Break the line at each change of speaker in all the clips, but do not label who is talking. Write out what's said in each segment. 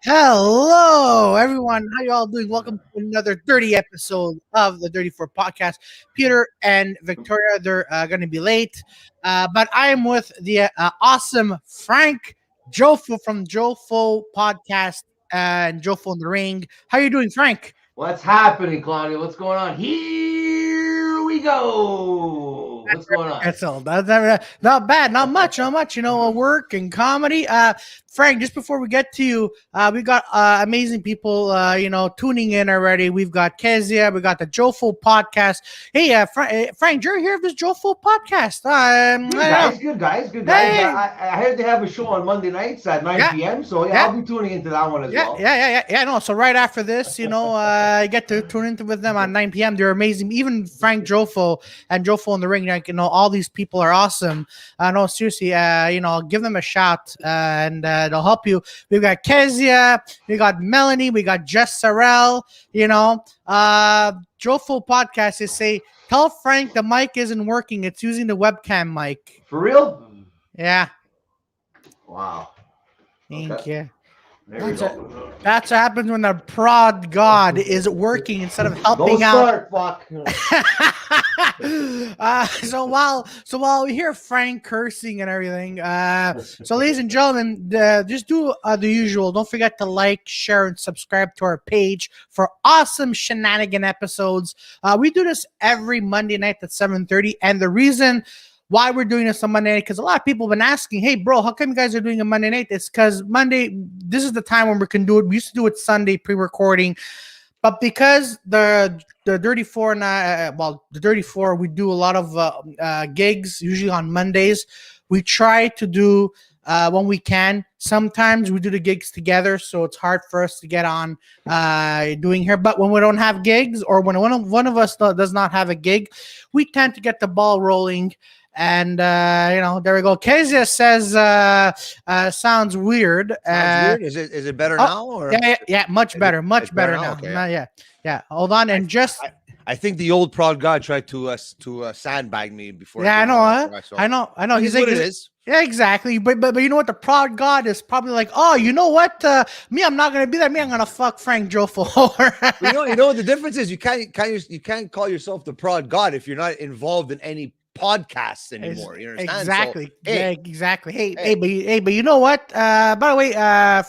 Hello, everyone. How you all doing? Welcome to another 30 episode of the 34 Podcast. Peter and Victoria, they're going to be late, but I am with the awesome Frank Jofo from Jofo Podcast and Jofo In The Ring. How you doing, Frank?
What's happening, Claudio? What's going on? Here we go. What's going on?
That's all. Not bad. Not much. Not much. Work and comedy. Frank, just before we get to you, we got amazing people, tuning in already. We've got Kezia. We got the Jofo Podcast. Hey, Frank, did you hear of this Jofo Podcast?
Good guys.
Hey.
I heard they have a show on Monday nights at 9 p.m. So
Yeah.
I'll be tuning into that one as well.
No. So right after this, you get to tune into with them on 9 p.m. They're amazing. Even Frank Jofo and Jofo In The Ring, all these people are awesome. No, seriously, give them a shout and they'll help you. We've got Kezia, we got Melanie, we got Jess Sorrell. Jofo Podcast is tell Frank the mic isn't working. It's using the webcam mic.
For real?
Yeah.
Wow.
Thank you.
There we go.
That's what happens when the prod god is working instead of helping
out. Fuck.
So while we hear Frank cursing and everything, so ladies and gentlemen, just do the usual. Don't forget to like, share, and subscribe to our page for awesome shenanigan episodes. We do this every Monday night at 7:30, and the reason why we're doing this on Monday night, because a lot of people have been asking, hey, bro, how come you guys are doing a Monday night? It's because Monday, this is the time when we can do it. We used to do it Sunday pre-recording, but because the Dirty Four, the Dirty Four, we do a lot of gigs, usually on Mondays. We try to do when we can. Sometimes we do the gigs together, so it's hard for us to get on doing here. But when we don't have gigs, or when one of us does not have a gig, we tend to get the ball rolling. And there we go. Kezia says sounds weird.
Sounds weird. Is it better now? Or?
Yeah, much better now.
Okay.
Yeah. Hold on, and just
I think the old prod guy tried to sandbag me before.
Yeah, I know. I know.
He's like, it is.
Yeah, exactly. But you know what? The proud god is probably like, oh, you know what? I'm not gonna be there. I'm gonna fuck Frank Jofo.
you know what the difference is? You can't call yourself the prod god if you're not involved in any podcasts anymore. You understand?
Exactly.
So, hey.
Yeah, exactly. Hey, but you know what? By the way,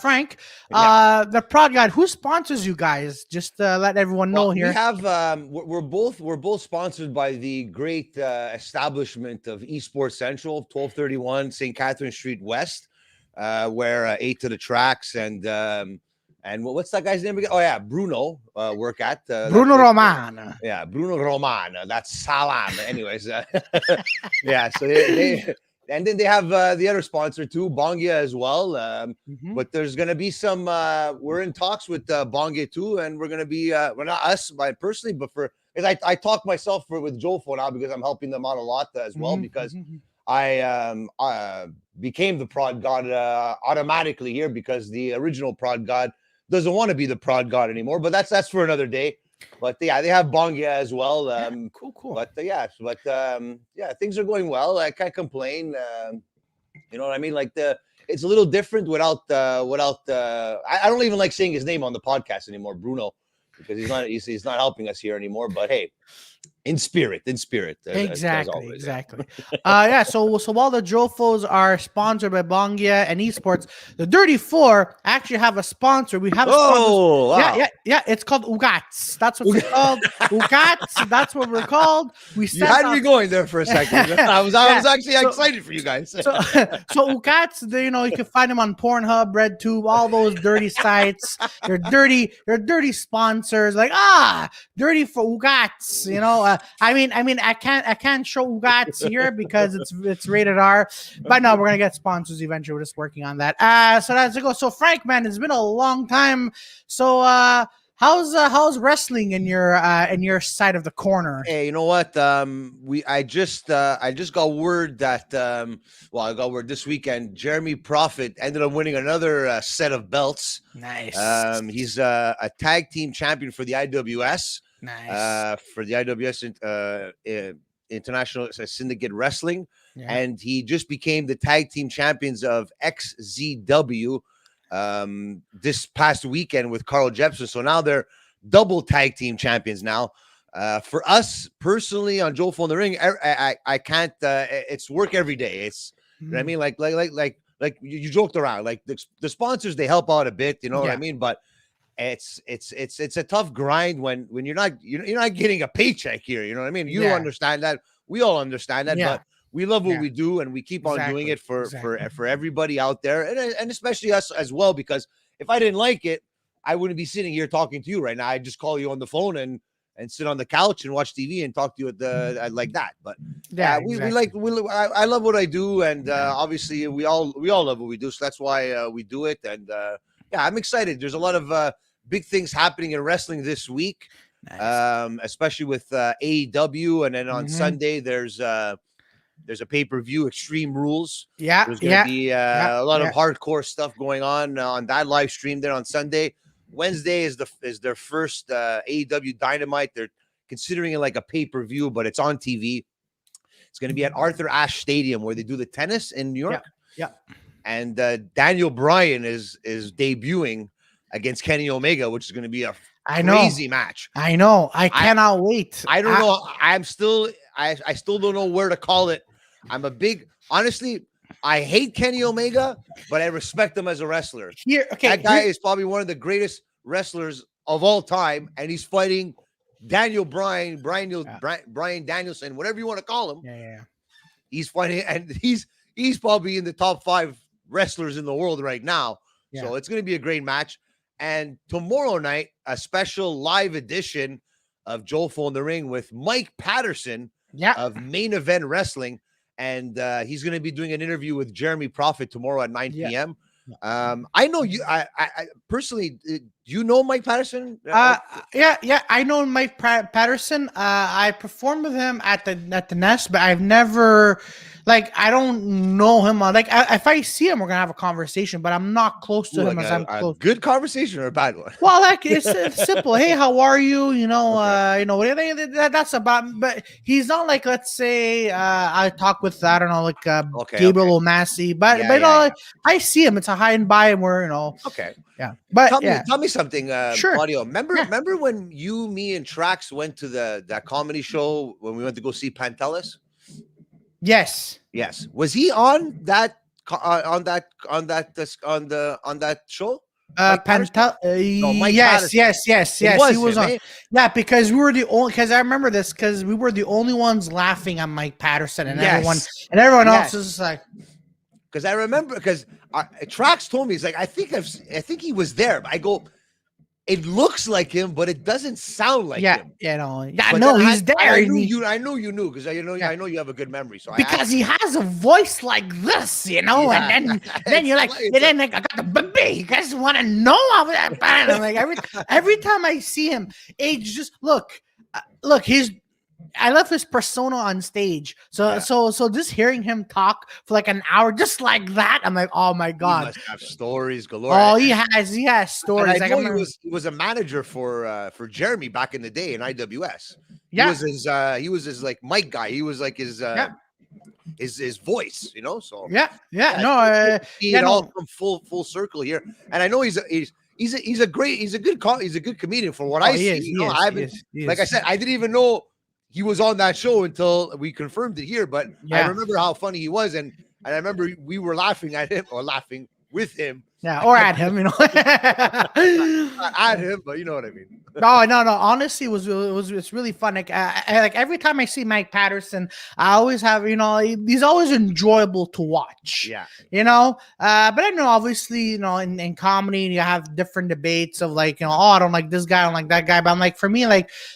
Frank, the prod god, who sponsors you guys? Just let everyone know here.
We have we're both sponsored by the great establishment of Esports Central, 1231 St. Catherine Street West, where 8 to the Tracks and what's that guy's name again? Oh yeah, Bruno work at
Bruno Romana.
Yeah, Bruno Romana. That's Salam. Anyways, yeah. So they and then they have the other sponsor too, Bongia as well. But there's gonna be some. We're in talks with Bongia too, and we're gonna be. Well, not us, personally, but I talk myself with Jofo now because I'm helping them out a lot as well because I became the prod god automatically here because the original prod god doesn't want to be the prod god anymore, but that's for another day. But yeah, they have Bongia as well.
Cool.
But things are going well. I can't complain. You know what I mean? Like it's a little different without I don't even like saying his name on the podcast anymore, Bruno, because he's not helping us here anymore. But hey, in spirit.
Exactly. Yeah. So while the Jofos are sponsored by Bongia and Esports, the Dirty Four actually have a sponsor. We have a sponsor.
Wow.
Yeah. It's called Ugats. That's what it's called. Ugats. That's what we're called.
You had me going there for a second. I was actually excited for you guys.
So Ugats, you can find them on Pornhub, RedTube, all those dirty sites. They're dirty sponsors. Like dirty for Ugats. I can't show Ugats here because it's rated R. But no, we're gonna get sponsors eventually. We're just working on that. So that's it. So Frank, man, it's been a long time. So how's wrestling in your side of the corner?
Hey, you know what? I just got word that I got word this weekend. Jeremy Prophet ended up winning another set of belts.
Nice.
He's a tag team champion for the IWS.
Nice.
For the IWS International Syndicate Wrestling,
Yeah.
and he just became the tag team champions of XZW, this past weekend with Carl Jepsen. So now they're double tag team champions now. For us personally on Jofo In The Ring, I can't. It's work every day. It's you know what I mean. Like you joked around. Like the sponsors, they help out a bit. You know what I mean. But it's a tough grind when you're not getting a paycheck here. You know what I mean. You understand that. We all understand that. But we love what we do, and we keep on doing it for everybody out there, and especially us as well. Because if I didn't like it, I wouldn't be sitting here talking to you right now. I'd just call you on the phone and sit on the couch and watch TV and talk to you like that. But I love what I do, and obviously we all love what we do, so that's why we do it. And I'm excited. There's a lot of big things happening in wrestling this week, especially with AEW, and then on Sunday there's a pay-per-view, Extreme Rules. There's gonna be a lot of hardcore stuff going on that live stream there on Sunday. Wednesday is their first AEW Dynamite. They're considering it like a pay-per-view, but it's on TV. It's going to be at Arthur Ashe Stadium where they do the tennis in New York. And Daniel Bryan is debuting against Kenny Omega, which is going to be a crazy match.
I know. I cannot wait.
I don't know. I still don't know where to call it. Honestly, I hate Kenny Omega, but I respect him as a wrestler. That guy is probably one of the greatest wrestlers of all time, and he's fighting Brian Danielson, whatever you want to call him. He's fighting, and he's probably in the top 5 wrestlers in the world right now. So it's going to be a great match. And tomorrow night, a special live edition of Jofo In The Ring with Mike Patterson of Main Event Wrestling. And he's going to be doing an interview with Jeremy Prophet tomorrow at 9 p.m. I know you. I personally, do you know Mike Patterson?
I know Mike Patterson. I performed with him at the Nest, but I've never, I don't know him. If I see him, we're gonna have a conversation, but I'm not close to him as I'm close.
Good conversation or a bad one?
Well, it's simple. Hey, how are you? That's about. But he's not let's say I talk with Gabriel O'Massey, but I see him. It's a high and by, and we're But
tell me something,
sure.
Claudio. Remember when you, me, and Trax went to that comedy show when we went to go see Pantelis?
Yes.
Was he on that show?
Mike yes. He was on. Because we were the only. Because I remember this. Because we were the only ones laughing at Mike Patterson, and everyone else is like.
Because I remember, because Trax told me, he's like, I think he was there. I go, it looks like him, but it doesn't sound like him.
He's there.
I know you knew, because I know you have a good memory. So
because he has a voice like this, and then you're like, I got the baby. You guys want to know how that? I'm like every time I see him, it's just look, I love his persona on stage. So just hearing him talk for an hour, just like that, I'm like, oh my god,
he must have stories galore.
Oh, he has stories.
I know he was a manager for Jeremy back in the day in IWS. He was his mic guy. He was his voice, So
all
come full circle here. And I know he's a good comedian for what I see. Like I said, I didn't even know he was on that show until we confirmed it here, but I remember how funny he was, and I remember we were laughing at him or laughing with him.
Or at him,
at him, but you know what I mean.
No. Honestly, it's really fun. Every time I see Mike Patterson, I always have, he's always enjoyable to watch. But I know, obviously, in comedy, you have different debates of I don't like this guy, I don't like that guy. But I'm for me,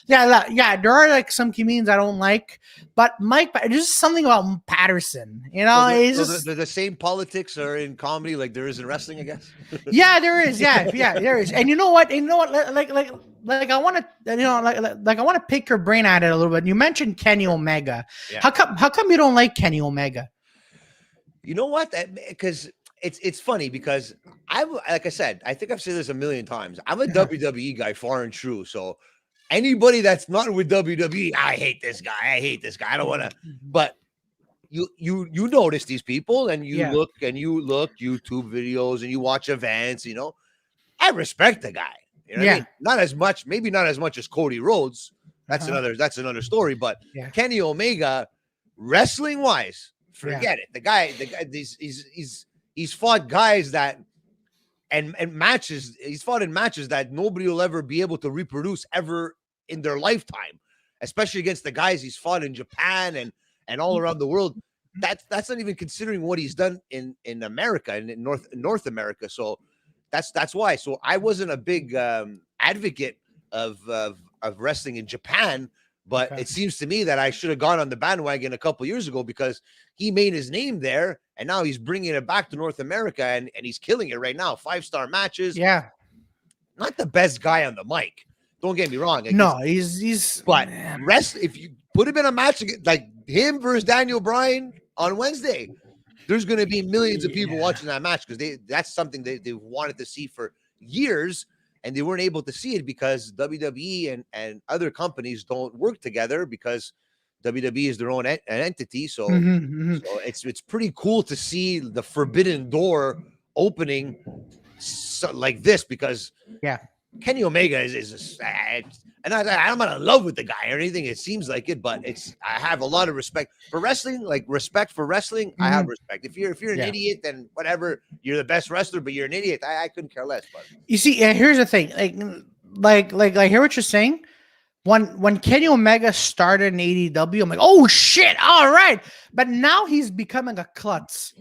there are some comedians I don't like, but Mike, there's just something about Patterson.
The same politics are in comedy like there is in wrestling, I guess.
There is. There is. And you know what? I want to, I want to pick your brain at it a little bit. You mentioned Kenny Omega. How come you don't like Kenny Omega?
You know what? Because it's funny, because like I said, I think I've said this a million times. I'm a WWE guy, far and true. So anybody that's not with WWE, I hate this guy. I don't want to. But you notice these people, and you
Yeah.
look YouTube videos, and you watch events. I respect the guy. You know what I mean? Not as much, maybe not as much as Cody Rhodes. That's another story. But
Yeah.
Kenny Omega, wrestling wise, forget it. The guy, he's fought guys that and matches. He's fought in matches that nobody will ever be able to reproduce ever in their lifetime, especially against the guys he's fought in Japan and all around the world. That's not even considering what he's done in America and in North America. So that's why. So I wasn't a big advocate of wrestling in Japan, but it seems to me that I should have gone on the bandwagon a couple years ago, because he made his name there, and now he's bringing it back to North America, and he's killing it right now. 5-star matches.
Yeah.
Not the best guy on the mic. Don't get me wrong.
No, he's
but if you put him in a match like him versus Daniel Bryan on Wednesday, there's going to be millions of people watching that match, because that's something they wanted to see for years, and they weren't able to see it because WWE and other companies don't work together, because WWE is their own entity. So, so it's pretty cool to see the forbidden door opening like this, because Kenny Omega is and I'm not in love with the guy or anything. It seems like it, but I have a lot of respect for wrestling. Like, respect for wrestling, I have respect. If you're an idiot, then whatever. You're the best wrestler, but you're an idiot. I couldn't care less. But
you see, here's the thing. Like hear what you're saying. When Kenny Omega started in AEW, I'm like, oh shit, all right. But now he's becoming a klutz.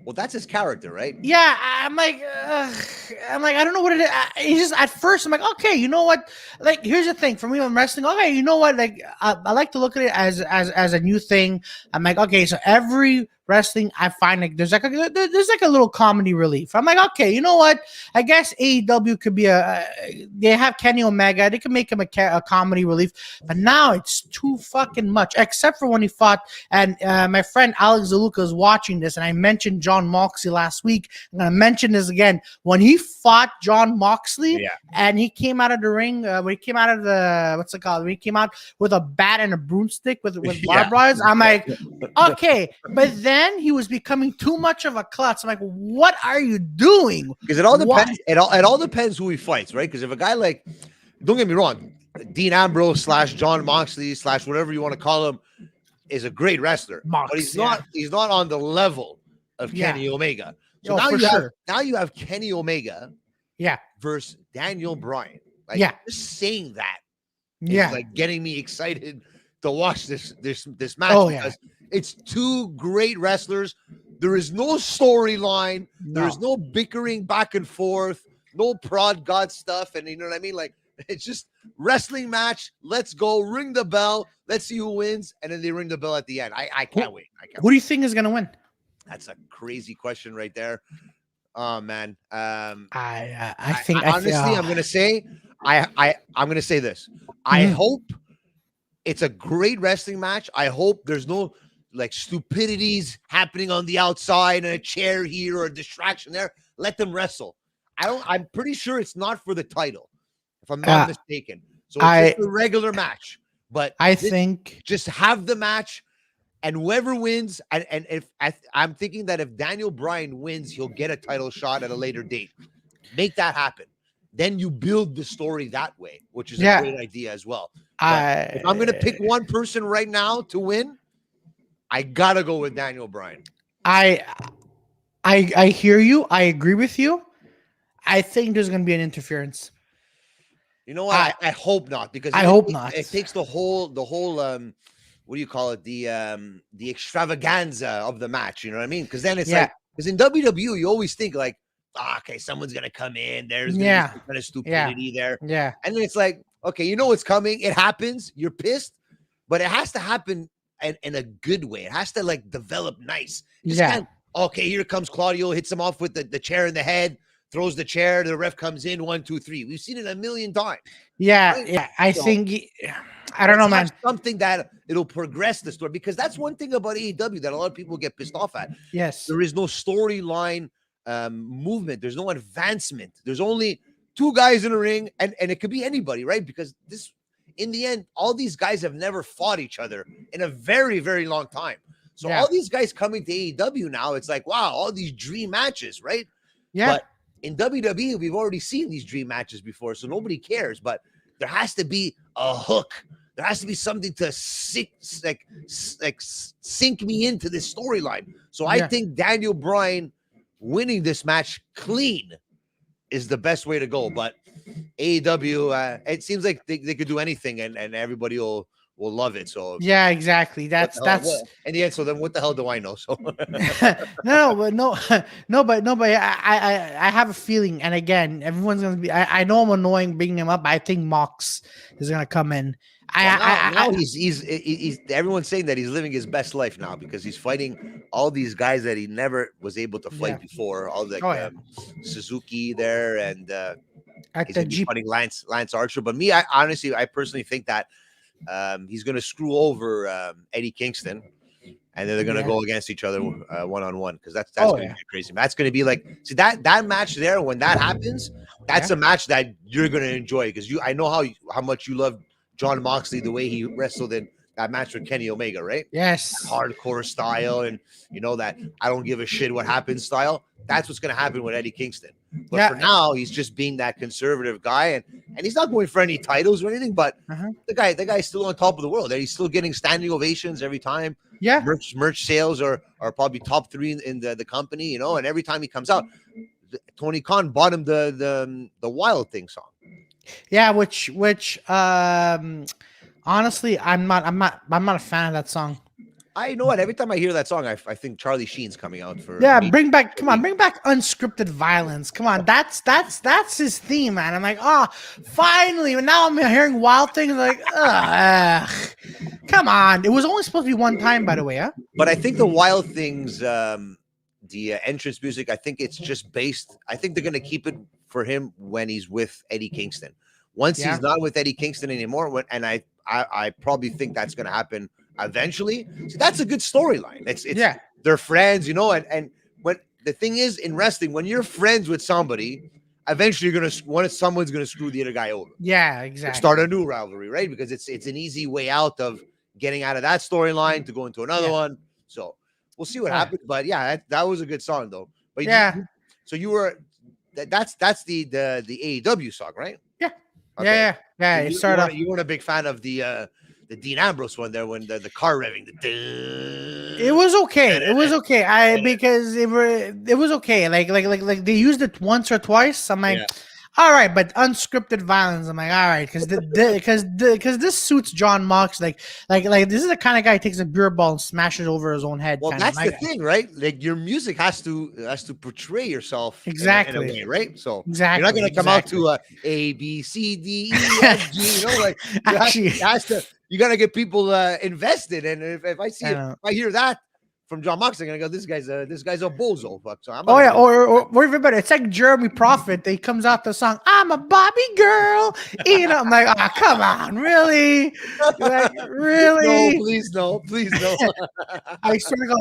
Well, that's his character, right?
Yeah, I'm like, I don't know what it is. It's just, at first, I'm like, okay, you know what? Like, here's the thing for me when wrestling. Okay, you know what? Like, I like to look at it as a new thing. I'm like, okay, so every wrestling I find, like, there's like a little comedy relief. I'm like, okay, you know what? I guess AEW could be they have Kenny Omega, they can make him a comedy relief, but now it's too fucking much. Except for when he fought, and my friend Alex DeLuca is watching this, and I mentioned John Moxley last week. I'm gonna mention this again. When he fought John Moxley, and he came out of the ring, when he came out of the when he came out with a bat and a broomstick with barbed wires, I'm like, okay, but then he was becoming too much of a klutz. I'm like, what are you doing?
Because it all depends. It all depends who he fights, right? Because if a guy like, don't get me wrong, Dean Ambrose / John Moxley / whatever you want to call him is a great wrestler, but he's not on the level of Kenny Omega. So now you have Kenny Omega, versus Daniel Bryan. Like, just saying that, is like getting me excited to watch this match, because it's two great wrestlers. There is no storyline. There is no bickering back and forth. No prod god stuff, and you know what I mean. Like, it's just wrestling match. Let's go. Ring the bell. Let's see who wins, and then they ring the bell at the end. I can't wait.
Who do you think is gonna win?
That's a crazy question right there. Oh man.
I think
honestly, I'm gonna say I'm gonna say this. I hope it's a great wrestling match. I hope there's no like stupidities happening on the outside and a chair here or a distraction there. Let them wrestle. I'm pretty sure it's not for the title, if I'm not mistaken. So it's just a regular match. But
I think
just have the match, and whoever wins, and if I'm thinking that if Daniel Bryan wins, he'll get a title shot at a later date. Make that happen. Then you build the story that way, which is a great idea as well. If I'm going to pick one person right now to win, I got to go with Daniel Bryan.
I hear you. I agree with you. I think there's going to be an interference.
You know what? I hope not, because
I hope not.
It takes the whole what do you call it? The extravaganza of the match. You know what I mean? Because then it's like, because in WWE you always think like, okay, someone's gonna come in. There's gonna be some kind of stupidity there. Yeah. And then it's like, okay, you know what's coming. It happens. You're pissed, but it has to happen in a good way. It has to like develop nice. Okay, here comes Claudio, hits him off with the chair in the head, throws the chair. The ref comes in, 1, 2, 3. We've seen it a million times. Right?
I think. I don't know, man.
Something that it'll progress the story, because that's one thing about AEW that a lot of people get pissed off at.
Yes,
there is no storyline movement. There's no advancement. There's only two guys in a ring, and it could be anybody, right? Because in the end, all these guys have never fought each other in a very, very long time. So
Yeah.
all these guys coming to AEW now, it's like, wow, all these dream matches, right?
Yeah.
But in WWE, we've already seen these dream matches before, so nobody cares. But there has to be a hook. There has to be something to sink me into this storyline. So I think Daniel Bryan winning this match clean is the best way to go. But AEW, it seems like they could do anything, and everybody will love it. So
yeah, exactly. That's
in the end. So then, what the hell do I know? So
but I have a feeling, and again, everyone's gonna be. I know I'm annoying bringing him up. But I think Mox is gonna come in.
Now he's everyone's saying that he's living his best life now because he's fighting all these guys that he never was able to fight before. All the Suzuki there, and he's gonna be fighting Lance Archer. But me, I personally think that he's gonna screw over Eddie Kingston, and then they're gonna go against each other one-on-one because that's gonna be crazy. That's gonna be like, see, that match there, when that happens, that's a match that you're gonna enjoy because I know how much you love John Moxley, the way he wrestled in that match with Kenny Omega, right?
Yes.
That hardcore style, and that I don't give a shit what happens style. That's what's gonna happen with Eddie Kingston. But for now, he's just being that conservative guy, and he's not going for any titles or anything. But the guy's still on top of the world. He's still getting standing ovations every time.
Yeah.
Merch sales are probably top 3 in the company, and every time he comes out, Tony Khan bought him the Wild Thing song.
Yeah, which honestly, I'm not a fan of that song.
I know what. Every time I hear that song, I think Charlie Sheen's coming out for.
Bring back unscripted violence. Come on, that's his theme, man. I'm like, finally. And now I'm hearing Wild Things like, come on. It was only supposed to be one time, by the way, huh?
But I think the Wild Things, the entrance music, I think it's just based. I think they're gonna keep it for him when he's with Eddie Kingston. Once he's not with Eddie Kingston anymore, and I probably think that's gonna happen eventually. So that's a good storyline. It's they're friends, and when the thing is in wrestling, when you're friends with somebody, eventually someone's gonna screw the other guy over.
Yeah, exactly.
Start a new rivalry, right? Because it's an easy way out of getting out of that storyline to go into another one. So we'll see what happens. But that was a good song though. But so you were that's the AEW song, right?
Yeah.
Okay.
Yeah.
You weren't a big fan of the Dean Ambrose one there when the car revving.
It was okay. It was okay. Because it was okay. Like they used it once or twice. I'm like, all right, but unscripted violence. I'm like, all right, because this suits John Mox. Like this is the kind of guy who takes a beer ball and smashes over his own head.
Well, that's the thing, right? Like your music has to portray yourself
exactly
in a way, right? So
exactly,
you're not going to come out to A B C D E F G. Like actually, you got to get people invested. And if I hear that from John Mox, I'm gonna go, this guy's a bozo. So
or even better, it's like Jeremy Prophet. He comes out the song, "I'm a Bobby girl." I'm like, come on, really? Like, really?
No, please no.
I swear to God,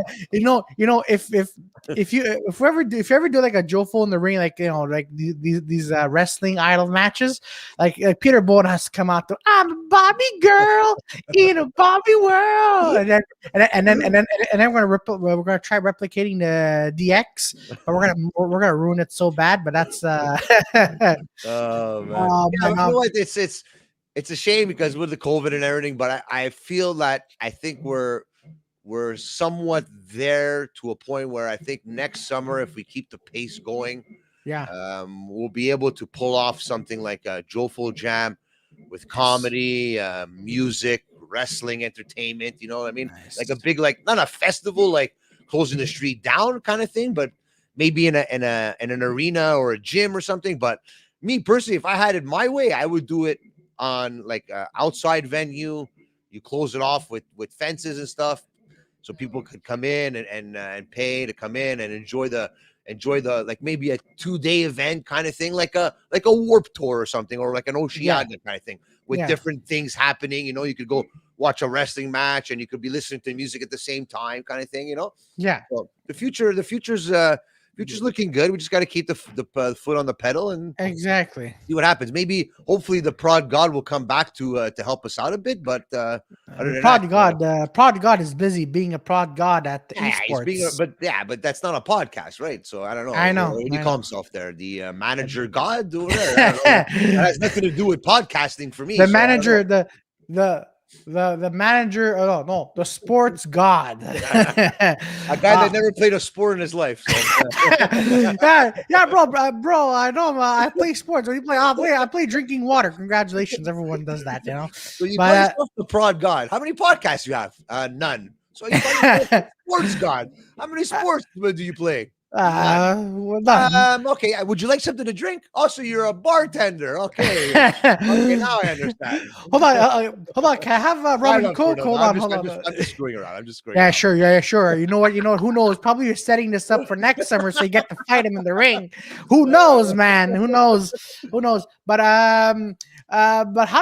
if you ever do like a Jofo in the ring, like like these wrestling idol matches, like Peter Bowen has to come out to, "I'm a Bobby girl in a Bobby world," and then we're gonna try replicating the DX, but we're gonna ruin it so bad. But that's
oh man, it's a shame because with the COVID and everything. But I feel that I think we're somewhat there to a point where I think next summer, if we keep the pace going, we'll be able to pull off something like a Jofo Jam with comedy, music, wrestling, entertainment. You know what I mean? Nice. Like a big, like not a festival, like closing the street down kind of thing, but maybe in an arena or a gym or something. But me personally, if I had it my way, I would do it on like an outside venue. You close it off with fences and stuff, so people could come in and pay to come in and enjoy the like maybe a 2-day event kind of thing, like a Warped Tour or something, or like an Oceania kind of thing with different things happening. You could go watch a wrestling match and you could be listening to music at the same time, kind of thing. Yeah. So the future's future's looking good. We just got to keep the foot on the pedal and
exactly
see what happens. Maybe, hopefully, the prod god will come back to help us out a bit. But other than
prod god is busy being a prod god at the esports.
but that's not a podcast, right? So I don't know.
I know.
What do you call himself there? The manager god? Or whatever. I don't know. That has nothing to do with podcasting for me.
The manager, the manager. Oh no, the sports god.
A guy that never played a sport in his life. So.
yeah, bro. I know. I play sports. When you play, I play drinking water. Congratulations, everyone does that. You know.
So you call yourself the prod god. How many podcasts you have? None. So you call yourself the sports god. How many sports do you play? Okay. Would you like something to drink? Also, you're a bartender. Okay. Okay, now I understand.
Hold on. Can I have rum and coke? Hold on.
I'm just screwing around. I'm just screwing.
Yeah,
around.
sure. Yeah, sure. You know what? Who knows? Probably you're setting this up for next summer, so you get to fight him in the ring. Who knows, man? Who knows? But how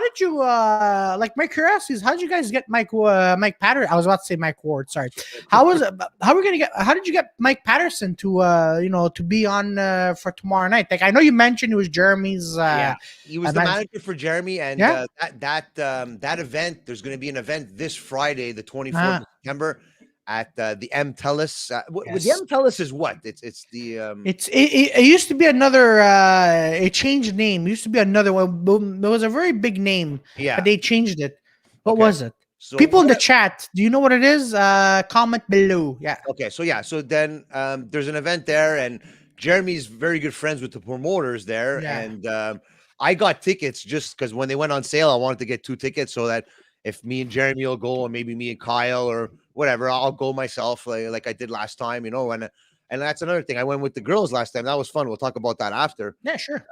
did you like? My curiosity is, how did you guys get Mike Patterson? I was about to say Mike Ward. Sorry. How did you get Mike Patterson to to be on for tomorrow night? Like, I know you mentioned it was Jeremy's.
He was the manager for Jeremy, and that event. There's going to be an event this Friday, the 24th of September, at the M Telus. The M Telus is what? It's the.
It used to be another. It changed name. It used to be another one. There was a very big name.
Yeah,
but they changed it. What was it?
So
people in the chat, do you know what it is? Comment below. Yeah.
Okay. So then there's an event there, and Jeremy's very good friends with the promoters there, and I got tickets just because when they went on sale, I wanted to get 2 tickets so that if me and Jeremy will go, or maybe me and Kyle or whatever, I'll go myself like I did last time, and that's another thing. I went with the girls last time. That was fun. We'll talk about that after.
Yeah, sure.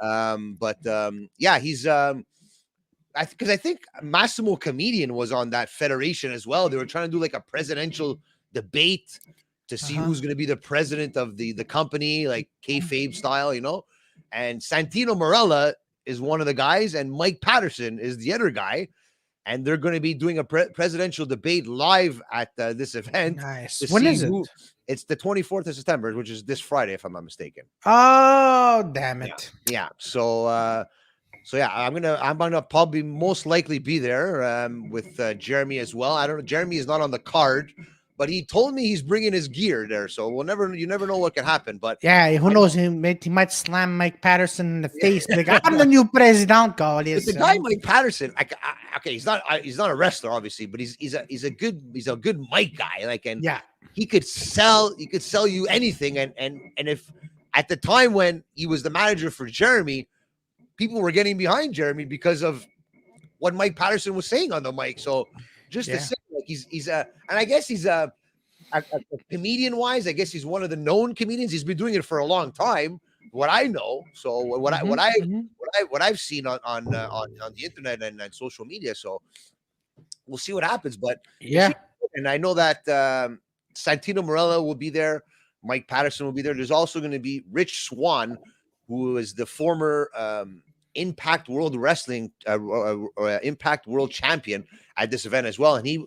He's because I think Massimo Comedian was on that federation as well. They were trying to do like a presidential debate to see who's going to be the president of the company, like kayfabe style, and Santino Marella is one of the guys, and Mike Patterson is the other guy. And they're going to be doing a presidential debate live at this event.
Nice. When is it?
It's the 24th of September, which is this Friday, if I'm not mistaken.
Oh, damn it.
Yeah. So I'm gonna probably most likely be there with Jeremy as well. I don't know. Jeremy is not on the card, but he told me he's bringing his gear there. So you never know what can happen. But
yeah, who knows? He might slam Mike Patterson in the face. Like, I'm the new president.
The guy Mike Patterson. Okay, he's not a wrestler, obviously, but he's a good mic guy. Like, and he could sell you anything. And if at the time when he was the manager for Jeremy, people were getting behind Jeremy because of what Mike Patterson was saying on the mic. So just to say, like, and I guess he's a comedian wise, I guess he's one of the known comedians. He's been doing it for a long time, what I know. So what I've seen on the internet and social media. So we'll see what happens. But and I know that Santino Marella will be there. Mike Patterson will be there. There's also going to be Rich Swann, who is the former Impact World Wrestling Impact World Champion at this event as well, and he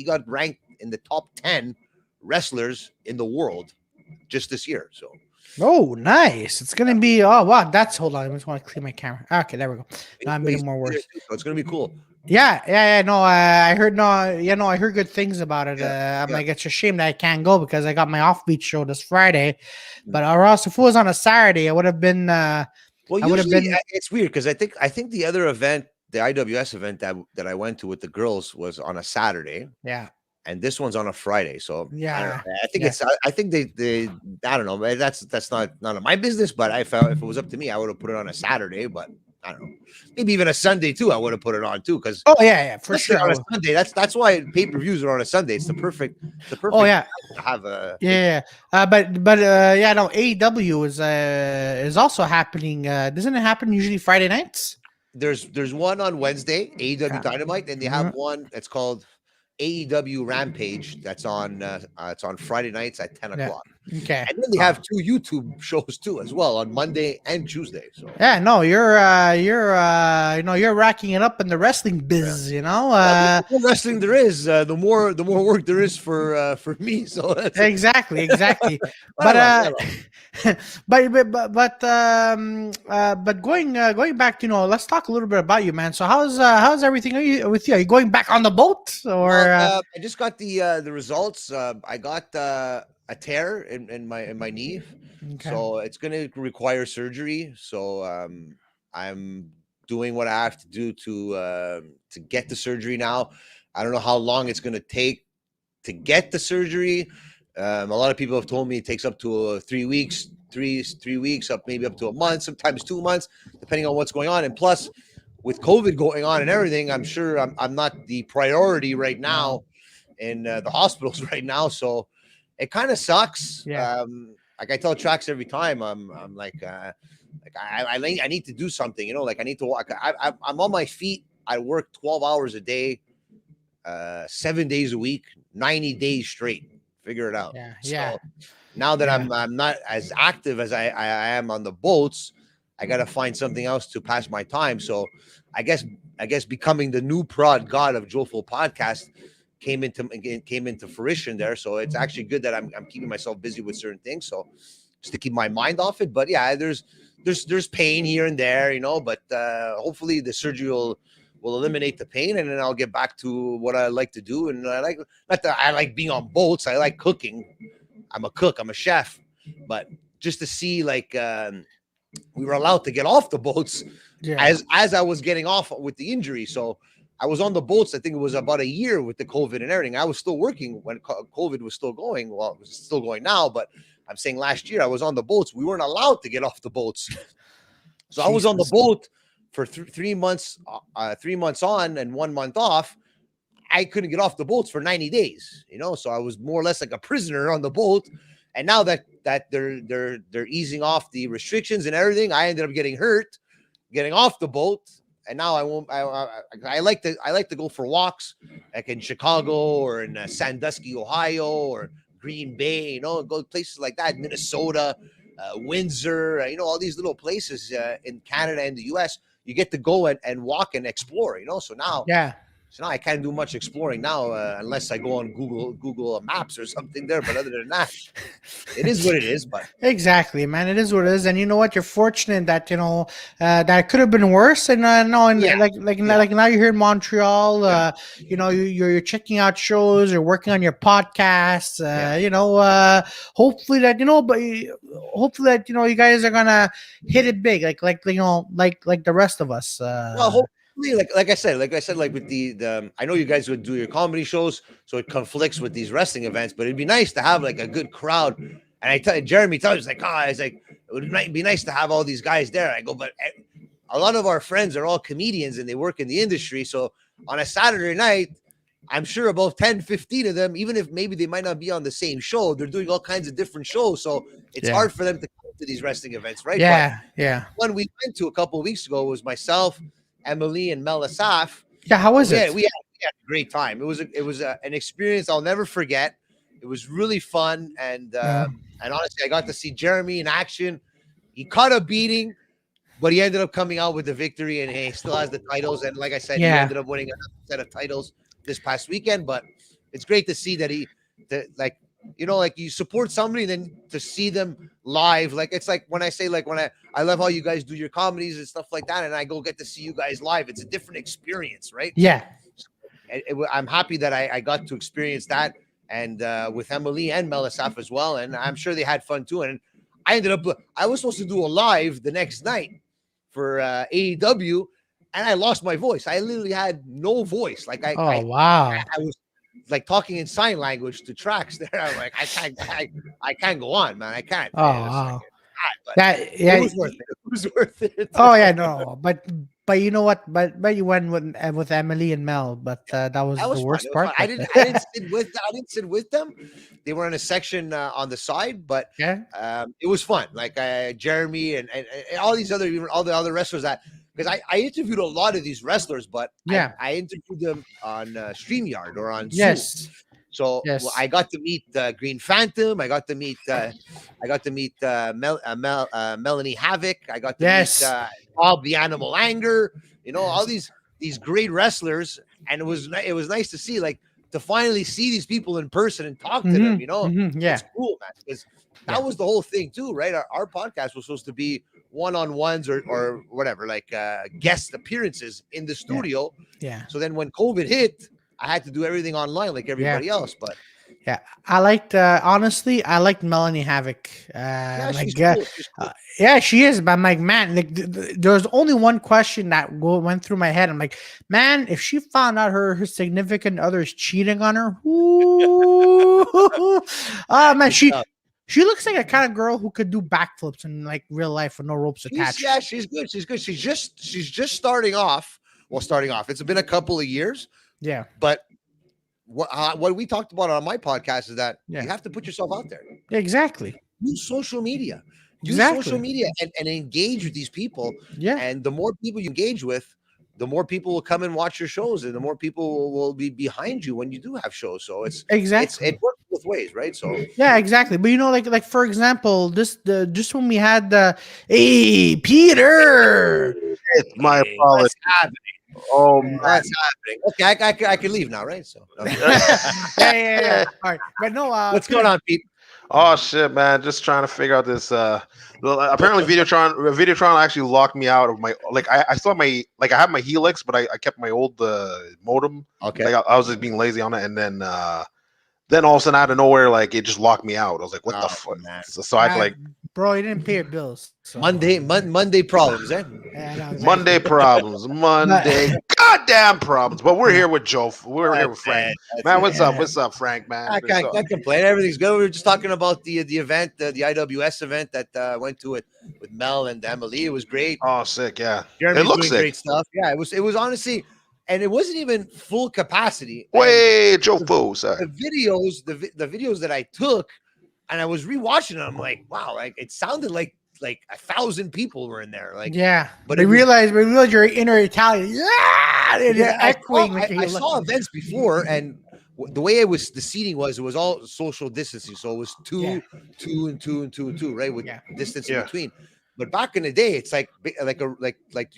got ranked in the top 10 wrestlers in the world just this year. So,
oh, nice! It's gonna be hold on. I just want to clear my camera. Okay, there we go. Now I'm making more worse.
So it's gonna be cool.
Yeah. No, I heard I heard good things about it. I'm like, it's a shame that I can't go because I got my offbeat show this Friday. But or else if it was on a Saturday, I would have been.
It's weird because I think the other event, the IWS event that I went to with the girls, was on a Saturday.
Yeah.
And this one's on a Friday. So
yeah,
I think they I don't know. That's not none of my business. But I felt if it was up to me, I would have put it on a Saturday. But I don't know, maybe even a Sunday too. I would have put it on too because
for sure
on a Sunday. That's why pay-per-views are on a Sunday. It's the perfect.
Oh yeah,
to have a
but no, AEW is also happening. Doesn't it happen usually Friday nights?
There's one on Wednesday, AEW Dynamite, and they have one that's called AEW Rampage. That's on it's on Friday nights at 10 o'clock.
Okay.
And then they have 2 YouTube shows too, as well, on Monday and Tuesday. So
Yeah, no, you're racking it up in the wrestling biz,
the more wrestling there is, the more work there is for me. So that's
Exactly.
I
But
love
but going back to, let's talk a little bit about you, man. So how's everything with you? Are you going back on the boat or?
I just got the results. I got a tear in my knee,
Okay.
so it's going to require surgery. So I'm doing what I have to do to get the surgery now. I don't know how long it's going to take to get the surgery. A lot of people have told me it takes up to 3 weeks, three weeks, maybe up to a month, sometimes 2 months, depending on what's going on. And plus, with COVID going on and everything, I'm sure I'm not the priority right now in the hospitals right now. So it kind of sucks.
Yeah.
Like I tell Trax every time, I'm like I need to do something, like I need to walk. I'm on my feet. I work 12 hours a day, 7 days a week, 90 days straight. Figure it out.
Yeah.
So now that I'm not as active as I am on the boats, I got to find something else to pass my time. So I guess becoming the new prod god of Jofo Podcast came into fruition there. So it's actually good that I'm keeping myself busy with certain things, so just to keep my mind off it. But yeah, there's pain here and there, but hopefully the surgery will eliminate the pain, and then I'll get back to what I like to do. And I like being on boats. I like cooking. I'm a cook. I'm a chef. But just to see, like, we were allowed to get off the boats as I was getting off with the injury. So I was on the boats, I think it was about a year with the COVID and everything. I was still working when COVID was still going. Well, it was still going now, but I'm saying last year I was on the boats. We weren't allowed to get off the boats. So I was on the boat for 3 months, 3 months on and 1 month off. I couldn't get off the boats for 90 days, so I was more or less like a prisoner on the boat. And now that they're easing off the restrictions and everything, I ended up getting hurt, getting off the boat. And now I won't. I like to go for walks, like in Chicago or in Sandusky, Ohio, or Green Bay. Go places like that, Minnesota, Windsor. All these little places in Canada and the U.S. You get to go and walk and explore. So now, So now I can't do much exploring now unless I go on Google Maps or something there. But other than that, it is what it is. But
exactly, man, it is what it is. And you know what? You're fortunate that that could have been worse. And like now you're here in Montreal. You're checking out shows. You're working on your podcast. Hopefully that you guys are gonna hit it big, like the rest of us.
Like I said, with the I know you guys would do your comedy shows, so it conflicts with these wrestling events, but it'd be nice to have like a good crowd. And I tell Jeremy, it's like, it would be nice to have all these guys there. I go, but a lot of our friends are all comedians and they work in the industry. So on a Saturday night, I'm sure about 10, 15 of them, even if maybe they might not be on the same show, they're doing all kinds of different shows. So it's hard for them to come to these wrestling events, right?
Yeah.
One we went to a couple of weeks ago was myself, Emily, and Mel Asaf.
Yeah, how was it?
We had a great time. It was an experience I'll never forget. It was really fun, and honestly, I got to see Jeremy in action. He caught a beating, but he ended up coming out with the victory, and he still has the titles. And like I said, he ended up winning a set of titles this past weekend. But it's great to see that you support somebody, then to see them live. Like, it's like when I say, like, when I love how you guys do your comedies and stuff like that, and I go get to see you guys live. It's a different experience, right?
Yeah.
I'm happy that I got to experience that, and with Emily and Melisaf as well, and I'm sure they had fun too. And I was supposed to do a live the next night for AEW, and I lost my voice. I literally had no voice. Like I was like talking in sign language to Trax there. I'm like, I can't go on, man. I can't.
Oh, wow.
It was worth it. It was worth it.
Oh yeah, no, but you know what? But you went with Emily and Mel, but that was the worst part.
I didn't sit with them. They were in a section on the side, but it was fun. Like Jeremy and all the other wrestlers because I interviewed a lot of these wrestlers, but I interviewed them on StreamYard or on Zoom. So
Yes.
I got to meet Green Phantom. I got to meet Melanie Havoc. I got to
Yes.
meet Bob the Animal Anger. All these great wrestlers, and it was nice to see, like, to finally see these people in person and talk to them.
Yeah.
It's cool, man. Because that was the whole thing too, right? Our podcast was supposed to be one-on-ones or whatever, like guest appearances in the studio.
Yeah.
So then when COVID hit, I had to do everything online like everybody else. But
yeah, I liked honestly, I liked Melanie Havoc.
she's cool. She's cool.
Yeah, she is. But I'm like, man, like, there was only one question that went through my head. I'm like, man, if she found out her significant other is cheating on her, man, she looks like a kind of girl who could do backflips in like real life with no ropes attached.
Yeah, she's good. She's good. She's just starting off. Well, starting off. It's been a couple of years.
Yeah.
But what we talked about on my podcast is that you have to put yourself out there.
Exactly.
Use social media. Use
Exactly.
social media and engage with these people.
Yeah.
And the more people you engage with, the more people will come and watch your shows, and the more people will be behind you when you do have shows. So it works both ways, right? So
yeah, exactly. But like for example, just when we had hey Peter,
it's my apology.
What's happening?
Oh,
that's happening. Okay, I can leave now, right? So
yeah. All right, but no.
What's going on, Pete?
Oh shit, man! Just trying to figure out this. Apparently, Videotron actually locked me out of my. Like, I still have my. Like, I have my Helix, but I kept my old modem.
Okay.
Like, I was just being lazy on it, and then all of a sudden, out of nowhere, like, it just locked me out. I was like, "What the fuck?" So I like.
Bro, you didn't pay your bills. So.
Monday problems, eh?
Yeah,
Monday problems. Monday goddamn problems. But we're here with Joe. We're here with Frank. Man, what's up? What's up, Frank, man?
I can't complain. Everything's good. We were just talking about the event, the IWS event that went to it with Mel and Emily. It was great.
Oh, sick, yeah.
Jeremy's
it looks
doing
sick.
Great stuff. Yeah, it was honestly, and it wasn't even full capacity.
Wait, Jofo, sorry.
The videos that I took, and I was rewatching them. I'm like, wow, like it sounded like 1,000 people were in there. Like,
yeah,
but
we realized you're inner Italian. Yeah, echoing.
I saw events before, and the way the seating was, it was all social distancing. So it was two, and two, right, with distance in between. But back in the day, it's like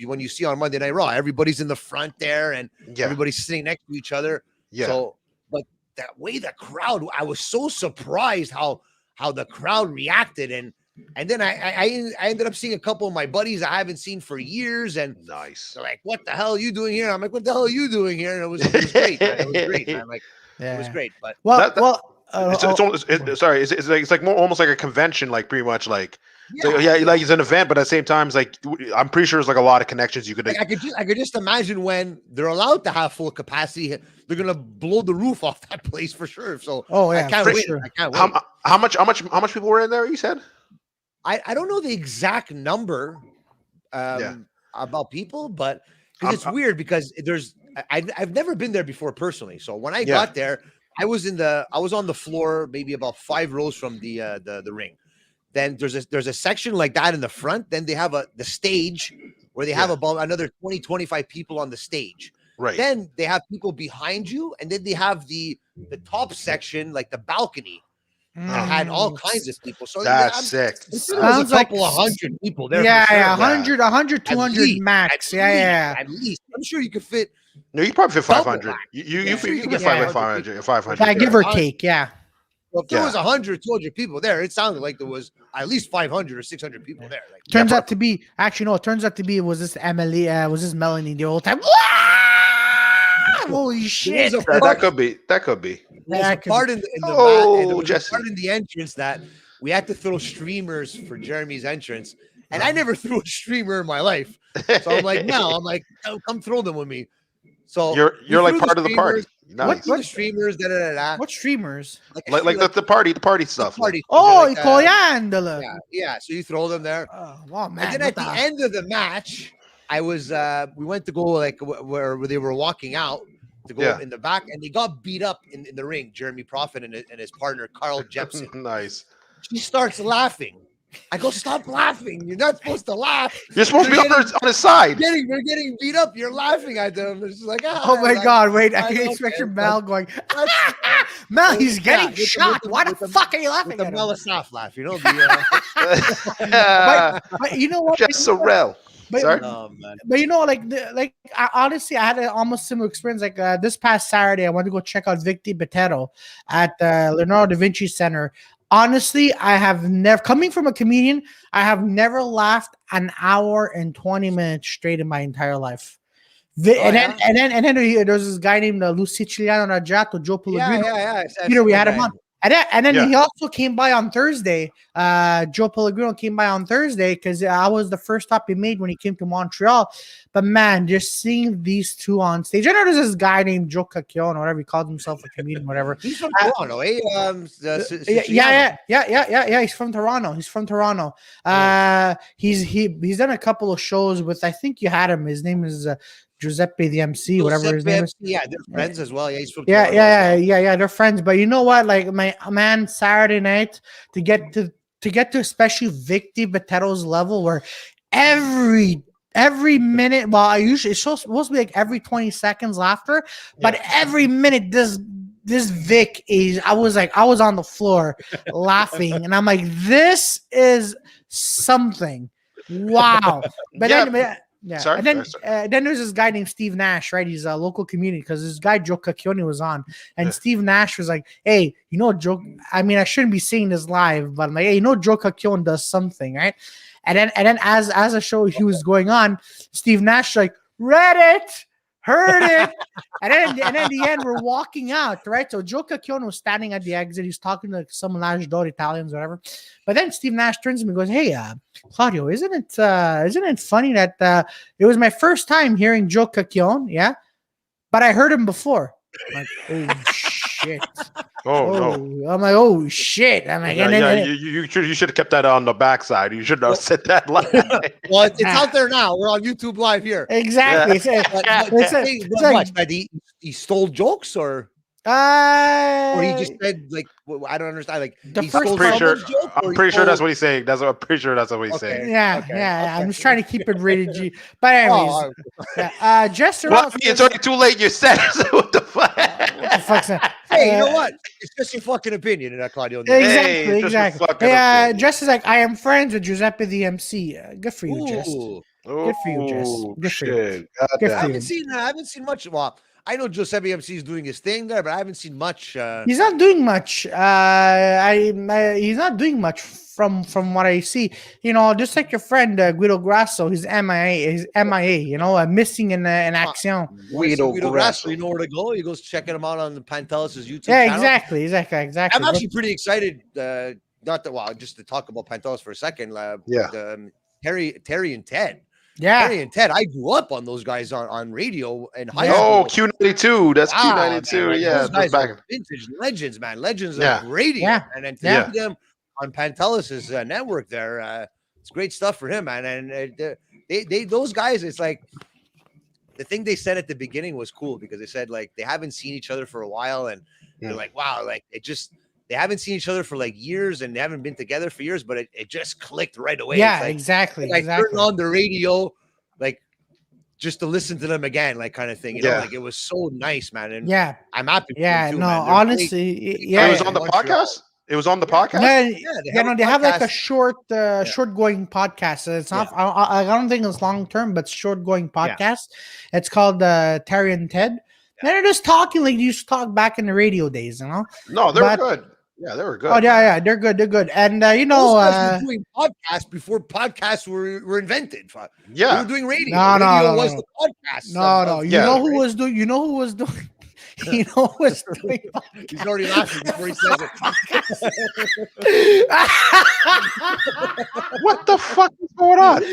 when you see on Monday Night Raw, everybody's in the front there, and everybody's sitting next to each other.
Yeah.
So, but that way the crowd, I was so surprised how the crowd reacted, and then I ended up seeing a couple of my buddies I haven't seen for years, and
nice.
They're like, "What the hell are you doing here?" I'm like, "What the hell are you doing here?" And it was great. Man. It was great. Man. Like, it was great. But
it's like more almost like a convention, like pretty much like. So like it's an event, but at the same time, it's like I'm pretty sure there's like a lot of connections you could.
I could just imagine when they're allowed to have full capacity, they're gonna blow the roof off that place for sure. So I can't wait.
Sure.
I can't wait.
How much people were in there? You said.
I don't know the exact number about people, but because it's weird because I've never been there before personally. So when I got there, I was on the floor, maybe about 5 rows from the ring. Then there's a section like that in the front. Then they have the stage where they have about another 20-25 people on the stage.
Right.
Then they have people behind you, and then they have the top section, like the balcony. That had all kinds of people. So
that's sick.
Sounds like a couple of 100 people there.
Yeah, 100 200 max. At
least. I'm sure you could fit.
No, you probably fit 500. You could get 500. 500.
Yeah, give or take. Yeah.
Well, if there was 100, 200 people there, it sounded like there was at least 500 or 600 people there. Like,
turns out to be was this Emily? Was this Melanie the whole time? Holy shit!
That could be.
There's a part in the part in the entrance that we had to throw streamers for Jeremy's entrance, and I never threw a streamer in my life. So I'm like, no, come throw them with me. So
you're like part of the party.
Nice. What streamers?
What streamers?
Like the party stuff.
Coriandolo.
Yeah. So you throw them there.
Oh, wow, man.
And then at the end of the match, we went to go like where they were walking out to go in the back, and they got beat up in the ring. Jeremy Prophet and his partner Carl Jepsen.
Nice.
She starts laughing. I go, stop laughing. You're not supposed to laugh.
You're supposed to be on his side.
They're getting beat up. You're laughing at them. It's just like,
Oh my God! Wait, I can picture Mel going. Mel, he's getting shot. Why the fuck are you laughing at him?
The Melisaf laugh, you know.
But you know what?
Just Sorrel. Sorry?
But you know, honestly, I had an almost similar experience. Like this past Saturday, I went to go check out Vic DiBitetto at the Leonardo da Vinci Center. Honestly, I have never, coming from a comedian, I have never laughed an hour and 20 minutes straight in my entire life. And then there was this guy named Lu Siciliano Raggiato, Joe Pellegrino. We had him on. And then he also came by on Thursday. Joe Pellegrino came by on Thursday because I was the first stop he made when he came to Montreal. But man, just seeing these two on stage. I know there's this guy named Joe Cacchione, or whatever he calls himself, a comedian, whatever.
He's from Toronto, eh?
Yeah. He's from Toronto. He's done a couple of shows with. I think you had him. His name is. Giuseppe the MC, whatever his name is.
Yeah, they're friends as well. Yeah, he's from
Toronto, they're friends. But you know what? Like my man, Saturday night to get to especially Vic DiBitetto's level, where every minute, well, usually it's supposed to be like every 20 seconds laughter, but every minute this Vic is. I was on the floor laughing, and I'm like, this is something. Wow. But then. Yeah,
sorry,
and then there's this guy named Steve Nash, right? He's a local comedian because this guy Joe Cacchione was on, and Steve Nash was like, "Hey, you know, Joe. I mean, I shouldn't be saying this live, but I'm like, hey, you know, Joe Cacchione does something, right?" And then as a show he was going on, Steve Nash like read it, heard it, and then at the end we're walking out, right? So Joe Cacchione was standing at the exit. He's talking to some Lash Door Italians, whatever. But then Steve Nash turns to me and goes, "Hey, Claudio, isn't it funny that it was my first time hearing Joe Cacchione, yeah? But I heard him before." I'm like, oh shit.
No.
I'm like, oh shit. I'm like,
you should have kept that on the backside. You should have said that live.
Well, it's out there now. We're on YouTube Live here.
Exactly.
He stole jokes or he just said like I don't understand. Like
I'm pretty sure that's what he's saying. I'm pretty sure that's what he's saying.
Yeah. I'm just trying to keep it rated G. But anyways, Jester.
Well, it's already too late. You said it. What the fuck?
Hey, you know what? It's just your fucking opinion, Claudio.
Exactly. Hey, Jess is like, I am friends with Giuseppe the MC. Good for you, Jess. Good for you, Jess. Good for you.
I haven't seen much. Well, I know Giuseppe MC is doing his thing there, but I haven't seen much.
He's not doing much. He's not doing much from what I see. You know, just like your friend Guido Grasso, he's MIA. You know, missing in action.
Guido Grasso, you know where to go. He goes checking him out on the Pantelis' YouTube channel.
Exactly.
I'm actually pretty excited. Just to talk about Pantelis for a second. Terry and Ted.
Yeah,
Terry and Ted. I grew up on those guys on radio and high school.
Oh, Q92. That's Q92.
Man,
yeah,
those guys are vintage legends, man. Legends of radio.
Yeah.
And then to see them on Pantelis' network there, it's great stuff for him, man. And they those guys, it's like the thing they said at the beginning was cool because they said like they haven't seen each other for a while, and they're like, wow, like they haven't seen each other for like years and they haven't been together for years, but it just clicked right away.
Yeah,
like,
exactly.
I turned on the radio, like just to listen to them again, like kind of thing. You know, like it was so nice, man. And I'm happy.
Yeah,
too,
no,
man.
honestly,
it was on the podcast. It was on the podcast.
They have like a short going podcast. It's not. I don't think it's long term, but short going podcast. It's called Terry and Ted. They're just talking like you used to talk back in the radio days, you know.
No, they were good. Yeah, they were good.
Oh yeah, they're good. They're good. And you know,
were doing podcasts before podcasts were invented.
Yeah,
we were doing radio.
No,
was the podcast.
No. You know who was doing? You know who was doing? You know who was doing?
He's already laughing before he says it.
What the fuck is going on?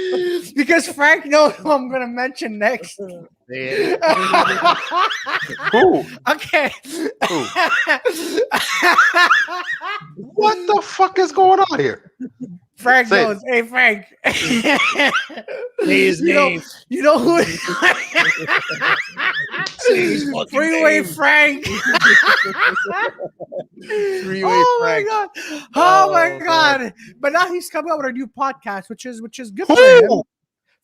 Because Frank knows who I'm going to mention next.
Who?
Okay.
What the fuck is going on here?
Frank
Say it.
goes, "Hey Frank."
Say his name.
You know who?
Say his fucking
Freeway
name.
Frank.
Freeway
Oh
Frank.
my god! Oh my
Oh,
god! But now he's coming out with a new podcast, which is good for him.
Who?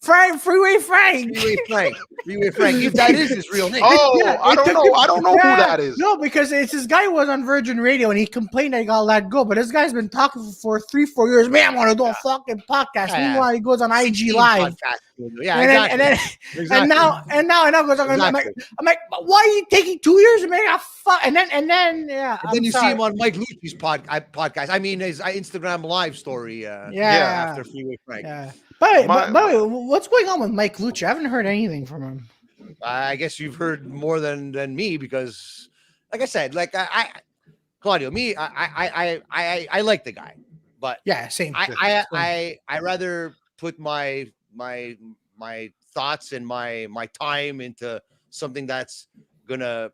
Freeway Frank.
Freeway Frank. Freeway Frank. If that is his real name.
Oh,
Yeah,
I
it
don't
took
know.
him-
I don't know
Yeah.
who that is.
No, because it's this guy who was on Virgin Radio and he complained that he got let go. But this guy's been talking for 3-4 years. Man, I want to do a fucking podcast.
Yeah.
Meanwhile, he goes on IG
Team
Live.
podcast. Yeah,
and
exactly.
then
Exactly.
and now goes on.
Exactly.
I'm like, but why are you taking 2 years to make a fuck? And then yeah.
And then you see him on Mike Lucci's podcast. I mean, his Instagram live story.
Yeah.
After Freeway Frank.
Yeah. But
My-
what's going on with Mike Lucci? I haven't heard anything from him.
I guess you've heard more than me because, like I said, like I Claudio, I like the guy, but
Yeah, same.
I rather put my thoughts and my time into something that's gonna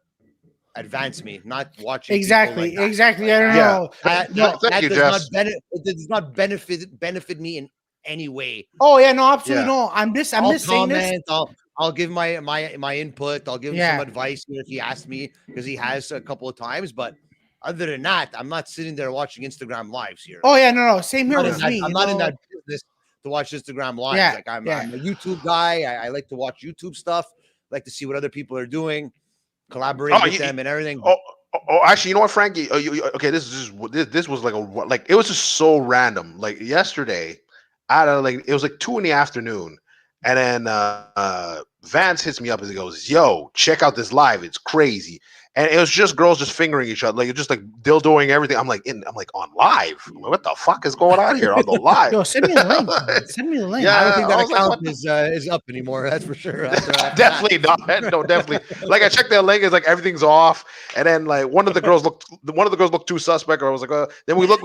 advance me, not watching people
Exactly.
like that.
Exactly. I don't
Yeah.
know.
Thank you,
does
Jess.
it does not benefit me in any way.
Oh yeah, no, absolutely
Yeah.
no. I'm just saying this.
Comment, I'll give my input. I'll give him
Yeah.
some advice if he asks me because he has a couple of times. But other than that, I'm not sitting there watching Instagram lives here.
Oh yeah, no, same here
I'm not
with
in that-
me.
I'm
you
not in
know.
that business to watch Instagram lives.
Yeah,
Like I'm
yeah.
a YouTube guy. I like to watch YouTube stuff. Like to see what other people are doing, collaborate with them and everything.
Actually, you know what, Frankie? Okay, this was like it was just so random. Like yesterday, it was like 2 PM, and then Vance hits me up and he goes, "Yo, check out this live. It's crazy." And it was just girls just fingering each other, like just like dildoing everything. I'm like on live. I'm like, what the fuck is going on here on the live?
Yo, send me the link. man. Send me the link.
Yeah.
I don't think
I
that
was like,
account
what
is up anymore. That's for sure. After
Definitely not. No, definitely. Like I checked that link, it's like everything's off, and then like one of the girls looked too suspect. Or I was like, then we look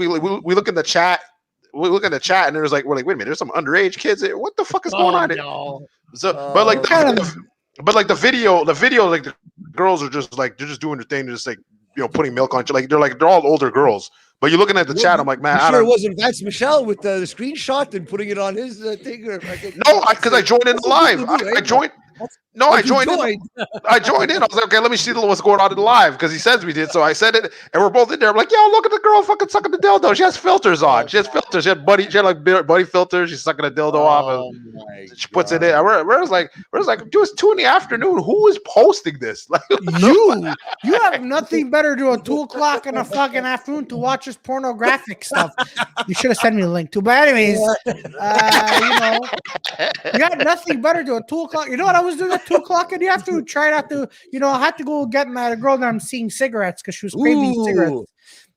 in the chat. We look in the chat, and there's like, we're like, wait a minute, there's some underage kids here. What the fuck is going on here?
No.
So, but like,
Oh.
the video, like the girls are just like they're just doing their thing, they're just like putting milk on. Like they're all older girls. But you're looking at the chat, I'm like, man,
I'm sure it wasn't Vance Michelle with the screenshot and putting it on his thing. Or
no, because I joined in the live. I joined. No, I joined in. I joined in. I was like, okay, let me see what's going on in the live because he says we did. So I said it, and we're both in there. I'm like, yo, look at the girl fucking sucking the dildo. She has filters on. She has filters. She had like buddy filters. She's sucking the dildo off. And she puts it in. We're like, dude, it's 2 PM. Who is posting this? Like
You have nothing better to do at 2:00 in the fucking afternoon to watch this pornographic stuff. You should have sent me the link too. But anyways, you got nothing better to do at 2:00. You know what I was doing at 2:00 in the afternoon? Try not to, I had to go get my girl that I'm seeing cigarettes because she was craving cigarettes.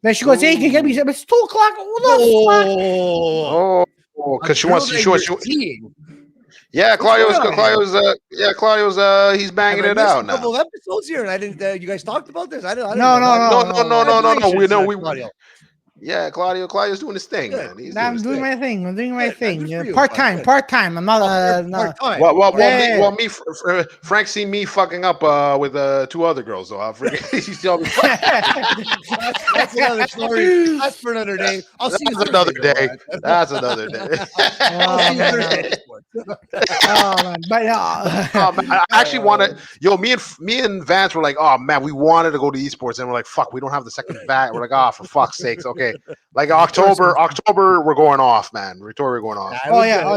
Then she goes, "Hey, can you get me some?" It's 2:00. What the fuck?
Because she wants to. Yeah, Claudio's he's banging it out now.
A couple of episodes here, and I didn't. You guys talked about this. I didn't.
No.
We know
Claudio.
Yeah, Claudio's doing his thing, man.
I'm doing my thing. I'm doing my
Good,
thing.
good for you,
Part
bud.
time. I'm not. No.
Well, Frank seen me fucking up with 2 other girls, so I'll forget.
That's another story. That's for another day. I'll see you
That's another
Thursday,
day.
bro.
That's another day.
I'll see you Thursday.
Oh, man. But
Oh, man, I actually wanted. Yo, me and Vance were like, oh man, we wanted to go to esports, and we're like, fuck, we don't have the second bat. We're like, oh, for fuck's sakes, okay. Like October, we're going off, man. Victoria, we're going off.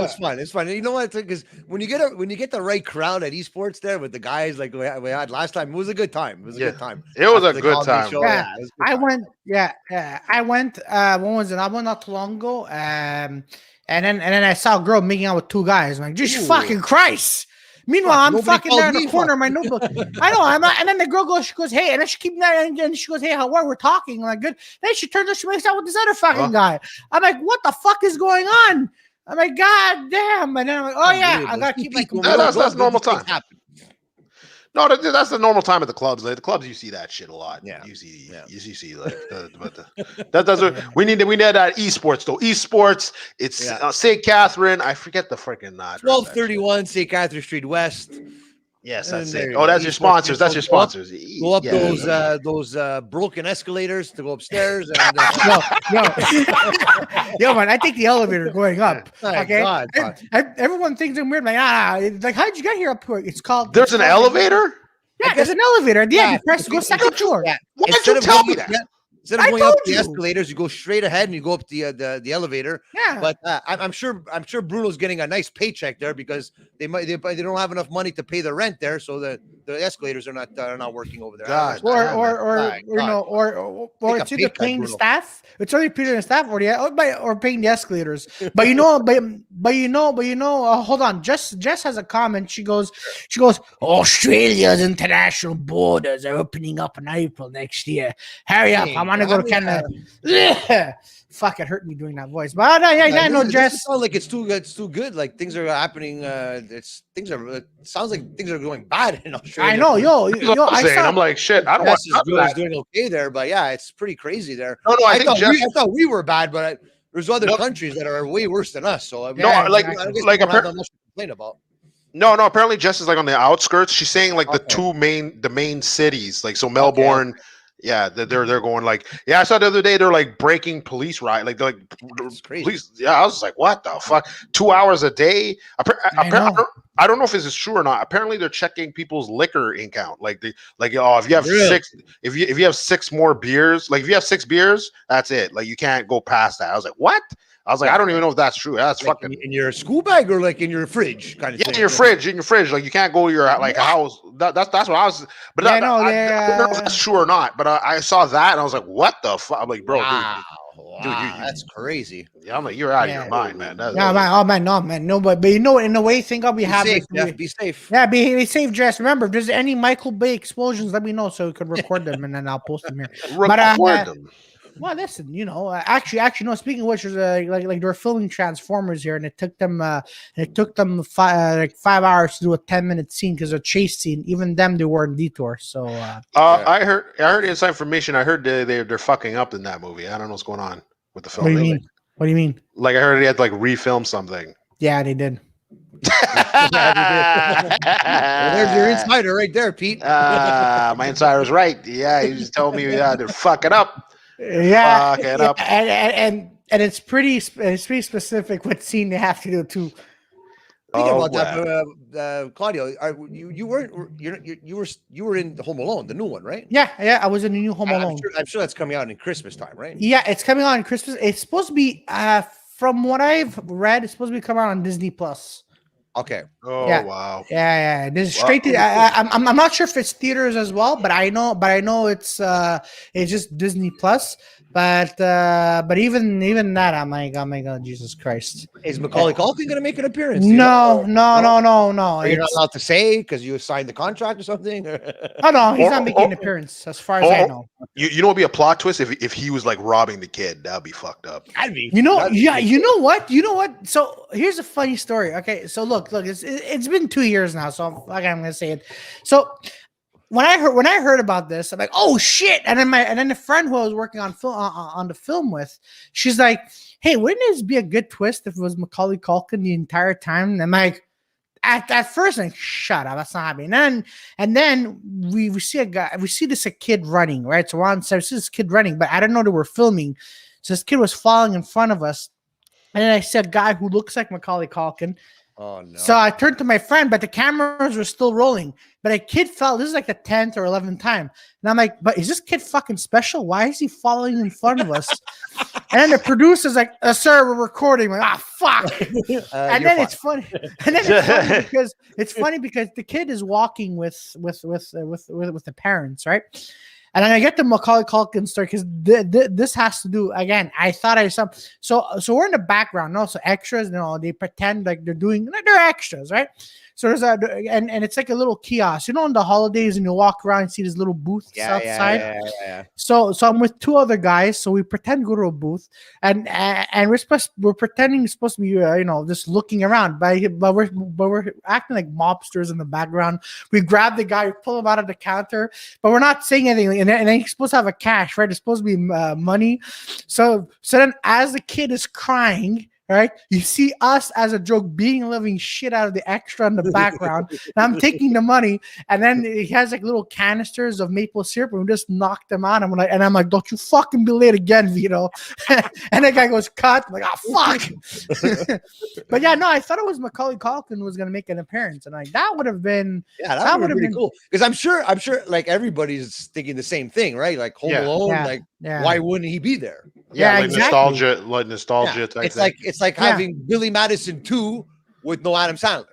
It's fun. It's fun. You know what? Because when you get the right crowd at esports there with the guys like we had last time, it was a good time. It was a good time.
It was
After
a
the
good
comedy
time.
show,
Yeah,
it was a good
I
time.
went. Yeah. I went. When was it? I went not too long ago. And then I saw a girl making out with 2 guys. I'm like, Jesus fucking Christ. Meanwhile, I'm
Nobody
fucking
called
there in the
me
corner of my notebook. I know. And then the girl goes, she goes, hey, and then she keeps there, and then she goes, hey, how are we're talking? I'm like, good. Then she turns, she makes out with this other fucking guy. I'm like, what the fuck is going on? I'm like, God damn. And then I'm like, oh yeah, I gotta keep my
That's normal time. No, that's the normal time at the clubs. Like, the clubs, you see that shit a lot.
Yeah.
You see like that doesn't. We need that esports though. Esports. It's St. Catherine. I forget the freaking
1231 St. Catherine Street West.
Yes,
And
that's
there
it.
you
Oh,
go.
that's your
East, west,
sponsors. That's your
go up-
sponsors.
Go up
Yeah.
those broken escalators to go upstairs. And
Yo, yo, man, I take the elevator going up.
My
Okay,
God,
everyone thinks I'm weird. Like, like how'd you get here up here? It's called.
There's an elevator?
Yeah, there's an elevator at the end. You press go second floor.
Yeah.
Why did
Instead
you
of
tell
going
me
up
that?
Instead of
I
going up
told
the
you.
escalators, you go straight ahead and you go up the elevator.
Yeah.
But I'm sure Bruno's getting a nice paycheck there because they don't have enough money to pay the rent there, so the escalators are not working over there.
God.
Or
My God.
or
Take
it's
a
either
pay cut,
paying the
Bruno.
staff. It's either paying the staff or paying the escalators. But hold on. Jess has a comment. She goes, Australia's international borders are opening up in April next year. Hurry up! I want to go to Canada. Fuck, it hurt me doing that voice. But no, Jess.
It sounds like it's too good. It's too good. Like things are happening. It sounds like things are going bad in Australia.
I know, yo.
I'm like, shit. I don't want
Jess
to
is doing okay there, but yeah, it's pretty crazy there.
No, I think Jess.
I thought we were bad, but there's other countries that are way worse than us. So I mean,
Yeah,
like
I don't have much to complain about.
No. Apparently, Jess is like on the outskirts. She's saying like the main cities, like so Melbourne.
Okay.
Yeah, they're going like. Yeah, I saw the other day they're like breaking police riot. Like they're like
It's crazy.
police. Yeah, I was like, what the fuck? 2 hours a day. I don't know if this is true or not. Apparently, they're checking people's liquor account. If you have six, if you have six more beers, like if you have 6 beers, that's it. Like you can't go past that. I was like, what? I was like, I don't even know if that's true. That's
Like
fucking
in your school bag or like in your fridge kind of thing.
in your fridge. Like you can't go to your like house. That's what I was. But I don't know if that's true or not. But I saw that and I was like, what the fuck? I'm like, bro, dude,
That's crazy.
Yeah, I'm like, you're out of your mind, man.
No, but you know, in a way, think I'll be happy.
Be safe.
Yeah, be safe, Jess. Remember, if there's any Michael Bay explosions, let me know so we could record them and then I'll post them here.
Record them.
Well, listen, actually, no. Speaking of which, there's like they were filming Transformers here, and it took them 5 hours to do a 10-minute scene because a chase scene. Even them, they were in detour. So,
I heard inside information. I heard they're fucking up in that movie. I don't know what's going on with the film.
What do you mean? What do you mean?
Like I heard they had to like refilm something.
Yeah, they did.
Well, there's your insider right there, Pete.
My insider's right. Yeah, he just told me they're fucking up.
Yeah,
Fucking up.
And it's pretty specific what scene they have to do too.
Thinking about that, Claudio, you were in Home Alone, the new one, right?
Yeah, I was in the new Home Alone.
I'm sure that's coming out in Christmas time, right?
Yeah, it's coming out on Christmas. It's supposed to be, from what I've read, it's supposed to be coming out on Disney Plus.
Okay.
Oh
Yeah.
wow.
Yeah. This is straight to. I'm not sure if it's theaters as well, but I know it's just Disney Plus. But even that, I'm like, oh my God, Jesus Christ!
Is Macaulay Culkin going to make an appearance?
No.
Are you not allowed to say because you signed the contract or something?
Oh no, he's not making an appearance, as far as I know.
You know, it'd be a plot twist if he was like robbing the kid. That'd be fucked up.
You know what? So here's a funny story. Okay, so look, it's been 2 years now, so I'm gonna say it. So when I heard about this, I'm like, oh shit! And then the friend who I was working on on the film with, she's like, hey, wouldn't this be a good twist if it was Macaulay Culkin the entire time? And I'm like, at first, like, shut up, that's not happening. And then we see a kid running, right? So we're on set, we see this kid running, but I didn't know they were filming. So this kid was falling in front of us, and then I see a guy who looks like Macaulay Culkin.
Oh no!
So I turned to my friend, but the cameras were still rolling. But a kid fell. This is like the 10th or 11th time, and I'm like, "But is this kid fucking special? Why is he falling in front of us?" And then the producer's like, "Sir, we're recording." I'm like, fuck! And then it's funny. And then it's funny because the kid is walking with the parents, right? And I get the Macaulay Culkin story because this has to do, again, I thought I saw. So we're in the background, no? So extras, they pretend like they're extras, right? So there's and it's like a little kiosk, in the holidays, and you walk around and see these little booths outside.
Yeah.
So I'm with 2 other guys, so we pretend to go to a booth, and we're pretending it's supposed to be just looking around, but we're acting like mobsters in the background. We grab the guy, we pull him out of the counter, but we're not saying anything, and then he's supposed to have a cash, right? It's supposed to be money. So then as the kid is crying, Right? You see us as a joke beating living shit out of the extra in the background. And I'm taking the money, and then he has like little canisters of maple syrup, and we just knock them out. I'm like, don't you fucking be late again, Vito. And that guy goes, cut. I'm like, fuck. But yeah, no, I thought it was Macaulay Culkin was gonna make an appearance, and like that would have been
that would have been cool. Because I'm sure like everybody's thinking the same thing, right? Like Home Alone, why wouldn't he be there?
Yeah, like exactly. nostalgia type thing.
It's like having Billy Madison 2 with no Adam Sandler.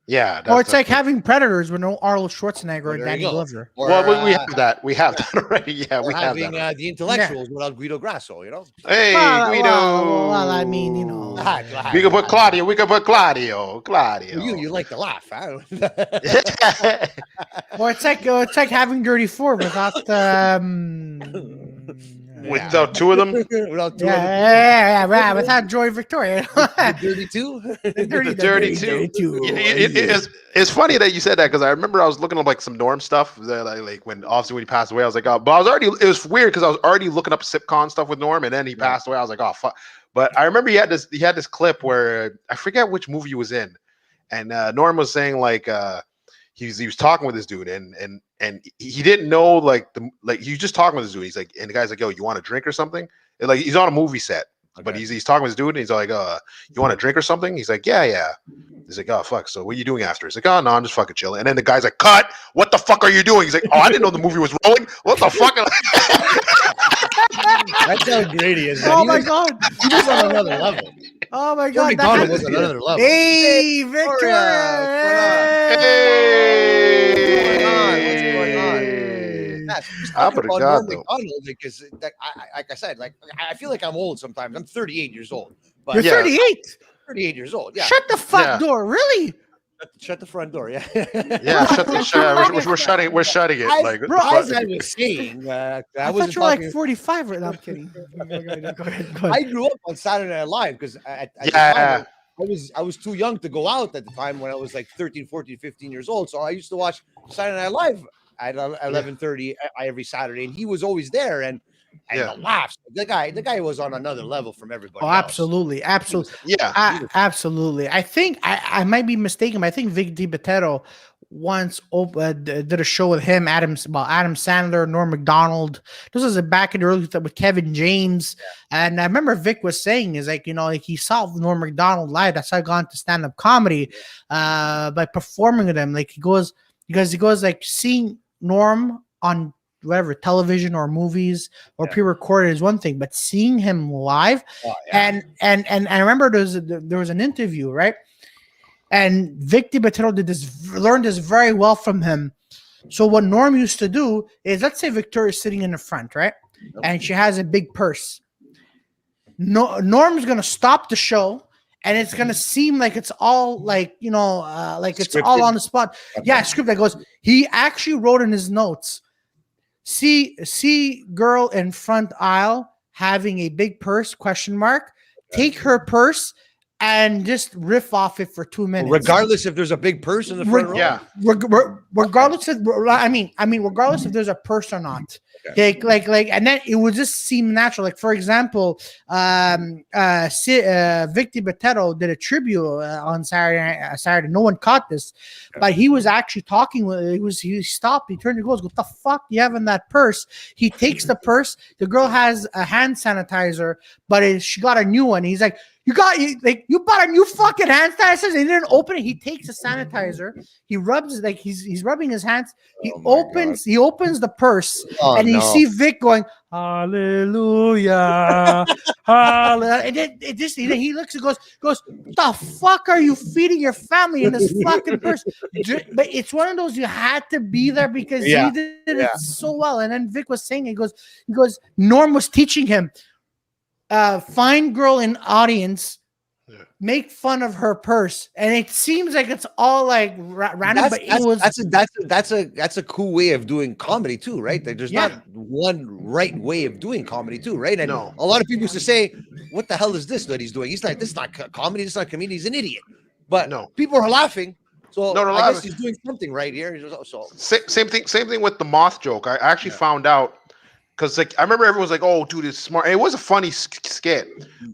Yeah,
or it's like having Predators with no Arnold Schwarzenegger or Danny Glover.
Well, we have that. We have that already. Yeah, we have
having
that.
The Intellectuals without Guido Grasso.
Hey, Guido.
Well, I mean,
we could put Claudio. Claudio.
You like to laugh, huh?
Or it's like having Dirty Four without
without two of them.
Without Joy Victoria.
Dirty Two.
Dirty Two. It's funny that you said that because I remember I was looking up like some Norm stuff that like when he passed away. I was like, oh, but it was weird because I was already looking up sitcom stuff with Norm, and then he passed away. I was like, oh fuck. But I remember he had this clip where I forget which movie he was in, and Norm was saying like he was talking with this dude and he didn't know like he was just talking with this dude. He's like, and the guy's like, yo, you want a drink or something? And, like he's on a movie set, but he's talking with this dude and he's like, you want a drink or something? He's like, yeah. He's like, oh fuck. So what are you doing after? He's like, oh no, I'm just fucking chilling. And then the guy's like, cut. What the fuck are you doing? He's like, oh, I didn't know the movie was rolling. What the fuck?
That's how great he is.
Oh my god,
he was on another level.
Oh my god,
that was another level.
Hey, Victoria!
Hey, what's going on? I forgot though. Because, like I said, like I feel like I'm old sometimes. I'm 38 years old. But
you're 38.
38 years old. Yeah.
Shut the fuck door. Really?
Shut the front door. Yeah.
Yeah. We're shutting it. Like,
bro, as I was saying,
I thought you were like 45 right now. I'm kidding. Go ahead.
I grew up on Saturday Night Live because I was too young to go out at the time when I was like 13, 14, 15 years old. So I used to watch Saturday Night Live at 11:30 every Saturday, and he was always there. And the laughs. The guy was on another level from everybody.
Oh, absolutely. Yeah, absolutely. I think I might be mistaken, but I think Vic DiBittero once did a show with him, Adam Sandler, Norm Macdonald. This was back in the early with Kevin James, and I remember Vic was saying is like like he saw Norm Macdonald live. That's how I got into stand-up comedy by performing with him. Like he goes like seeing Norm on whatever television or movies or pre-recorded is one thing, but seeing him live and I remember there was an interview, right? And Vic DiBittero learned this very well from him. So what Norm used to do is, let's say Victoria's sitting in the front, right? And she has a big purse. Norm's gonna stop the show, and it's gonna seem like it's all like like it's scripted. All on the spot. Okay. Yeah, script that goes. He actually wrote in his notes. See girl in front aisle having a big purse, ? Take her purse and just riff off it for 2 minutes.
Regardless if there's a big purse in the front row.
Yeah. Regardless if there's a purse or not. Okay. Like, and then it would just seem natural. Like, for example, Vic DiBittero did a tribute on Saturday. No one caught this, but he was actually talking. He stopped. He turned and goes, "What the fuck do you have in that purse?" He takes the purse. The girl has a hand sanitizer, but she got a new one. He's like, you bought a new fucking hand sanitizer and he didn't open it. He takes a sanitizer. He rubs he's rubbing his hands. He opens the purse and you see Vic going, hallelujah. Hallelujah. And then he looks and goes, the fuck are you feeding your family in this fucking purse? But it's one of those you had to be there because he did it so well. And then Vic was saying, he goes, Norm was teaching him, find girl in audience, make fun of her purse, and it seems like it's all like random.
That's a cool way of doing comedy too, right? Like there's not one right way of doing comedy too, right? And a lot of people used to say, "What the hell is this that he's doing?" He's like, "This is not comedy. This is not comedian. He's an idiot." But people are laughing. So I guess he's doing something right here. So
same thing with the moth joke. I actually found out because like I remember everyone was like, "Oh, dude, it's smart." And it was a funny skit,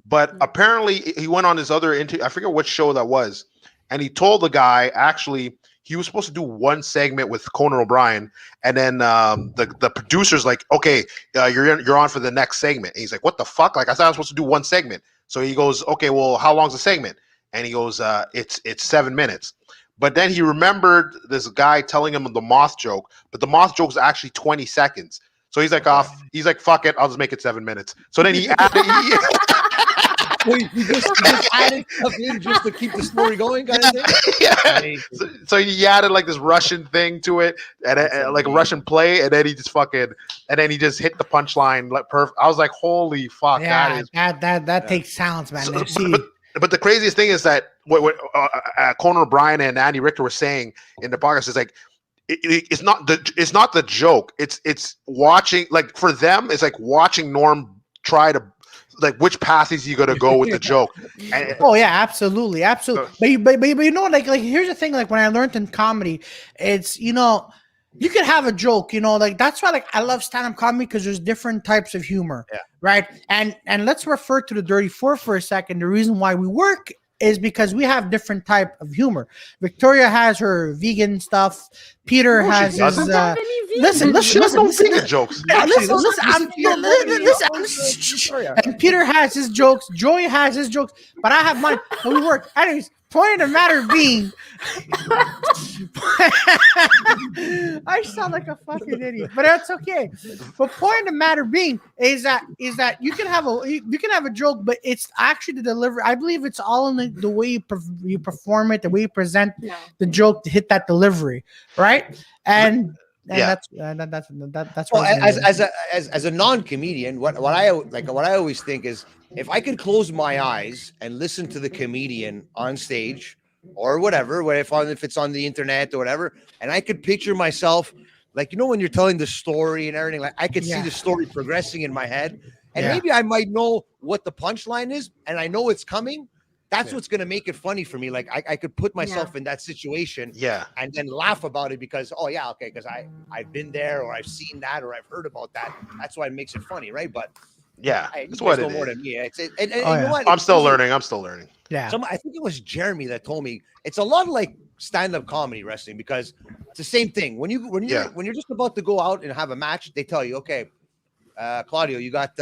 but apparently he went on this other I forget what show that was, and he told the guy actually he was supposed to do one segment with Conan O'Brien, and then the producer's like, "Okay, you're on for the next segment." And he's like, "What the fuck? Like I thought I was supposed to do one segment." So he goes, "Okay, well, how long's the segment?" And he goes, "It's 7 minutes." But then he remembered this guy telling him the moth joke, but the moth joke is actually 20 seconds. So he's like, he's like, fuck it, I'll just make it 7 minutes. So then he added,
he just added stuff in just to keep the story going, kind of thing.
Yeah. So he added like this Russian thing to it, and like a Russian play, and then he just hit the punchline like perfect. I was like, holy fuck,
Yeah, that takes talents, man.
But the craziest thing is that what Conan O'Brien and Andy Richter were saying in the podcast is like, it's not the joke. It's watching, like for them, it's like watching Norm try to like which path is he gonna go with the joke.
Oh yeah, absolutely. But you know, like here's the thing. Like when I learned in comedy, it's you could have a joke, like that's why like I love stand-up comedy because there's different types of humor, right? And let's refer to the Dirty Four for a second. The reason why we work is because we have different type of humor. Victoria has her vegan stuff. Peter has his. Listen.
Vegan jokes.
Listen. And Peter has his jokes. Joey has his jokes. But I have mine. And we work. Anyways, point of the matter being, I sound like a fucking idiot, but that's okay. But point of the matter being is that you can have a joke, but it's actually the delivery. I believe it's all in the way you perform it, the way you present the joke to hit that delivery, right? And that's
well, as a non-comedian, what I always think is, if I could close my eyes and listen to the comedian on stage or whatever, if it's on the internet or whatever, and I could picture myself, like, when you're telling the story and everything, like I could see the story progressing in my head, and maybe I might know what the punchline is, and I know it's coming. That's what's going to make it funny for me. Like I could put myself in that situation and then laugh about it because, because I've been there, or I've seen that, or I've heard about that. That's why it makes it funny, right? But
that's what it is.
More than me. You know what?
I'm still learning.
Yeah.
I think it was Jeremy that told me it's a lot like stand-up comedy wrestling, because it's the same thing. When you're just about to go out and have a match, they tell you, okay, Claudio, you got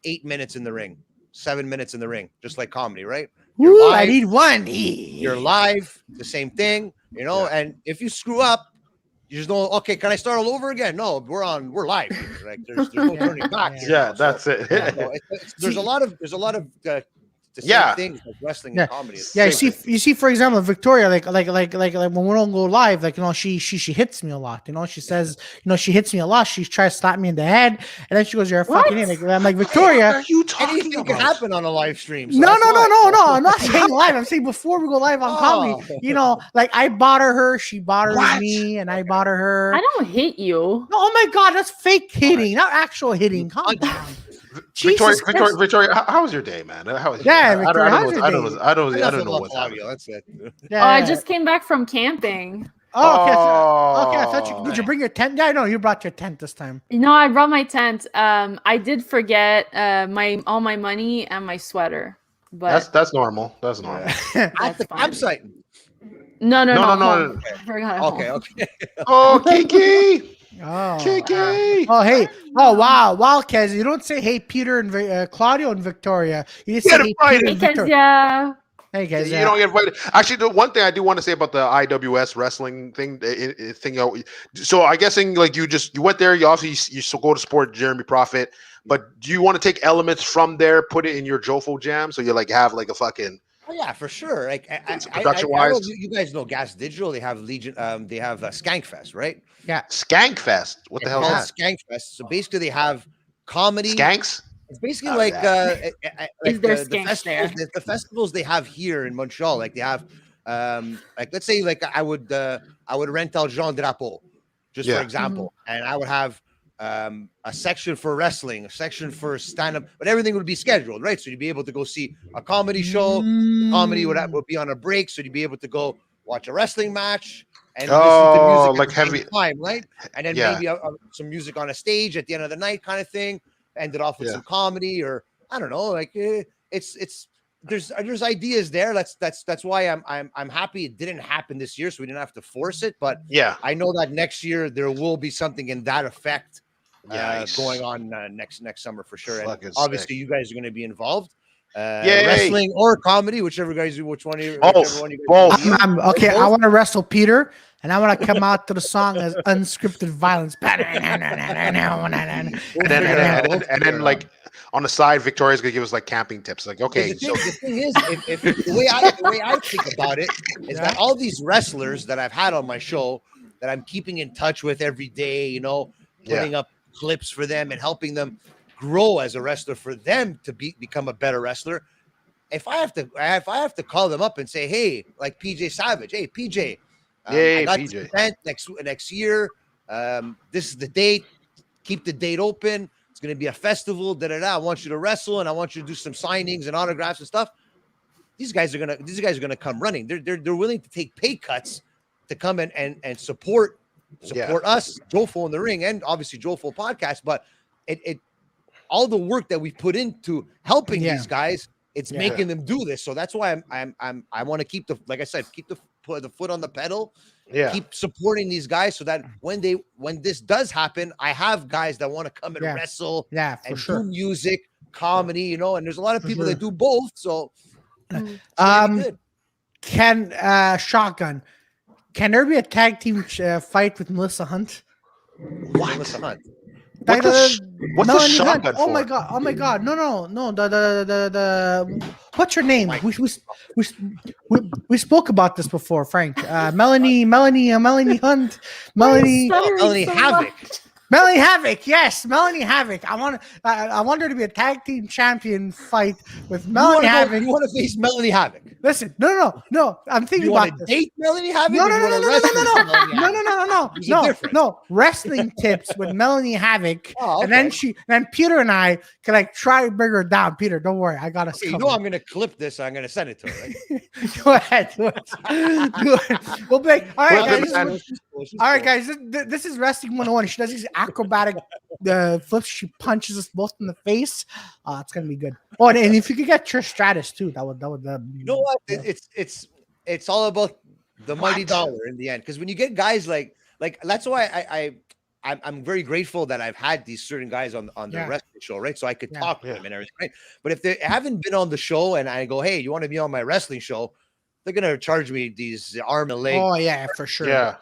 8 minutes in the ring, 7 minutes in the ring, just like comedy, right?
You're live, I need one.
You're live, the same thing, and if you screw up, you just know, okay, can I start all over again? No, we're live. Like there's no turning back.
That's it.
There's a lot of the same things like wrestling and comedy.
You see, for example, Victoria, like when we don't go live, like she hits me a lot. She says, she hits me a lot. She tries to slap me in the head, and then she goes, "You're a fucking idiot." I'm like, Victoria,
what are you talking
anything
about?
can happen on a live stream. So
no. I'm not saying live. I'm saying before we go live on comedy. Like I bother her, she bothers me, and I bother her.
I don't hit you.
No, oh my god, that's fake hitting, not actual hitting. Calm down.
Victoria, how was your day, man? How was Victoria, I don't know what's happening.
That's it.
Yeah. I just came back from camping.
Oh, okay. I thought did you bring your tent? Yeah, I know you brought your tent this time.
No, I brought my tent. I did forget all my money and my sweater. But
that's normal. That's normal.
At the campsite.
No.
Okay.
I forgot.
Okay.
Oh, Kiki.
Oh,
Kiki.
Oh, hey. Oh, wow, Kez. You don't say, hey, Peter and Claudio and Victoria. You just say, hey, Peter and Victoria. Hey, guys.
You don't get invited. Actually, the one thing I do want to say about the IWS wrestling thing, so I guessing like you went there. You obviously you go to support Jeremy Prophet, but do you want to take elements from there, put it in your Jofo jam, so you like have like a fucking?
Oh yeah, for sure. Like
production-wise,
you guys know Gas Digital. They have Legion. They have Skankfest, right?
Yeah,
Skankfest. What the hell is that?
Skankfest. So basically, they have comedy.
Skanks.
It's basically the festivals they have here in Montreal. Like they have, let's say, like I would rent out Jean Drapeau, just for example, and I would have a section for wrestling, a section for stand-up, but everything would be scheduled, right? So you'd be able to go see a comedy show. The comedy would be on a break, so you'd be able to go watch a wrestling match, and listen to music
like
at the same
heavy
time, right? And then
Yeah.
maybe some music on a stage at the end of the night, kind of thing. Ended off with
Yeah.
some comedy, or I don't know, like it's there's ideas there. That's why I'm happy it didn't happen this year, so we didn't have to force it. But
Yeah.
I know that next year there will be something in that effect
Nice.
going on next summer for sure. And
Fucking
obviously,
sick.
you guys are going to be involved.
Yay.
Wrestling or comedy, which one you
Both.
whichever one you guys
Both.
do.
Okay, I
Both?
want to wrestle Peter, and I want to come out to the song as unscripted violence.
And then like on the side, Victoria's gonna give us like camping tips. Like, okay,
The thing is, if the way I think about it is that all these wrestlers that I've had on my show that I'm keeping in touch with every day, you know, putting up clips for them and helping them grow as a wrestler, for them to become a better wrestler. If I have to call them up and say, hey, like PJ Savage, hey PJ, I got
PJ.
this event next year. This is the date. Keep the date open. It's going to be a festival. I want you to wrestle, and I want you to do some signings and autographs and stuff. These guys are gonna come running. They're willing to take pay cuts to come and support us, Jofo in the Ring, and obviously Jofo Podcast. But it all the work that we put into helping these guys, it's making them do this. So that's why I want to keep the foot on the pedal.
Yeah.
Keep supporting these guys so that when this does happen, I have guys that want to come and wrestle and do music, comedy, you know, and there's a lot of people that do both. So
can Shotgun, can there be a tag team fight with Melissa Hunt?
What? Melissa Hunt.
What's the Shotgun
Oh
for?
my god! No. The what's her name? We spoke about this before, Frank. Melanie Hunt. Melanie
Havoc.
Melanie Havoc, yes, Melanie Havoc. I want her to be a tag team champion fight with Melanie Havoc.
You want to face Melanie Havoc?
Listen, no. I'm thinking
You
about
want to
this.
date Melanie Havoc?
No. Wrestling tips with Melanie Havoc,
Oh, okay.
and then Peter and I can like try to bring her down. Peter, don't worry, I got us.
Okay, you know I'm gonna clip this. I'm gonna send it to her. Right?
Go ahead, do it. We'll be like, all right, guys. This is wrestling 101. She does these acrobatic flips. She punches us both in the face. It's gonna be good. Oh, and if you could get Trish Stratus too, that would.
You know what? It's all about the mighty dollar in the end. Because when you get guys like that's why I'm very grateful that I've had these certain guys on the wrestling show, right? So I could talk to them and everything, right? But if they haven't been on the show and I go, hey, you want to be on my wrestling show? They're gonna charge me these arm and leg.
Oh yeah, for sure.
Yeah.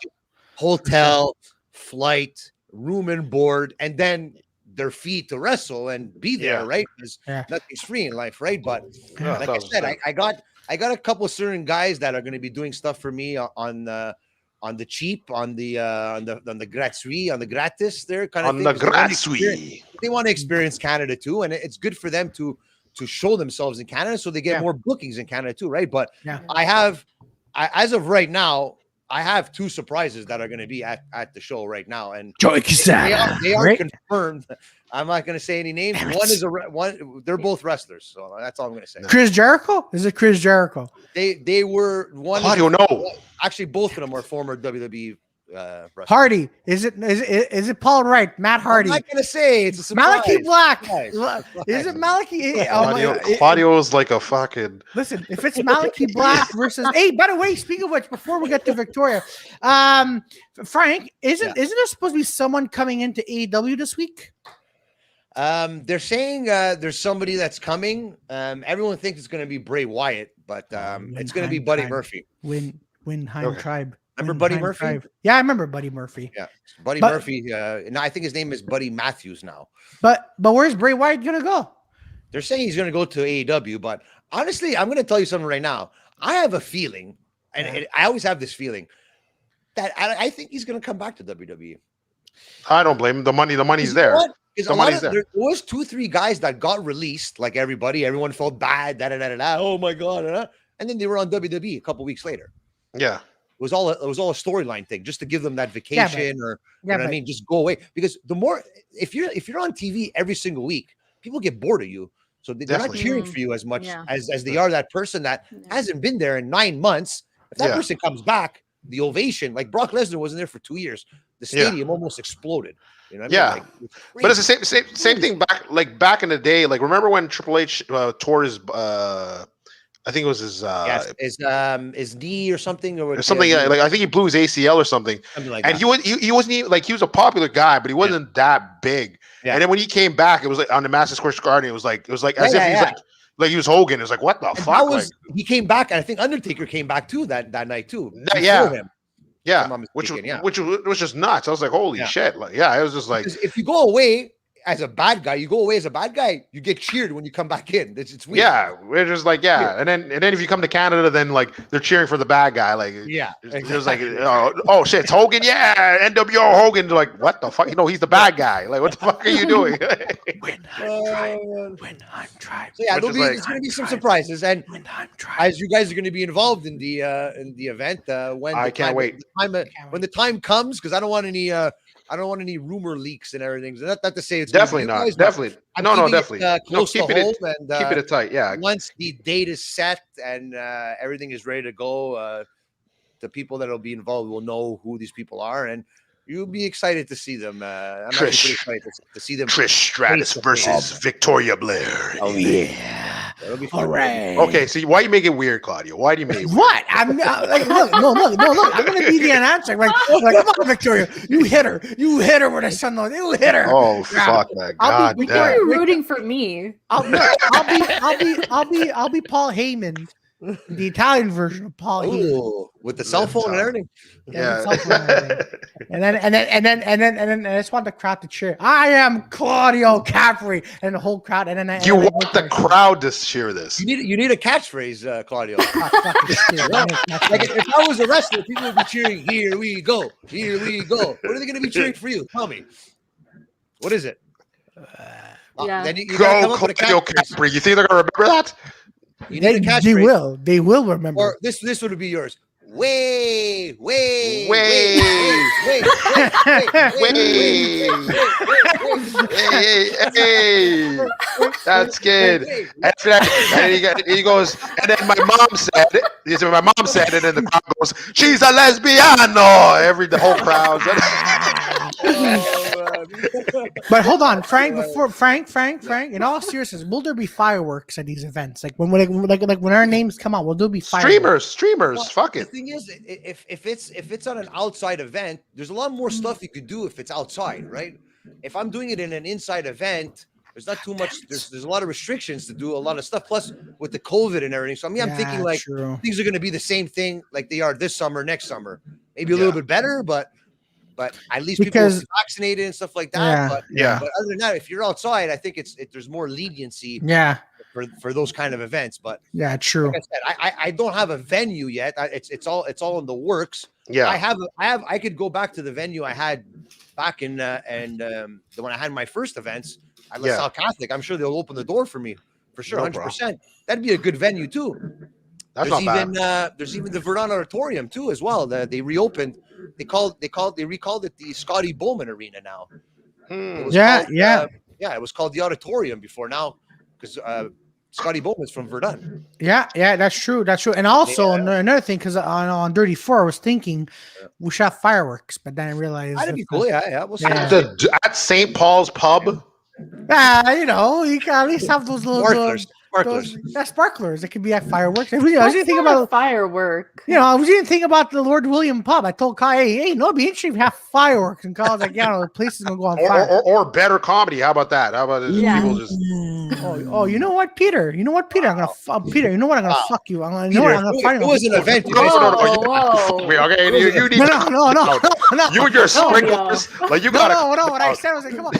Hotel, flight, room and board, and then their fee to wrestle and be there, right? Because nothing's free in life, right? But like I said, I got a couple of certain guys that are going to be doing stuff for me on the cheap, on the gratuit, on the gratis, there kind of
on
thing.
the gratuit.
They want to experience Canada too, and it's good for them to show themselves in Canada, so they get more bookings in Canada too, right? But as of right now, I have two surprises that are going to be at the show right now, and
Joey
they are confirmed. I'm not going to say any names. One is one. They're both wrestlers, so that's all I'm going to say.
Chris Jericho? Is it Chris Jericho?
They were one.
How do you know?
Actually, both of them are former WWE wrestlers.
Hardy. Is it Paul Wright? Matt Hardy.
I'm not going to say it's a surprise.
Malachi Black.
Surprise.
Is it Malachi?
Claudio's like a fucking.
Listen, if it's Malachi Black versus, hey, by the way, speaking of which, before we get to Victoria, Frank, isn't there supposed to be someone coming into AEW this week?
They're saying there's somebody that's coming. Everyone thinks it's going to be Bray Wyatt, but it's going to be Buddy Murphy.
Windheim Tribe.
Remember Buddy Murphy?
Tribe. Yeah, I remember Buddy Murphy.
Yeah, Buddy Murphy. And I think his name is Buddy Matthews now.
But where's Bray Wyatt gonna go?
They're saying he's gonna go to AEW, but honestly, I'm gonna tell you something right now. I have a feeling, and I always have this feeling that I think he's gonna come back to WWE.
I don't blame him. The money's there. The money's there.
There was 2-3 guys that got released, like everyone felt bad. Oh my god, and then they were on WWE a couple weeks later.
Yeah.
It was all a storyline thing, just to give them that vacation, you know what I mean? Just go away, because the more if you're on TV every single week, people get bored of you, so they're not cheering for you as much as they are that person that hasn't been there in 9 months. If that person comes back, the ovation. Like Brock Lesnar wasn't there for 2 years. The stadium almost exploded. You know what I mean? Like,
but it's the same thing back in the day. Like remember when Triple H tore his I think it was his
knee or something or
something. Like I think he blew his ACL or something.
Like
and
that.
he wasn't even, like he was a popular guy, but he wasn't that big. Yeah. And then when he came back, it was like on the Madison Square Garden. It was like as if he was like he was Hogan. It was like what the fuck?
He came back, and I think Undertaker came back too that night too.
Him. Yeah, which was just nuts. I was like, holy shit! Like, it was just like
if you go away as a bad guy, you get cheered when you come back in. It's weird.
Yeah, we're just like and then if you come to Canada, then like they're cheering for the bad guy. Like it was like oh shit, it's Hogan, NWO Hogan. They're like what the fuck? He's the bad guy. Like what the fuck are you doing?
When I'm trying.
So there's going to be some surprises, and as you guys are going to be involved in the event, when
I can't wait.
When the time comes, because I don't want any rumor leaks and everything. So not to say it's
definitely not.
Guys,
definitely. Definitely.
Keep
it tight. Yeah.
Once the date is set and everything is ready to go, the people that will be involved will know who these people are, and you'll be excited to see them. I'm actually pretty excited to see them.
Trish Stratus versus Victoria Blair.
Oh yeah. That'll be fun.
All right.
Okay, so why you make it weird, Claudio? Why do you make it weird?
What? I'm like, look. I'm gonna be the announcer. Like, come on, Victoria, you hit her with a sun. You hit her.
Oh fuck that! God damn.
You're rooting for me.
I'll be Paul Heyman, the Italian version of Paul Heyman,
with the cell phone and everything.
Yeah. And then I just want the crowd to cheer. I am Claudio Capri, and the whole crowd. And then
you want the crowd to cheer this.
You need a catchphrase, Claudio. Like if I was a wrestler, people would be cheering. Here we go. Here we go. What are they going to be cheering for you? Tell me. What is it?
Yeah.
Go Claudio Capri. You think they're going to remember that?
You need a catchphrase.
They will remember.
Or this would be yours. Way.
That's good. And he goes, and then my mom said it, and then the crowd goes, she's a lesbian. The whole crowd.
But hold on, Frank. Before Frank. In all seriousness, will there be fireworks at these events? Like when our names come out, will there be fireworks?
Streamers.
Well,
fuck it.
The thing is, if it's on an outside event, there's a lot more stuff you could do if it's outside, right? If I'm doing it in an inside event, there's not too much. There's a lot of restrictions to do a lot of stuff. Plus with the COVID and everything, so I'm thinking like things are going to be the same thing like they are this summer, next summer, maybe a little bit better, but at least people will be vaccinated and stuff like that. But other than that, if you're outside, I think there's more leniency. For those kind of events, but
true.
Like I said, I don't have a venue yet. It's all in the works.
Yeah,
I could go back to the venue I had back in when I had my first events at LaSalle Catholic. I'm sure they'll open the door for me for sure, 100%. That'd be a good venue too. There's even the Verdun Auditorium too as well. They reopened. They recalled it the Scotty Bowman Arena now. It was called the Auditorium before now because Scotty Bowman's from Verdun.
Yeah, that's true. And also another thing, because on 34, I was thinking we should have fireworks, but then I realized
that'd be cool. We'll see.
At St. Paul's Pub.
You can at least have those little
sparklers.
Sparklers. It could be at fireworks. I was even thinking about
a firework.
I was even thinking about the Lord William Pub. I told Kai, hey, it'd be interesting to have fireworks. And Kyle's like, the place is gonna go on fire.
Or better comedy. How about that? How about people just?
You know what, Peter? I'm gonna Peter. You know what? I'm gonna fuck you. I'm gonna find you.
It was an event.
You need
no.
You and your sprinklers. Like you gotta.
No. What I said was like, come on,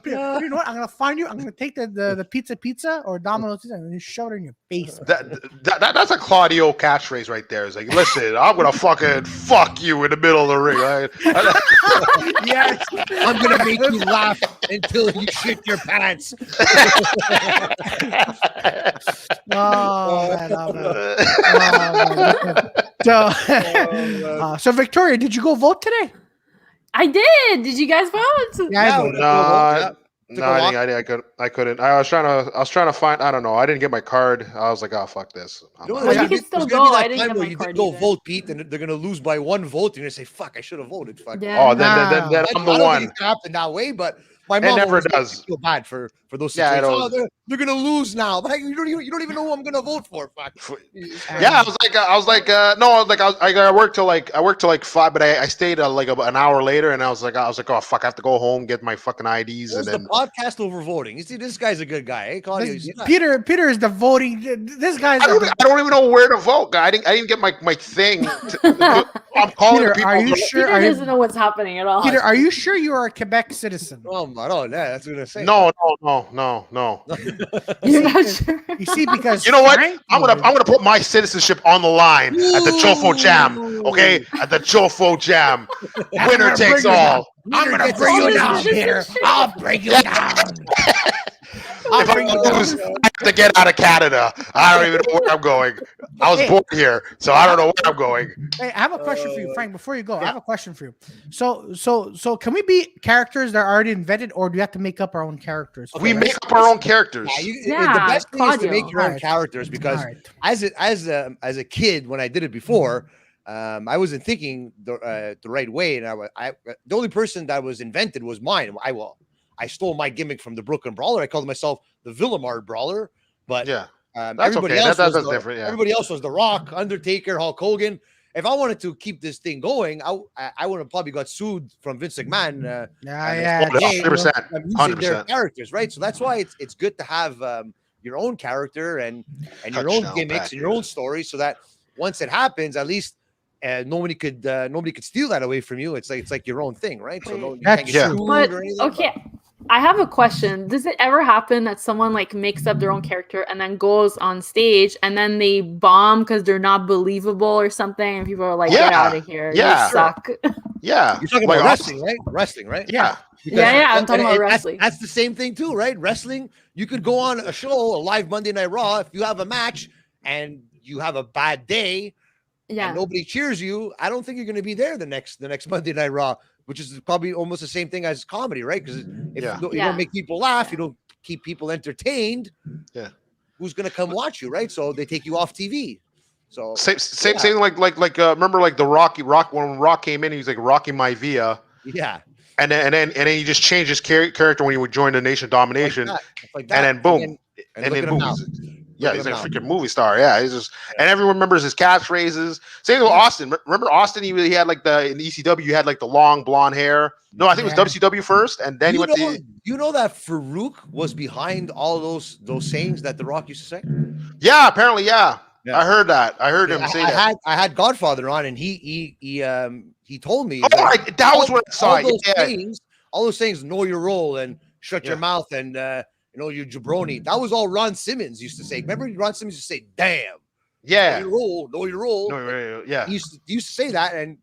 Peter. You know what? I'm gonna find you. I'm gonna take the pizza or Domino's pizza and shove it in your face.
That's a Claudio catchphrase right there. It's like, listen, I'm gonna fucking fuck you in the middle of the ring. Right?
Yes, I'm gonna make you laugh until you shit your pants.
So Victoria, did you go vote today?
I did. Did you guys vote?
Yeah, I voted.
No, I couldn't. I was trying to find. I don't know. I didn't get my card. I was like, oh fuck this.
Well, you can still go. I didn't get my card
go
either.
vote, Pete, and they're gonna lose by 1 vote. You're gonna say, "Fuck, I should have voted." Fuck.
Yeah.
Oh, then I'm the
I don't
one.
think it's gonna happen that way, but my mom
never
always
does.
makes me feel bad for those
Yeah,
situations. They're gonna lose now. But you don't even know who I'm gonna vote for. Fuck.
Yeah, I was like, I worked till like 5, but I stayed like about an hour later, and I was like, oh fuck, I have to go home, get my fucking IDs, and then
the podcast over voting. You see, this guy's a good guy. Hey, Claudio,
Peter is the voting. This guy's.
I don't even know where to vote. I didn't get my thing. I'm calling
Peter,
people.
Are you sure?
Peter doesn't know what's happening at all.
Peter, are you sure you are a Quebec citizen?
Oh, I don't know. That's what I'm saying.
No.
You're not sure.
You see, because
You know what? I'm gonna put my citizenship on the line at the Jofo Jam. Okay, at the Jofo Jam. Winner takes all.
I'm gonna bring you down here. I'll bring you down.
If I lose, I have to get out of Canada. I don't even know where I'm going. I was born here, so I don't know where I'm going.
Hey, I have a question for you, Frank. Before you go, I have a question for you. So can we be characters that are already invented, or do we have to make up our own characters?
We make up our own characters.
The best thing is to make your own characters, because as a kid, when I did it before, I wasn't thinking the right way, and the only person that was invented was mine. I stole my gimmick from the Brooklyn Brawler. I called myself the Villamard Brawler, but
that's
everybody
okay.
else
That's
was
different. Yeah.
Everybody else was The Rock, Undertaker, Hulk Hogan. If I wanted to keep this thing going, I would have probably got sued from Vince McMahon.
100%.
I'm using their characters, right? So that's why it's good to have your own character and your own gimmicks and your own story, so that once it happens, at least nobody could steal that away from you. It's like your own thing, right? So you can't get sued
but
or anything.
Okay. I have a question. Does it ever happen that someone like makes up their own character and then goes on stage and then they bomb because they're not believable or something, and people are like, "Get out of here! You suck."
Yeah,
you're talking about wrestling, right? Wrestling, right?
Yeah.
I'm talking about wrestling.
That's the same thing too, right? Wrestling, you could go on a show, a live Monday Night Raw. If you have a match and you have a bad day, and nobody cheers you, I don't think you're going to be there the next Monday Night Raw, which is probably almost the same thing as comedy, right? Because if you don't make people laugh, you don't keep people entertained.
Yeah,
who's going to come watch you, right? So they take you off TV. So
same like remember like the Rock when Rock came in, he was like Rocky Maivia.
Yeah.
And then he just changed his character when he would join the Nation of Domination, and then boom, and then boom. Yeah, he's like a freaking movie star. Yeah, he's just, and everyone remembers his catchphrases. Same with Austin. Remember Austin? He had like in ECW, he had like the long blonde hair. No, I think it was WCW first, and then he went to.
You know that Farouk was behind all those sayings that The Rock used to say.
Yeah, apparently, yeah. I heard that. I heard him say that.
I had Godfather on, and he told me.
That was what I saw.
All those things, know your role and shut your mouth, and you jabroni. That was all Ron Simmons used to say. Remember, Ron Simmons used to say, "Damn,
yeah,
know your role."
Yeah,
he used to say that, and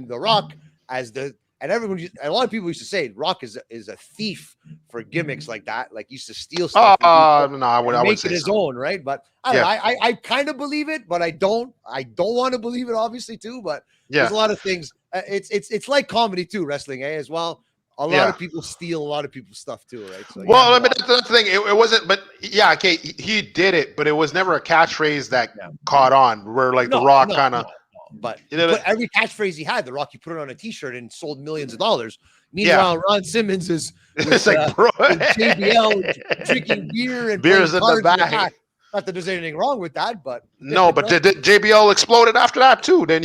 The Rock and a lot of people used to say Rock is a thief for gimmicks like that. Like, he used to steal stuff.
No, I wouldn't
make
say
it his own, right? But I kind of believe it, but I don't want to believe it, obviously, too. But there's a lot of things. It's like comedy too, wrestling, as well. A lot of people steal a lot of people's stuff too, right? So,
I mean, that's the thing. It wasn't, but okay, he did it, but it was never a catchphrase that caught on. Where like The Rock kind of.
But every catchphrase he had, The Rock, he put it on a T-shirt and sold millions of dollars. Meanwhile, Ron Simmons is with,
like bro.
JBL drinking beer and
beers in the back.
Not that there's anything wrong with that, but
no. But JBL exploded after that too. Then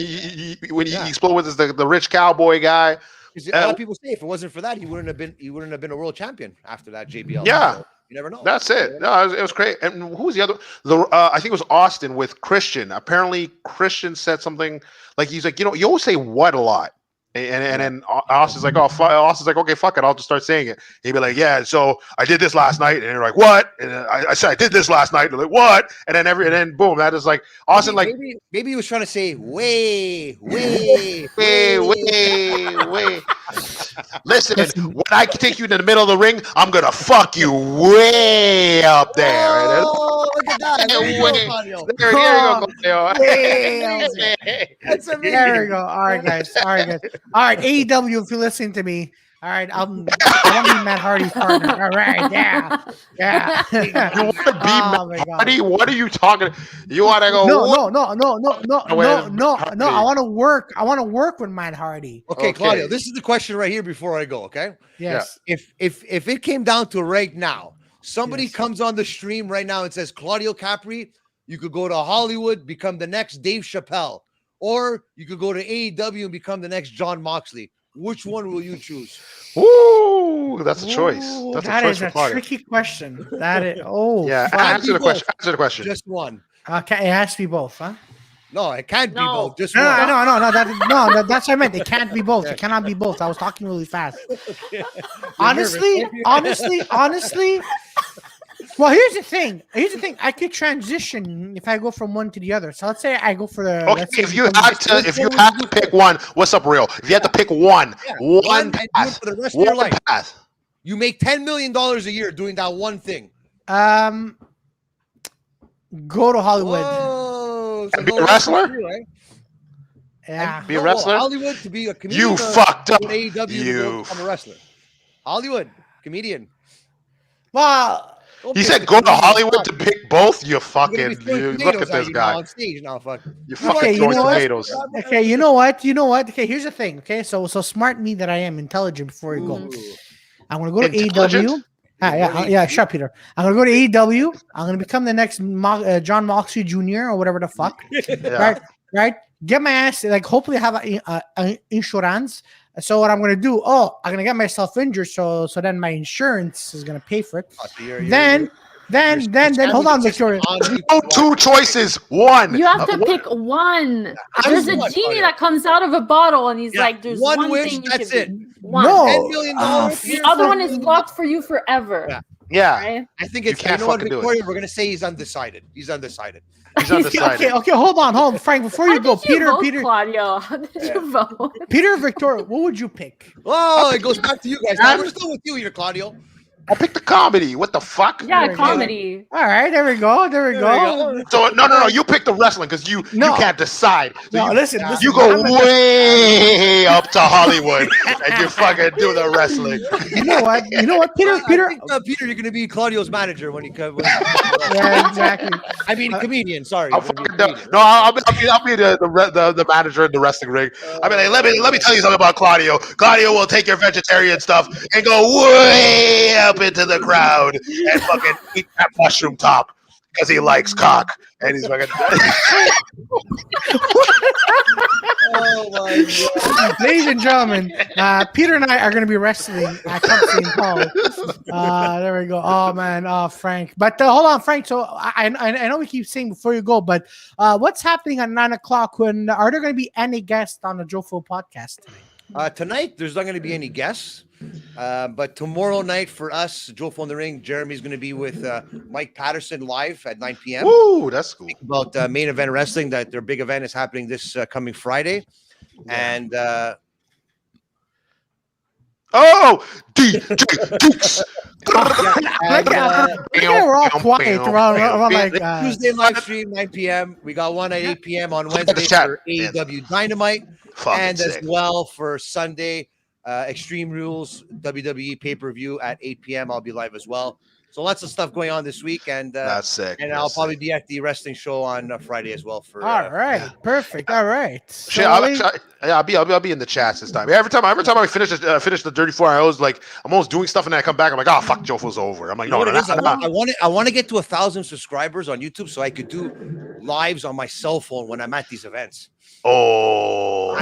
when he exploded with the rich cowboy guy.
A lot of people say if it wasn't for that, he wouldn't have been a world champion after that. JBL.
Yeah,
so you never know.
That's it. No, it was great. And who was the other? I think it was Austin with Christian. Apparently, Christian said something like he's like, you always say "what" a lot. And then Austin's like, Austin's like, okay, fuck it, I'll just start saying it. He'd be like, yeah, so I did this last night, and they're like, what? And I said I did this last night. They're like, what? And then boom, that is like Austin.
Maybe he was trying to say way.
Listen, when I take you to the middle of the ring, I'm gonna fuck you way up there.
Oh, look at that! There you go, Claudio.
There you go.
There we go. All right, guys. All right, AEW, if you're listening to me, All right, I want to be Matt Hardy's partner. All right, yeah.
You want to be
Oh,
Matt
my
Hardy? What are you talking? You want to go?
No. I want to work. I want to work with Matt Hardy.
Okay, Claudio, this is the question right here before I go. Okay.
Yes.
If it came down to right now, somebody comes on the stream right now and says, Claudio Capri, you could go to Hollywood, become the next Dave Chappelle, or you could go to AEW and become the next John Moxley. Which one will you choose?
Ooh, that's a choice. That's
that
a choice
is
for
a
Claudio.
tricky question. That is. Oh,
Yeah,
fuck.
answer the question. Answer the question.
Just one.
Okay, it has to be both, huh?
No, it can't be
No.
both. Just
No,
one.
that's what I meant. It can't be both. It cannot be both. I was talking really fast. honestly. Well, here's the thing. I could transition if I go from one to the other. So let's say I go for the.
Okay,
let's say
if you had to pick one, what's up, real? If you had to pick one
and do it
path,
for the rest of your
one
life.
path.
You make $10 million a year doing that one thing.
Go to Hollywood.
Whoa,
And be a wrestler?
Right?
Yeah.
Be a wrestler?
Hollywood to be a comedian.
You fucked up.
AEW to
You.
become a wrestler. Hollywood comedian.
Well,
Don't
He
pick
said
the
go to
comedian.
Hollywood to pick both. You
You're
fucking.
gonna be throwing
You look
tomatoes
at this
you now
guy.
on stage now. Fuck.
You
Okay,
fucking
you
throwing
know what?
tomatoes.
Okay, you know what? Okay, here's the thing. Okay, so smart me that I am, intelligent before you go.
Ooh.
I'm gonna go to
Intelligent?
AEW. Yeah, shut up, Peter. I'm gonna go to AEW. I'm gonna become the next John Moxley Jr. or whatever the fuck.
Yeah.
Right. Get my ass hopefully have a insurance. So what I'm gonna do? Oh, I'm gonna get myself injured. So then my insurance is gonna pay for it.
Oh, so
Then hold on, Victoria.
No two choices. One.
You have to pick one. There's a
one,
genie
Claudio.
that comes out of a bottle, and he's
Yeah,
like, "There's
one
one
wish,
thing you
that's
can
it.
do. One.
No.
$10 million.
The other one is blocked for you forever.
Yeah.
Yeah.
Right?
I think
You
it's
can't
you know what,
fucking do it.
Victoria, we're gonna say he's undecided. He's undecided.
He's undecided.
Okay, hold on, Frank. Before
How
you go,
did you vote,
Peter,
Claudio? How did you vote?
Peter, Victoria, what would you pick?
Oh, it goes back to you guys. Now, we're still with you here, Claudio.
I picked the comedy. What the fuck?
Yeah,
There we go.
comedy.
All right, there we go.
So no. You picked the wrestling because you can't decide. So
No,
you,
listen.
you go way up to Hollywood and you fucking do the wrestling.
You know what, Peter?
I think, Peter, you're gonna be Claudio's manager when he comes.
Yeah, exactly.
I mean, comedian. Sorry.
I'll
You're gonna
fucking
be a
do-
comedian.
no, I'll be the manager in the wrestling ring. I mean, like, let me tell you something about Claudio. Claudio will take your vegetarian stuff and go way up into the crowd and fucking eat that mushroom top because he likes cock and he's fucking.
Oh my God.
Ladies and gentlemen, Peter and I are going to be wrestling at Cup St. Paul. There we go. Oh man, Frank. But hold on, Frank. So I know we keep saying before you go, but what's happening at 9:00? When are there going to be any guests on the Jofo podcast tonight?
Tonight, there's not going to be any guests, but tomorrow night for us, Jofo In The Ring, Jeremy's going to be with Mike Patterson live at 9 p.m.
Woo, that's cool.
About main event wrestling. That their big event is happening this coming Friday, and
Oh, DJ Dukes.
We're all quiet around like
Tuesday live stream 9 p.m. We got one at 8 p.m. on Wednesday for AEW Dynamite, and as well for Sunday, Extreme Rules WWE pay-per-view at 8 p.m. I'll be live as well. So lots of stuff going on this week, and
That's sick.
And I'll probably be at the wrestling show on Friday as well. For
all right, perfect. All right.
Shit, I'll be in the chats this time. Every time I finish the Dirty 4 Hours, like I'm almost doing stuff and then I come back. I'm like, oh fuck, Jofo's over. I'm like, no.
I want to get to 1,000 subscribers on YouTube so I could do lives on my cell phone when I'm at these events.
Oh,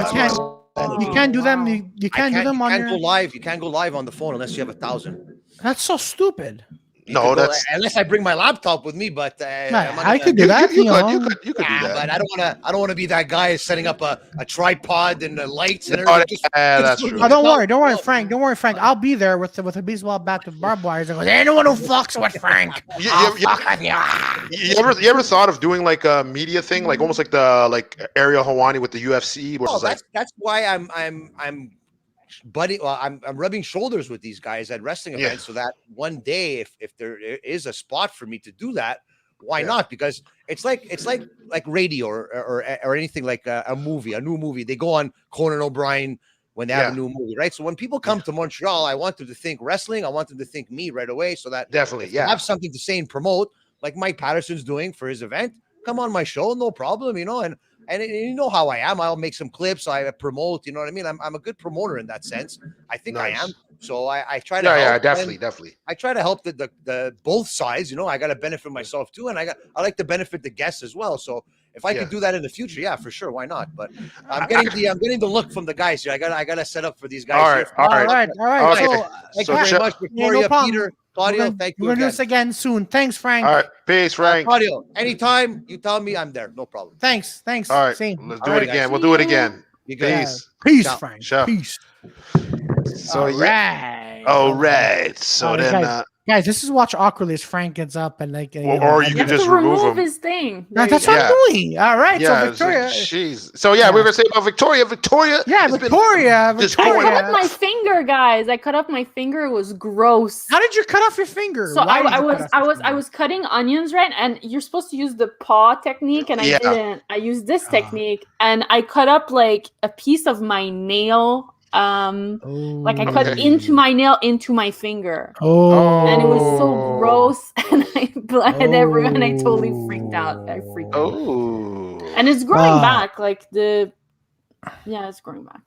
you can't do them. You can't do them on your.
Go live. You can't go live on the phone unless you have 1,000.
That's so stupid.
No, that's
unless I bring my laptop with me. But
I could do that.
You could do that.
But I don't want to be that guy setting up a tripod and the lights and
No,
everything.
that's true.
Oh, don't worry, Frank. Don't worry, Frank. I'll be there with a baseball bat with barbed wires. And go, anyone who fucks with Frank.
You ever thought of doing like a media thing, like almost like the Ariel Hawani with the UFC?
That's why I'm buddy. Well, I'm rubbing shoulders with these guys at wrestling events, so that one day, if there is a spot for me to do that, why not? Because it's like radio or anything like a movie, a new movie. They go on Conan O'Brien when they have a new movie, right? So when people come to Montreal, I want them to think wrestling. I want them to think me right away, so that
definitely,
if they have something to say and promote, like Mike Patterson's doing for his event. Come on my show, no problem, you know. And you know how I am. I'll make some clips. I promote. You know what I mean? I'm a good promoter in that sense. I think I am. So I try to help.
Definitely.
I try to help the both sides. You know, I got to benefit myself too, and I like to benefit the guests as well. So if I could do that in the future, for sure, why not? But I'm getting the look from the guys here. I got to set up for these guys.
All right.
Okay.
Thank you very much, Victoria, Peter, Claudio. Thank you.
We're gonna do this again soon. Thanks, Frank.
All right, peace, Frank.
Claudio, anytime you tell me, I'm there. No problem.
Thanks.
All right, let's do it again. Guys. We'll do it again.
Peace, Frank.
Peace. So
All
right. So then,
guys, this is watch awkwardly as Frank gets up and like.
Or you can just remove
his thing.
That's what I'm doing. All right.
Yeah,
so Victoria.
we were gonna say about Victoria. Victoria.
Yeah, Victoria.
I cut off my finger, guys. I cut off my finger. It was gross.
How did you cut off your finger?
So I was cutting onions, right? And you're supposed to use the paw technique, and I didn't. I used this technique, and I cut up like a piece of my nail. Like I cut into my nail into my finger. And it was so gross, and I bled everywhere, and I totally freaked out. I freaked out. And it's growing back, it's growing back.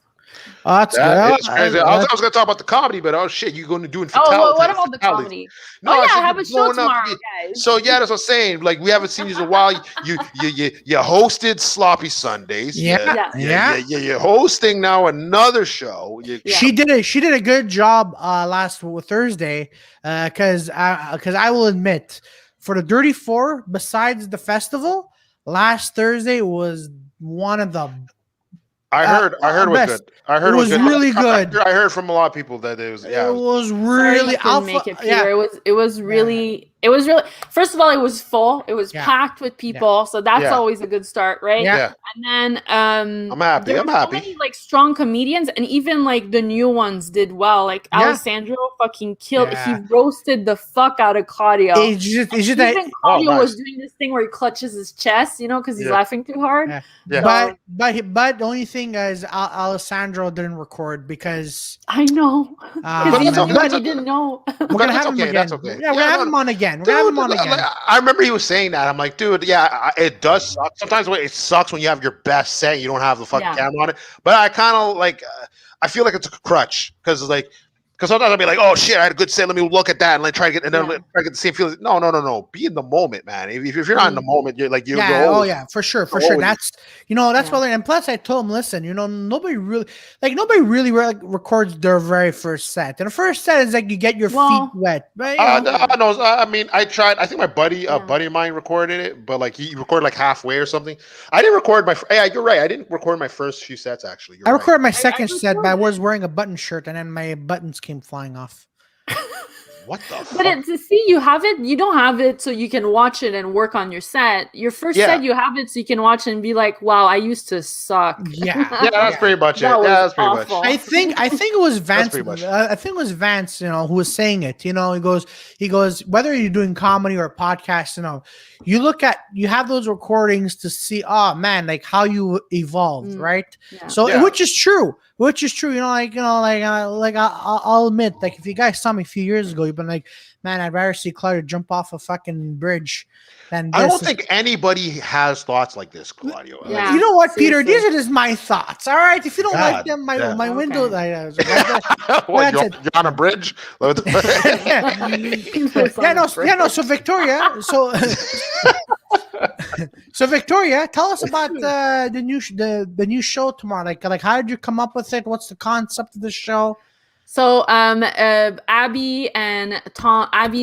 That's good.
It's crazy. I was going to talk about the comedy, but you're going to do fatality.
Oh, what about the comedy?
No,
I have a show tomorrow, guys.
So that's what I'm saying. Like, we haven't seen you in a while. You hosted Sloppy Sundays. You're hosting now another show.
She did a good job last Thursday. Because I will admit, for the Dirty Four, besides the festival, last Thursday was one of the.
I heard it was good. I heard
it was really good.
I heard from a lot of people that it was.
It was really alpha.
Make it pure. It was really. First of all, it was full. It was packed with people, so that's always a good start, right?
Yeah.
And then
I'm happy.
So many, like, strong comedians, and even like the new ones did well. Like Alessandro fucking killed. He roasted the fuck out of Claudio. Claudio was doing this thing where he clutches his chest, because he's laughing too hard.
But the only thing is Alessandro didn't record because
I know he didn't know.
We're gonna have him again.
That's okay.
Yeah, we're gonna have him on again. We're gonna have him on again.
I remember he was saying that. I'm like, dude, it does suck. Sometimes it sucks when you have your best set, you don't have the fucking camera on it. But I kind of I feel like it's a crutch because sometimes I'll be like, oh shit, I had a good set. Let me look at that and try to get the same feeling. No. Be in the moment, man. If you're not in the moment, you're like
for sure. That's what. And plus, I told him, listen, nobody really records their very first set. And the first set is like you get your feet wet. Right?
I mean, I tried. I think my buddy, a buddy of mine, recorded it, but he recorded like halfway or something. I didn't record my. Yeah, you're right. I didn't record my first few sets actually.
I recorded my second set, but I was wearing a button shirt, and then my buttons came flying off.
What the fuck?
But to see you have it, you don't have it so you can watch it and work on your set. Your first set, you have it so you can watch it and be like, wow, I used to suck.
Yeah, that's pretty much it. That's pretty much.
I think it was Vance. I think it was Vance, who was saying it. He goes, whether you're doing comedy or a podcast, you have those recordings to see, oh man, like how you evolved, right? Yeah. So, which is true. I'll admit, like, if you guys saw me a few years ago, you've been like, man, I'd rather see Claudio jump off a fucking bridge than this.
I don't think anybody has thoughts like this, Claudio.
You know what, Peter? These are just my thoughts. All right, if you don't like them, my window.
What, you're on a bridge?
No. So Victoria, so Victoria, tell us about the new show tomorrow. Like how did you come up with it? What's the concept of the show?
So Abby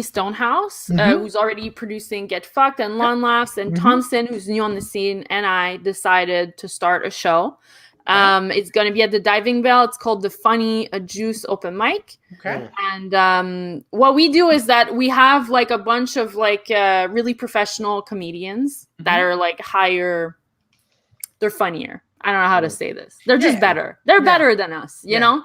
Stonehouse, who's already producing Get Fucked and Lawn Laughs, and Thompson, who's new on the scene, and I decided to start a show. It's going to be at the Diving Bell. It's called the Funny Juice Open Mic.
Okay.
And what we do is that we have like a bunch of really professional comedians that are like higher. They're funnier. I don't know how to say this. They're just better. They're better than us, you know?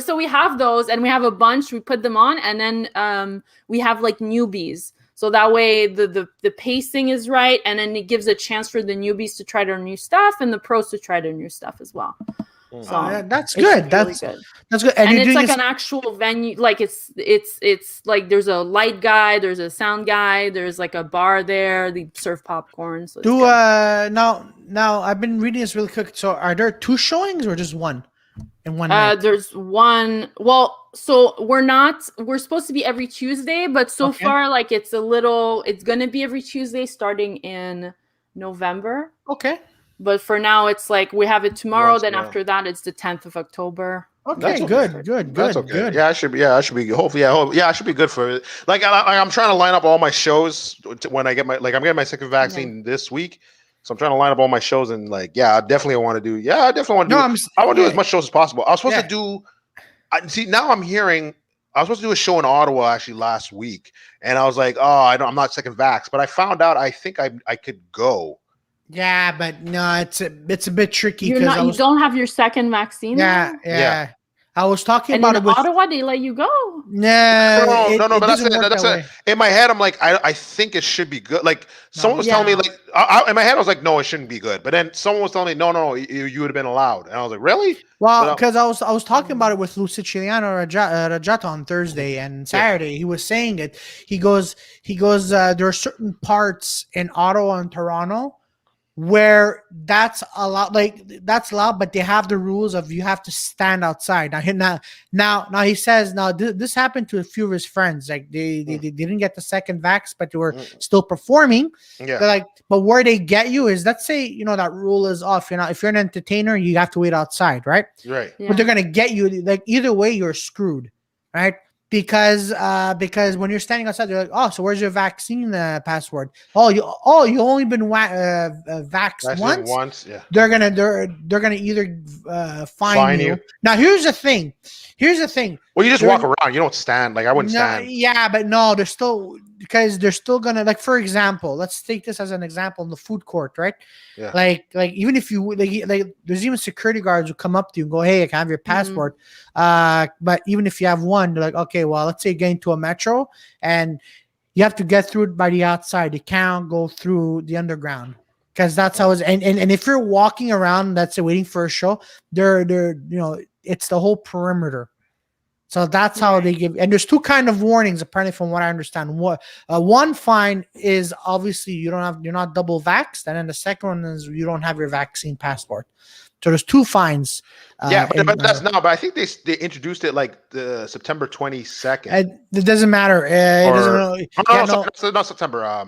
So we have those, and we have a bunch. We put them on, and then we have like newbies. So that way the pacing is right, and then it gives a chance for the newbies to try their new stuff and the pros to try their new stuff as well. So
that's
it should
good.
be really
That's
good.
that's good.
And
you're
it's
doing
like
this-
an actual venue. Like it's like there's a light guy, there's a sound guy, there's like a bar there. They serve popcorn. So it's
do
good.
now I've been reading this really quick. So are there 2 showings or just one in one night?
There's one. Well, so we're supposed to be every Tuesday, but so
Okay.
far like it's gonna be every Tuesday starting in November.
Okay.
But for now it's like we have it tomorrow,
Once,
then
yeah.
after that it's the 10th of October.
Okay,
That's
good,
okay.
good,
That's
good,
okay.
good.
Yeah, I should be. Hopefully, I should be good for it. Like, I'm trying to line up all my shows when I get I'm getting my second vaccine this week, so I'm trying to line up all my shows and I definitely want to do. Yeah, I definitely want to do. I want to do as much shows as possible. I was supposed to do. See, now I'm hearing. I was supposed to do a show in Ottawa actually last week, and I was like, oh, I'm not second vax, but I found out I think I could go.
Yeah, but no, it's a bit tricky
You
because
don't have your second vaccine.
yeah,
now?
yeah. I was talking
And
about
in
it with
Ottawa, they let you go.
no,
But that's
doesn't
it.
work
That's
that
it.
way.
In my head, I'm like, I think it should be good. Like someone was telling me, like, in my head, I was like, no, it shouldn't be good. But then someone was telling me, no, you would have been allowed, and I was like, really?
Well, because I was talking about it with Lou Siciliano Rajata on Thursday and Saturday. He was saying it. He goes. There are certain parts in Ottawa and Toronto where that's allowed, but they have the rules of you have to stand outside. Now he says this happened to a few of his friends. Like they didn't get the second vax, but they were still performing.
Yeah.
They're like, but where they get you is, let's say that rule is off. If you're an entertainer, you have to wait outside, right?
Right.
Yeah.
But they're gonna get you. Like either way, you're screwed, right? Because when you're standing outside, they're like, oh, so where's your vaccine password? Oh, you only been vaxxed once.
Yeah.
They're gonna either fine you. Now here's the thing.
Well, you just walk around. You don't stand. Like I wouldn't stand.
Yeah, but no, they're still gonna, like, for example, let's take this as an example in the food court, right?
Yeah.
Like even if you like there's even security guards who come up to you and go, hey, I can have your passport. But even if you have one, they're like, okay, well, let's say you get into a metro and you have to get through it by the outside. You can't go through the underground. Because that's how it's, and if you're walking around, that's waiting for a show, they're it's the whole perimeter. So that's how they give. And there's 2 kind of warnings, apparently, from what I understand. One fine is obviously you're not double vaxxed, and then the second one is you don't have your vaccine passport. So there's 2 fines.
But that's now. But I think they introduced it like the September 22nd.
It doesn't matter.
Not September.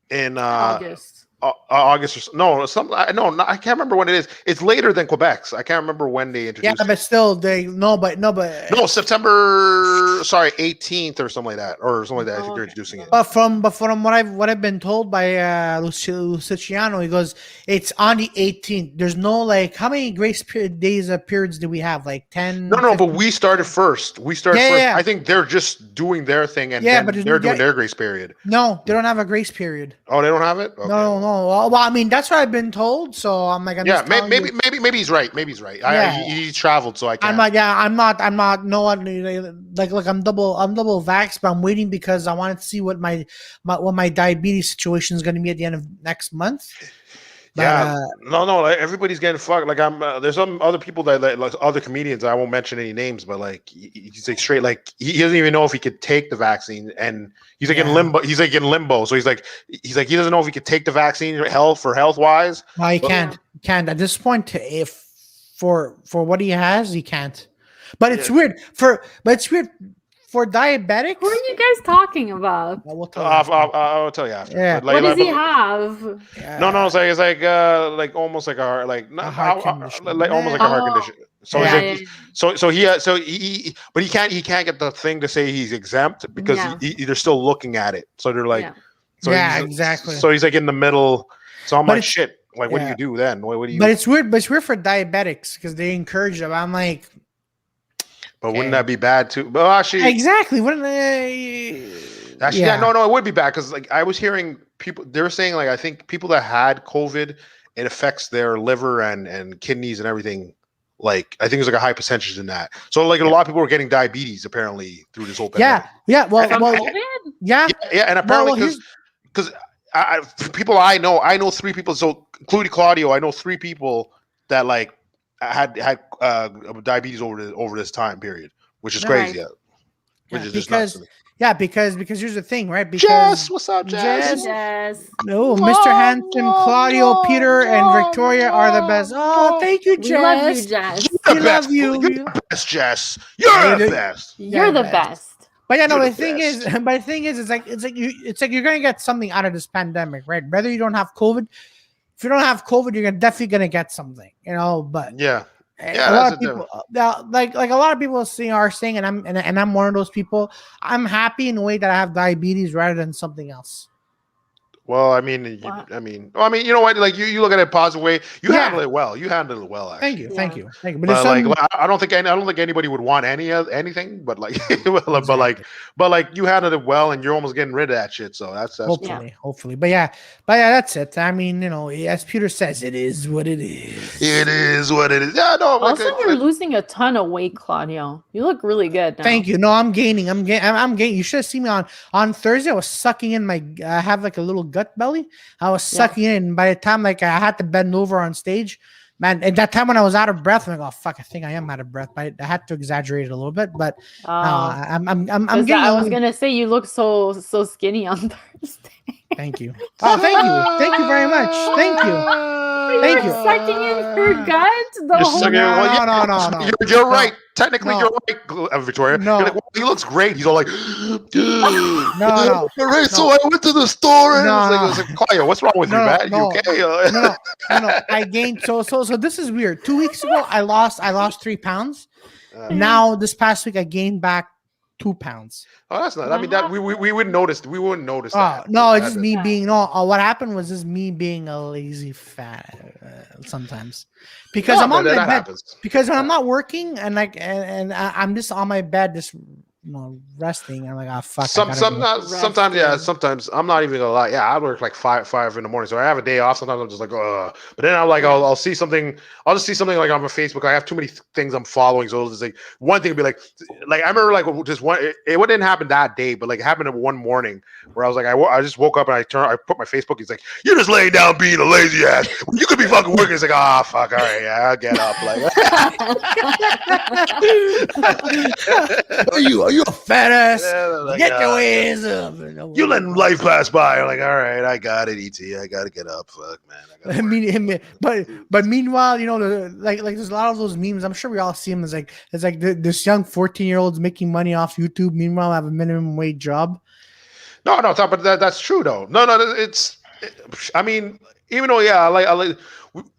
In
August.
August or something. No, I can't remember when it is. It's later than Quebec's. I can't remember when they introduced.
Yeah, but still, no,
September. Sorry, 18th or something like that, I think they're introducing it.
But from what I've been told by Luciano, he goes, it's on the 18th. There's no, like, how many grace periods do we have? Like 10?
No,
15?
but we started first. First.
Yeah.
I think they're just doing their thing, and then they're doing their grace period.
No, they don't have a grace period.
Oh, they don't have it? Okay.
No. Well, I mean, that's what I've been told. So I'm like,
maybe he's right. Maybe he's right. He traveled, so I can't.
I'm not. No one like I'm double vaxxed, but I'm waiting because I wanted to see what my diabetes situation is going to be at the end of next month. But,
no. Everybody's getting fucked. Like there's some other people that like other comedians. I won't mention any names, but like he's like straight. Like he doesn't even know if he could take the vaccine, and he's like in limbo. He's like in limbo. So he's like he doesn't know if he could take the vaccine health wise.
No, he can't. He can't at this point. If for what he has, he can't. But it's weird for diabetics.
What are you guys talking about?
I'll tell you after.
Yeah.
What does he have?
No. It's like almost like a heart condition. Like almost like a heart condition. So he but he can't get the thing to say he's exempt because they're still looking at it. So they're like,
exactly.
So he's like in the middle. So I'm like, shit. Like, what do you do then? What do you?
But it's weird. But it's weird for diabetics because they encourage them. I'm like.
But wouldn't that be bad too? Well, actually,
exactly. Wouldn't they?
Actually, no, it would be bad because like I was hearing people. They were saying like I think people that had COVID, it affects their liver and kidneys and everything. Like I think there's like a high percentage in that. So like a lot of people were getting diabetes apparently through this whole pandemic.
Yeah. Well,
yeah, and apparently because people I know 3 people. So including Claudio, I know 3 people that like had diabetes over this time period, which is
Right.
crazy. Which is just
because
nuts.
because here's the thing, right? Because
Jess, what's up, Jess?
Yes.
no, Mr. Handsome, Claudio, Peter, and Victoria are the best. Oh, thank you,
We love you,
Jess.
Jess.
You're
We
the
love
best.
you.
You're the best, Jess. You're
Yeah,
the
you-
best.
You're the
best.
best.
But yeah, no.
You're
The
the
thing is,
best.
but the thing is, it's like you're gonna get something out of this pandemic, right? Whether you don't have COVID, if you don't have COVID, you're definitely gonna get something, you know. But
Yeah. Yeah,
a
that's
lot
a
of people, like a lot of people are saying, and I'm one of those people. I'm happy in the way that I have diabetes rather than something else.
Well, I mean, you know what? Like you look at it a positive way. You handle it well. You handle it well, actually.
Thank you,
Yeah.
thank you. But
But
there's some,
I don't think anybody would want anything. But like, but like you handled it well, and you're almost getting rid of that shit. So that's
hopefully. But yeah, that's it. I mean, you know, as Peter says, it is what it is.
It is what it is. Yeah, no.
Also, you're losing a ton of weight, Claudio. You look really good now.
Thank you. No, I'm gaining. I'm gaining. You should have seen me on Thursday. I was sucking in my. I have like a little gut belly. I was sucking in. By the time like I had to bend over on stage, man. At that time when I was out of breath, I'm like, oh fuck, I think I am out of breath. But I had to exaggerate it a little bit. But I'm getting.
I was gonna say you look so skinny on Thursday.
Thank you. Oh, thank you very much. Thank you. Thank you.
Sucking in her gut.
No.
You're right. Technically,
No.
you're right, Victoria.
No.
You're like, well, he looks great. He's all like,
No.
Right, so I went to the store and
No,
I was like, Claudio, what's wrong with you, man?
no.
You okay?
No. I gained so this is weird. 2 weeks ago, I lost 3 pounds. Now this past week, I gained back 2 pounds.
Oh, that's not. I mean, that we wouldn't notice. We wouldn't notice that.
No, it's just me being what happened was just me being a lazy fat sometimes because I'm on my bed.
Happens.
Because when I'm not working and I'm just on my bed just resting. I'm like, oh fuck. Sometimes
I'm not even gonna lie. Yeah, I work like 5 in the morning, so I have a day off. Sometimes I'm just like, but then I'm like, I'll see something. I'll just see something like on my Facebook. I have too many things I'm following, so it's like one thing would be like I remember like just one. It didn't happen that day, but like it happened one morning where I was like, I just woke up and I put my Facebook. He's like, you're just laying down being a lazy ass. You could be fucking working. It's like, fuck, all right, yeah, I'll get up.
Like, you a fat ass.
Like,
get your ass up.
You letting life pass by. I'm like, all right, I got it, ET. I gotta get up. Fuck, man.
I mean, but meanwhile, you know, like there's a lot of those memes. I'm sure we all see them. It's like this young 14-year-old's making money off YouTube. Meanwhile, I have a minimum wage job.
No, but that's true though. No, I mean, even though I like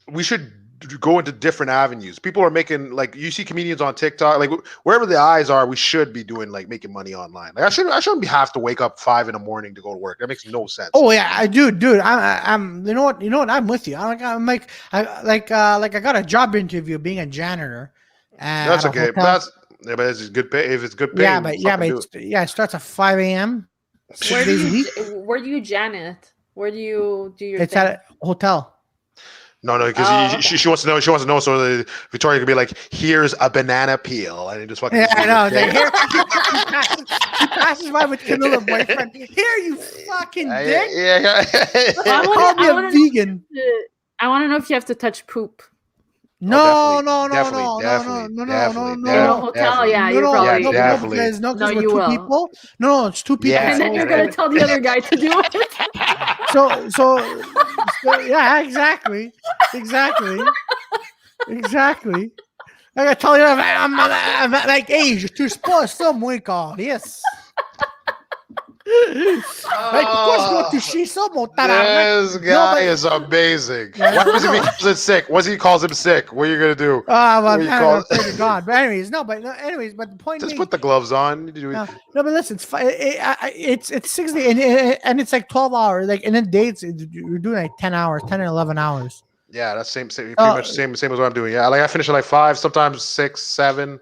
we should go into different avenues. People are making like you see comedians on TikTok, like wherever the eyes are, we should be doing like making money online. Like I shouldn't have to wake up 5 a.m. to go to work. That makes no sense.
Oh yeah, I do, dude. I'm you know what? I'm with you. I got a job interview being a janitor.
That's okay. But it's good pay. If it's good pay,
it starts at 5 a.m. 6 days a week.
Where do you Janet? Where do you do your?
It's at a hotel.
No, because she wants to know. She wants to know so that Victoria could be like, "Here's a banana peel," and it just fucking.
Yeah, I know. Like, here, she passes by with Camilla boyfriend. Here, you fucking dick.
Yeah.
I'll be a vegan.
I want to know if you have to touch poop.
No.
Definitely.
Hotel, yeah, you're probably
definitely.
Because we're
you
2
will.
people. No, it's 2 people.
Yeah.
And then you're gonna tell the other guy to do it.
So yeah, exactly. I gotta tell you, I'm like, hey, tu sport ça, moi, yes. Like, pourquoi je dois toucher ça, mon tabarnak?
This guy is amazing. What does he calls it sick? What he calls him sick? What are you gonna do?
Well, pray to God. But anyways, but the point
Just
being,
put the gloves on.
no, but listen, it's 6 days, and it's like 12 hours, like, and then dates you're doing like 10 hours, 10 or 11 hours.
Yeah, that's pretty much same as what I'm doing. Yeah, like I finish at like 5, sometimes 6, 7.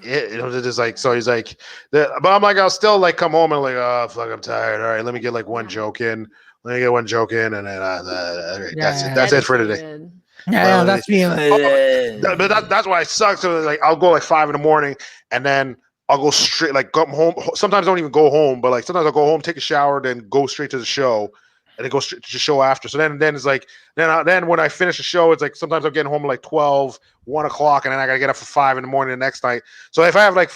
It's just like so. He's like, but I'm like, I'll still like come home and like, oh fuck, I'm tired. All right, let me get like one joke in. Let me get one joke in, and then that's it for today.
Yeah, that's me.
But that's why I suck. So like, I'll go like 5 a.m, and then I'll go straight, like come home. Sometimes I don't even go home, but like sometimes I'll go home, take a shower, then go straight to the show. and it goes to show after. So then it's like then when I finish the show, it's like sometimes I'm getting home at like 12, 1 o'clock, and then I gotta get up for 5 in the morning the next night. So if I have like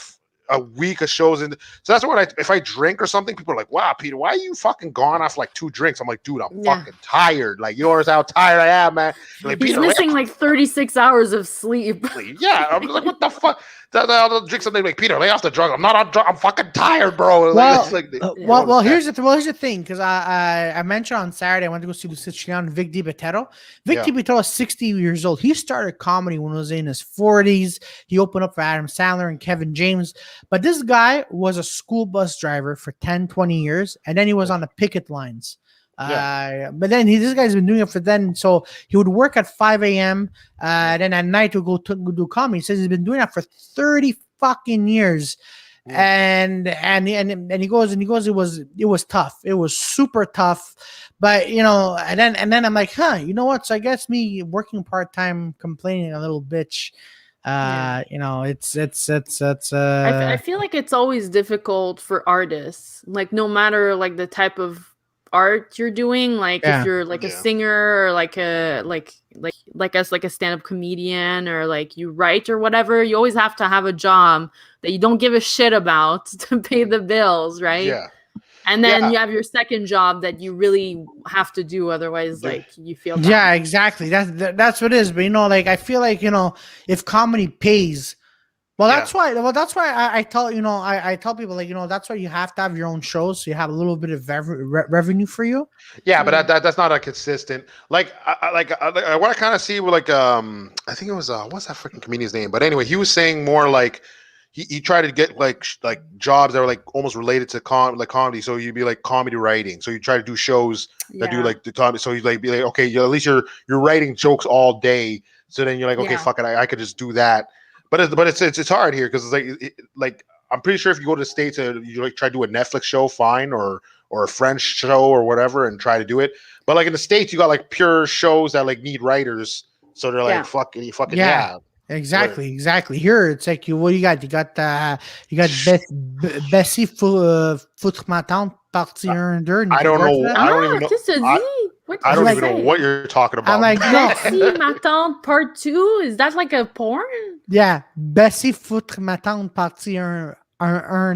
a week of shows so that's what if I drink or something, people are like, wow, Peter, why are you fucking gone off like 2 drinks? I'm like, dude, I'm fucking tired. Like, you know how tired I am, man. Like,
he's missing like 36 hours of sleep.
Yeah, I'm just like, what the fuck? I'll drink something like, Peter, lay off the drug. I'm not on drug. I'm fucking tired, bro.
Well, here's the thing, because I mentioned on Saturday I went to go see the Sicilian Vic DiBittero. Vic DiBittero is 60 years old. He started comedy when he was in his 40s. He opened up for Adam Sandler and Kevin James. But this guy was a school bus driver for 10, 20 years, and then he was on the picket lines. But then this guy's been doing it for then. So he would work at 5 a.m. Then at night to go do comedy. He says he's been doing that for 30 fucking years. And he goes, it was tough. It was super tough. But and then I'm like, you know what? So I guess me working part-time, complaining a little bitch. It's
I feel like it's always difficult for artists, like no matter like the type of art you're doing, like if you're like a singer or like a stand-up comedian, or like you write or whatever, you always have to have a job that you don't give a shit about to pay the bills, right? And then you have your second job that you really have to do, otherwise like you feel bad.
Yeah, exactly. That's what it is. But like I feel like if comedy pays, that's why I tell I tell people, like, that's why you have to have your own shows, so you have a little bit of revenue for you.
Yeah, but that's not a consistent. Like what I kind of see with like I think it was what's that freaking comedian's name? But anyway, he was saying more like he tried to get like jobs that were like almost related to comedy. So you'd be like comedy writing. So you try to do shows that do like the comedy. So you like be like, okay, at least you're writing jokes all day. So then you're like, okay, fuck it, I could just do that. But it's hard here because it's like I'm pretty sure if you go to the States and you like try to do a Netflix show, fine, or a French show or whatever, and try to do it. But like in the States, you got like pure shows that like need writers, so they're like fucking
Exactly. Here it's like what you got? You got Bessie Foutre ma tante partie 1 2.
I don't know. I don't even know. I don't even know what you're talking about.
I'm like, no.
Bessie ma tante part 2? Is that like a porn?
Yeah, Bessie Foutre ma tante partie 1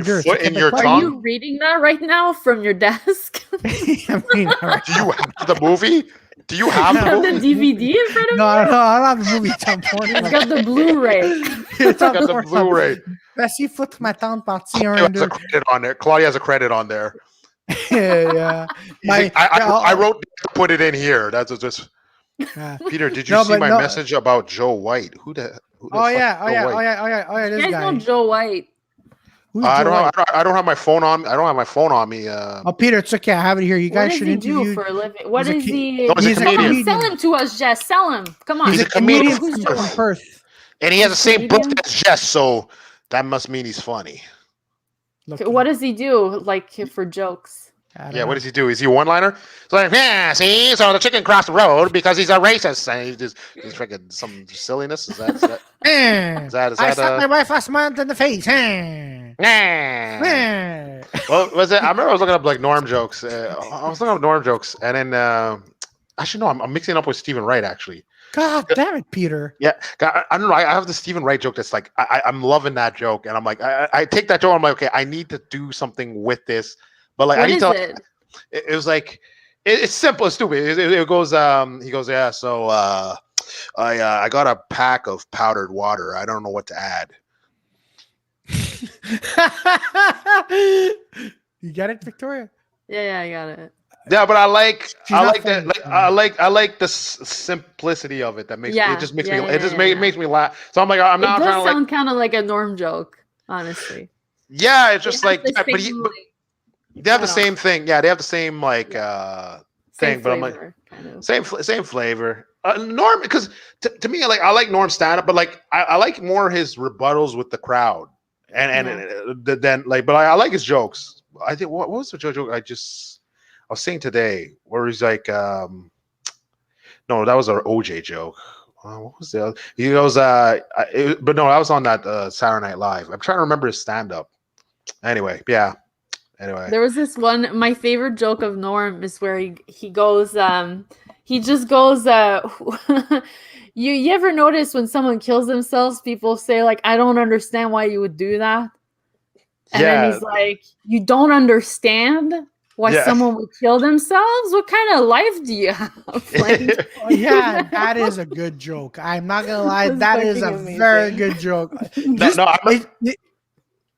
2.
Foot in your tongue?
Are you reading that right now from your desk?
I mean, right.
Do you have the movie? Do you have
the DVD in front of
No, I don't have the movie. It's on porn.
It's got the Blu-ray.
It's on
the Blu-ray.
Bessie Foutre ma tante partie
Claudio has a credit on there. Claudia has a credit on there.
Yeah.
I wrote to put it in here. That's just. Peter, did you see my message about Joe White? Who the
this
you guys
guy.
know Joe White.
I don't have my phone on. I don't have my phone on me.
Peter, it's okay. I have it here. You guys should interview.
What does he do for a living? What is he?
He's a comedian.
Sell him to us, Jess. Sell him. Come on.
He's a comedian
from Perth,
and he has the same birthday as Jess, so that must mean he's funny.
What does he do? Like for jokes?
What does he do? Is he a one-liner? It's like, see, so the chicken crossed the road because he's a racist. And he's freaking some silliness. Is that?
I slapped my wife last month in the face.
Well, was it? I remember I was looking up like Norm jokes. And then actually no, I'm mixing it up with Stephen Wright actually.
God damn it, Peter.
Yeah, I don't know. I have the Stephen Wright joke that's like I'm loving that joke, and I'm like I take that joke. I'm like, okay, I need to do something with this. But like, it was like it's simple, it's stupid. It goes. He goes, yeah. So I got a pack of powdered water. I don't know what to add.
You got it, Victoria?
Yeah, I got it.
Yeah, but I like that. Like, I like the simplicity of it. That makes it just makes me makes me laugh. So I'm like, I'm not trying to
sound kind of like a Norm joke, honestly.
Yeah, it's just like, but they have the same thing. Yeah, they have the same like thing, but I'm like same flavor. Norm, because to me, like I like Norm stand up, but like I like more his rebuttals with the crowd, and then like, but I like his jokes. I think what was the joke I was saying today where he's like, no, that was our OJ joke. What was the other? He goes, but no, I was on that Saturday Night Live. I'm trying to remember his stand up. Anyway, yeah. Anyway,
there was this one. My favorite joke of Norm is where he goes. He just goes. You ever notice when someone kills themselves, people say like, "I don't understand why you would do that," and then he's like, "You don't understand why someone would kill themselves? What kind of life do you have?" Like,
yeah, that is a good joke. I'm not gonna lie, that is a
amazing.
very good joke.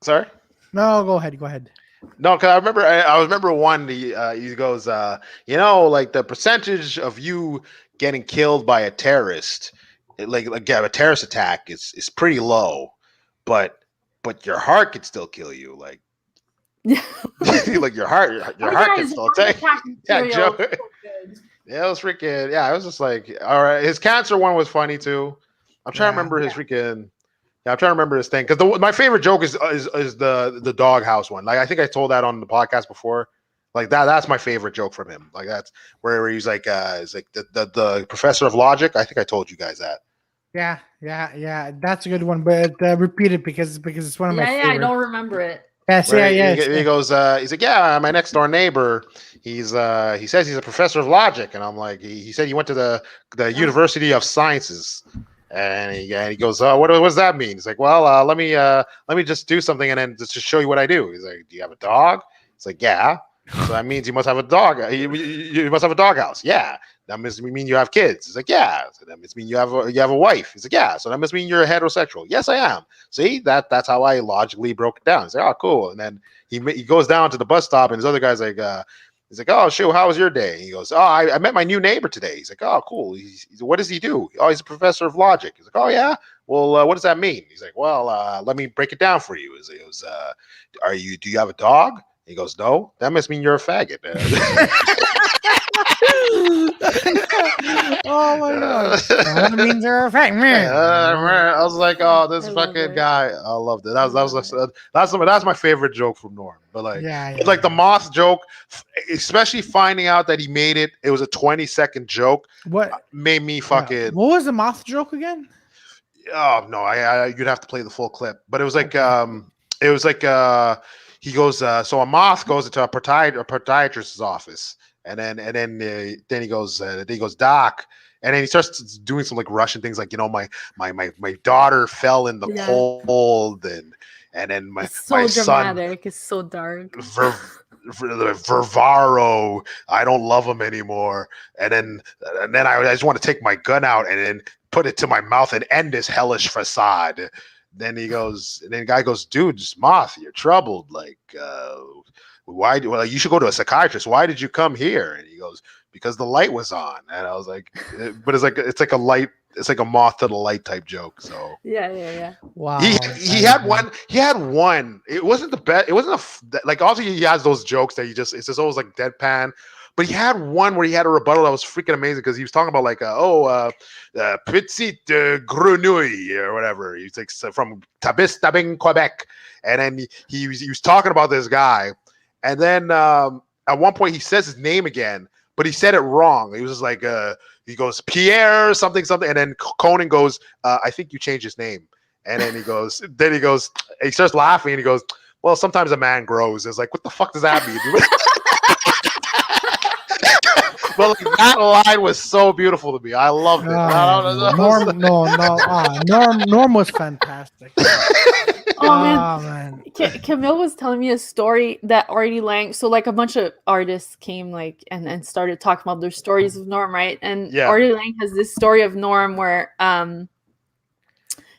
Sorry.
No, go ahead.
No, because I remember one. He goes, like the percentage of you getting killed by a terrorist, a terrorist attack is pretty low, but your heart could still kill you. Like, like your heart can still take. Yeah, Joe. Yeah, it was freaking. Yeah, it was just like, all right. His cancer one was funny too. I'm trying to remember his freaking. Yeah, I'm trying to remember this thing because my favorite joke is the doghouse one. Like I think I told that on the podcast before. Like that's my favorite joke from him. Like that's where he's like, the professor of logic. I think I told you guys that.
Yeah. That's a good one, but repeat it because it's one of my favorite.
I don't remember it.
Yes,
right? He goes, he's like, yeah, my next door neighbor. He says he's a professor of logic, and I'm like, he said he went to the University of Sciences. And he goes, what does that mean? He's like, well, let me just do something and then just to show you what I do. He's like, do you have a dog? He's like, yeah. So that means you must have a dog. You must have a doghouse. Yeah. That must mean you have kids. He's like, yeah. So that must mean you have a wife. He's like, yeah. So that must mean you're heterosexual. Yes, I am. See, that's how I logically broke it down. He's like, oh, cool. And then he goes down to the bus stop, and his other guy's like, he's like, oh, shoot, how was your day? He goes, oh, I met my new neighbor today. He's like, oh, cool. What does he do? Oh, he's a professor of logic. He's like, oh, yeah? Well, what does that mean? He's like, well, let me break it down for you. He goes, do you have a dog? He goes, no. That must mean you're a faggot.
Oh my god! That means you're a faggot.
I was like, oh, this fucking guy. I loved it. That's my favorite joke from Norm. But like the moth joke, especially finding out that he made it. It was a 20-second joke. What made me fucking?
What was the moth joke again?
Oh no, you'd have to play the full clip. But it was like, he goes, so a moth goes into a podiatrist's office, and then he goes, doc, and then he starts doing some like Russian things, like, my daughter fell in the cold, and then my
so
son,
dramatic, it's so dark.
Vervaro, I don't love him anymore, and then I just want to take my gun out and then put it to my mouth and end this hellish facade. Then the guy goes, dude, just moth, you're troubled. Like, why? Well, you should go to a psychiatrist. Why did you come here? And he goes, because the light was on. And I was like, but it's like a light. It's like a moth to the light type joke. So
yeah.
Wow.
He had one. It wasn't the best. It wasn't like also he has those jokes that it's just always like deadpan. But he had one where he had a rebuttal that was freaking amazing because he was talking about like, petite grenouille or whatever. He's like from Tabin, Quebec. And then he was talking about this guy. And then at one point he says his name again, but he said it wrong. He was just like, he goes, Pierre, something. And then Conan goes, I think you changed his name. And then he goes, he starts laughing and he goes, well, sometimes a man grows. It's like, what the fuck does that mean? But like, that line was so beautiful to me. I loved it.
Norm was fantastic.
Oh man. Camille was telling me a story that Artie Lang. So like a bunch of artists came like and started talking about their stories of Norm, right? And Artie Lang has this story of Norm where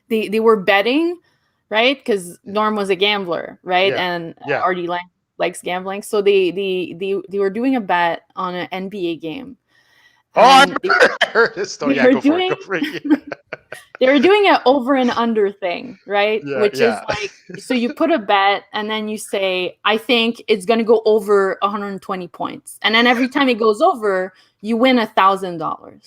they were betting, right? Because Norm was a gambler, right? And Artie Lang likes gambling, so they were doing a bet on an NBA game.
Oh, I heard this story. They
were doing an over and under thing, right? Which is like, so you put a bet and then you say, I think it's going to go over 120 points, and then every time it goes over, you win $1,000.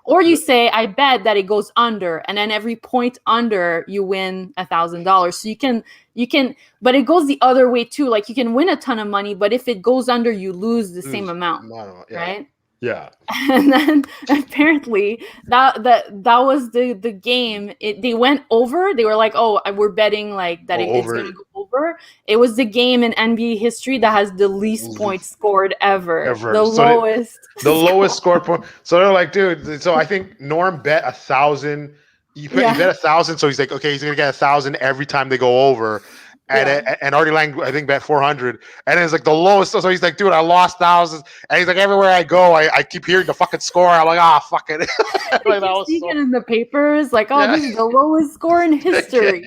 Or you say, I bet that it goes under, and then every point under, you win $1,000. So you can, but it goes the other way too. Like you can win a ton of money, but if it goes under, you lose the same amount, right?
Yeah.
And then apparently that was the game. They went over. They were like, oh, we're betting like that it's going to go over over, it was the game in NBA history that has the least points scored ever. The lowest.
The lowest scored point. So they're like, dude. So I think Norm bet 1,000. He bet 1,000. So he's like, okay, he's gonna get 1,000 every time they go over. And Artie Lang, I think, bet 400. And it's like the lowest. So he's like, dude, I lost thousands. And he's like, everywhere I go, I keep hearing the fucking score. I'm like, fuck it.
Like, that was so... in the papers, like, this is the lowest score in history.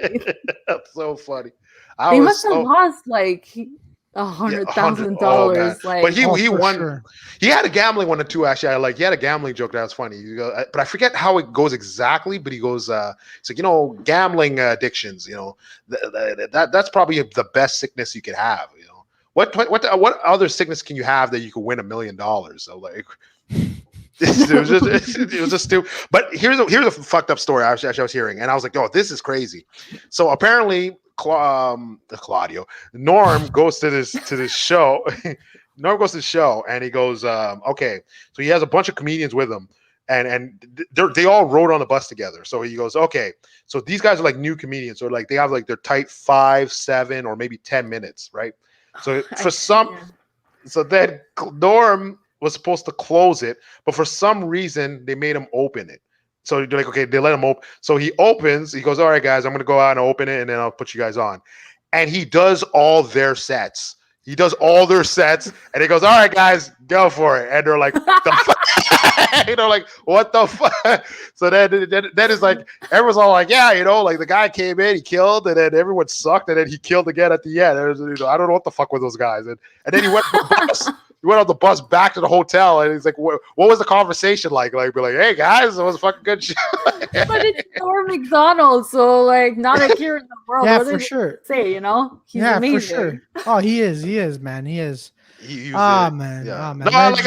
That's so funny.
They must have lost like $100,000.
But he won. Sure. He had a gambling one too. Actually, he had a gambling joke that was funny. But I forget how it goes exactly. But he goes, it's like, gambling addictions. That's probably the best sickness you could have. What other sickness can you have that you could win $1 million? So like. it was just stupid. But here's a fucked up story I was hearing, and I was like, oh, this is crazy. So apparently Claudio Norm goes to this show. Norm goes to the show, and he goes, okay. So he has a bunch of comedians with him, and they all rode on the bus together. So he goes, okay. So these guys are like new comedians, or like they have like their tight 5, 7, or maybe 10 minutes, right? So so then Norm was supposed to close it, but for some reason they made him open it. So they're like, okay, they let him open. So he opens, he goes, all right, guys, I'm going to go out and open it, and then I'll put you guys on. And he does all their sets. And he goes, all right, guys, go for it. And they're like, the fuck? Like, what the fuck? So then it's like, everyone's all like, yeah, like the guy came in, he killed, and then everyone sucked, and then he killed again at the end. I don't know what the fuck with those guys. And then he went to the bus. He went on the bus back to the hotel, and he's like, what was the conversation like? Like, be like, hey, guys, it was a fucking good show.
But it's Norm Macdonald, so, like, not a care in the world.
Yeah, for sure.
Say, he's amazing.
For sure. Oh, he is, man. He is. Man.
Yeah.
Oh, man.
No, I like